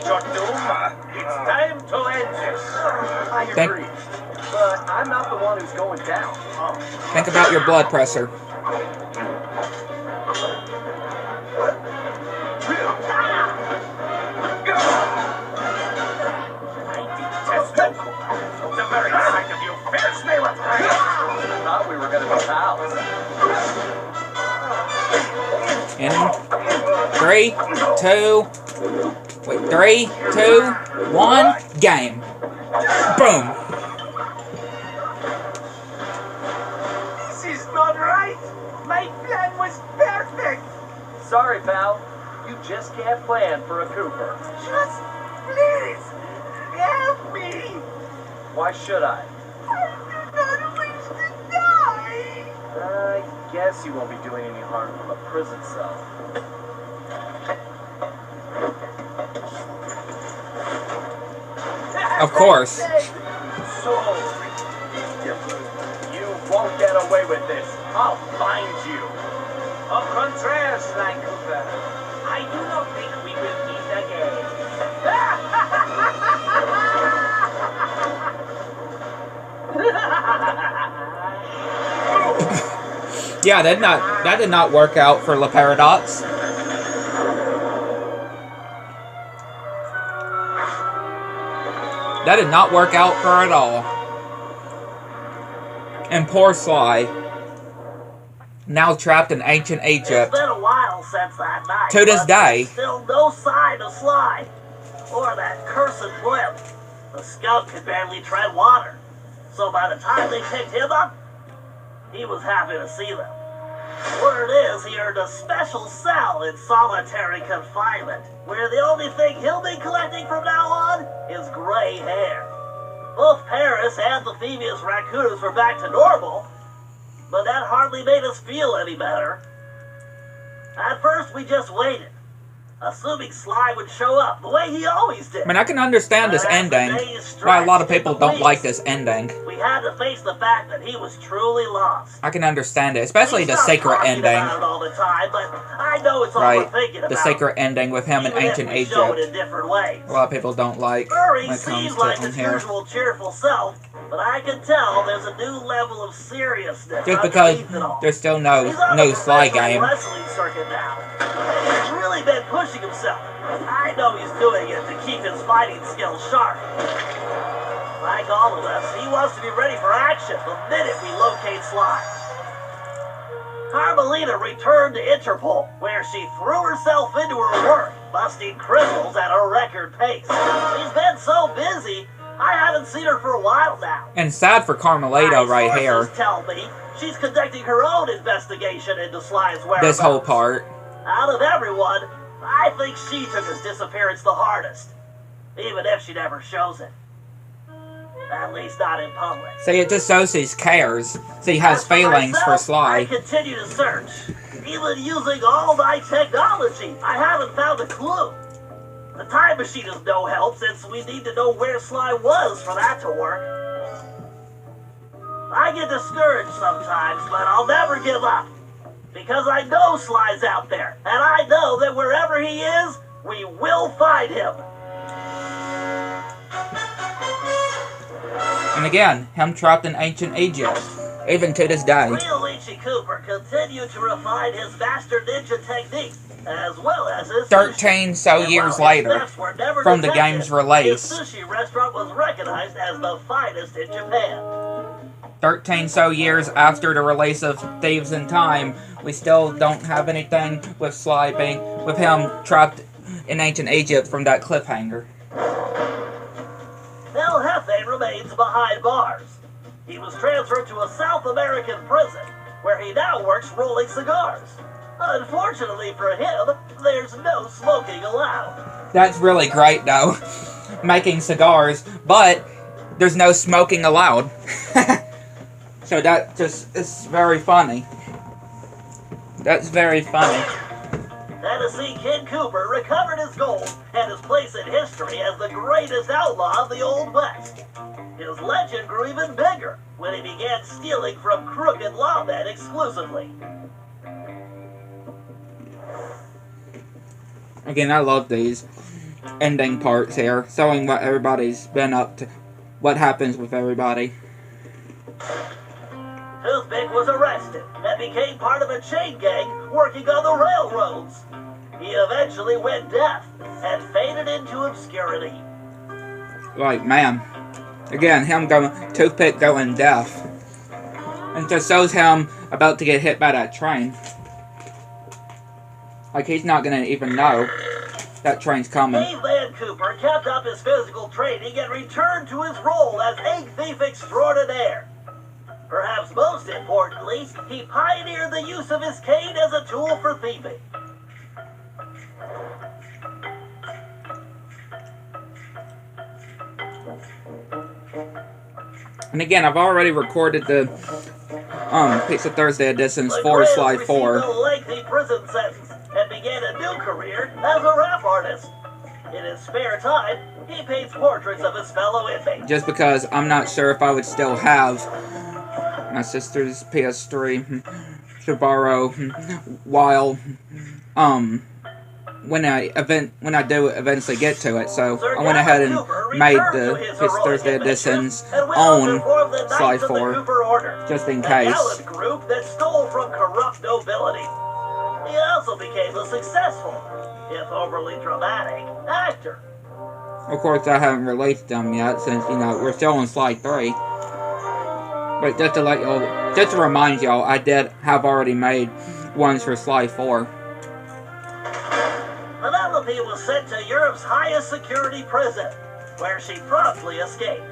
It's time to end this. I Think- agree. But I'm not the one who's going down. Think about your blood pressure. The very sight of you fills me with rage. I thought we were going to be pals. In 3, 2, 1, game. Boom. This is not right. My plan was perfect. Sorry, pal. You just can't plan for a Cooper. Just please help me. Why should I? I do not wish to die. I guess you won't be doing any harm from a prison cell. Of course. So, you won't get away with this. I'll find you. Au contraire, Sly Cooper. I do not think we will meet again. Yeah, that did not work out for Le Paradox. That did not work out for her at all. And poor Sly, now trapped in ancient It's Egypt. been a while since that night. To this but day. there's still no sign of Sly. Or that cursed blimp. The skunk could barely tread water. So by the time they picked him up, he was happy to see them. Word is he earned a special cell in solitary confinement, where the only thing he'll be collecting from now on is gray hair. Both Paris and the Thieves raccoons were back to normal, but that hardly made us feel any better. At first, we just waited, assuming Sly would show up the way he always did. I mean, I can understand this ending. Why a lot of people don't like this ending. We had to face the fact that he was truly lost. I can understand it, especially the secret ending. About it all the time, but I know it's all Right, we're thinking about. the secret ending with him in Even if ancient we show it Egypt. in different ways. A lot of people don't like Furry when it comes seems to like him his here. usual cheerful self, but I can tell there's a new level of seriousness Just because underneath it all. there's still no He's on the Sly professional game. wrestling circuit now. He's really been pushing himself. I know he's doing it to keep his fighting skills sharp. Like all of us, he wants to be ready for action the minute we locate Sly. Carmelita returned to Interpol, where she threw herself into her work, busting criminals at a record pace. She's been so busy, I haven't seen her for a while now. And sad for Carmelita My right here. sources tell me she's conducting her own investigation into Sly's whereabouts. This whole part. Out of everyone, I think she took his disappearance the hardest, even if she never shows it. At least not in public. See, it just shows he cares. See, he has feelings for Sly. I continue to search. Even using all my technology, I haven't found a clue. The time machine is no help since we need to know where Sly was for that to work. I get discouraged sometimes, but I'll never give up. Because I know Sly's out there, and I know that wherever he is, we will find him. And again, him trapped in ancient Egypt, even to this day. Real Lychee Cooper continued to refine his master ninja technique, as well as his 13 years later, from the game's release. His sushi restaurant was recognized as the finest in Japan. 13 years after the release of Thieves in Time, we still don't have anything with Sly being, with him trapped in ancient Egypt from that cliffhanger. El Jefe remains behind bars. He was transferred to a South American prison, where he now works rolling cigars. Unfortunately for him, there's no smoking allowed. That's really great, though. Making cigars, but there's no smoking allowed. So that just is very funny. That's very funny. Tennessee Kid Cooper recovered his gold and his place in history as the greatest outlaw of the Old West. His legend grew even bigger when he began stealing from crooked lawmen exclusively. Again, I love these ending parts here, showing what everybody's been up to, what happens with everybody. Toothpick was arrested and became part of a chain gang working on the railroads. He eventually went deaf and faded into obscurity. Like, man. Again, Toothpick going deaf. And just shows him about to get hit by that train. Like, he's not gonna even know that train's coming. Van Cooper kept up his physical training and returned to his role as egg thief extraordinaire. Perhaps most importantly, he pioneered the use of his cane as a tool for thieving. And again, I've already recorded the Pizza Thursday editions for Sly 4. Received a lengthy prison sentence and began a new career as a rap artist. In his spare time, he paints portraits of his fellow inmates. Just because I'm not sure if I would still have my sister's PS3 Subaru while when I do eventually get to it. So I went ahead and made the Pizza Thursday editions on Sly 4 just in case. A group that stole from corrupt nobility. He also became a successful, if overly dramatic, actor. Of course, I haven't released them yet since, you know, we're still on Sly 3. But just to let y'all, just to remind y'all, I did have already made ones for Sly 4. Penelope was sent to Europe's highest security prison, where she promptly escaped.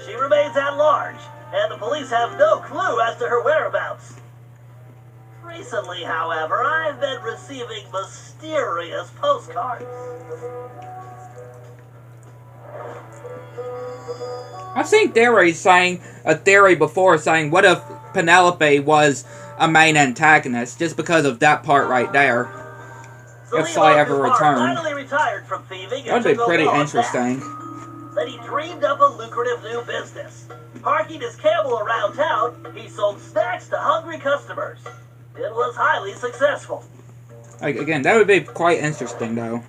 She remains at large, and the police have no clue as to her whereabouts. Recently, however, I've been receiving mysterious postcards. I've seen a theory before saying, what if Penelope was a main antagonist, just because of that part right there? If Sly ever returned. That would be pretty interesting. Then he dreamed up a lucrative new business. Parking his camel around town, he sold snacks to hungry customers. It was highly successful. Like, again, that would be quite interesting, though.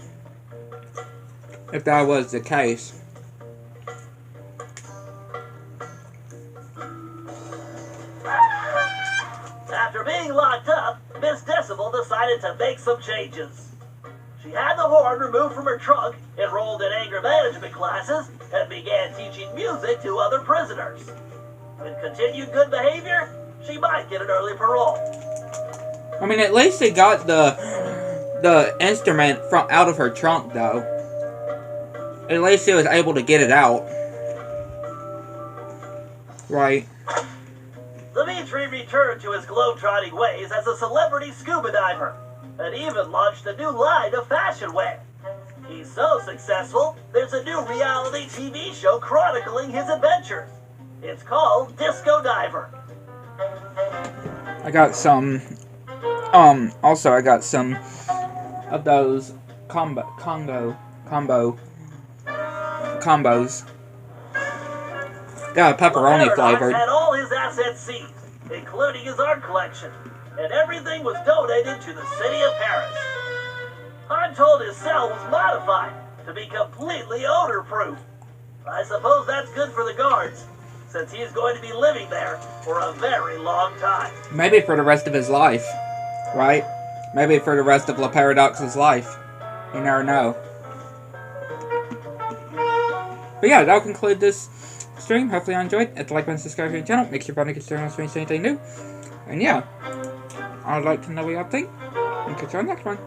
If that was the case. After being locked up, Miss Decibel decided to make some changes. She had the horn removed from her trunk, enrolled in anger management classes, and began teaching music to other prisoners. With continued good behavior, she might get an early parole. I mean, at least she got the instrument out of her trunk, though. At least she was able to get it out. Right. Dimitri returned to his globe-trotting ways as a celebrity scuba diver. and even launched a new line of fashion wear. He's so successful, there's a new reality TV show chronicling his adventures. It's called Disco Diver. I got some, also I got some of those combos. Got a pepperoni flavored. Had all his assets seized, including his art collection, and everything was donated to the city of Paris. I'm told his cell was modified to be completely odor-proof. I suppose that's good for the guards, since he's going to be living there for a very long time. Maybe for the rest of his life, right? Maybe for the rest of La Paradox's life. You never know. But yeah, that'll conclude this stream. Hopefully you enjoyed. Hit the like button, subscribe to the channel. Make sure you get started on streaming anything new. And yeah, I'd like to know what y'all think. And catch you on the next one.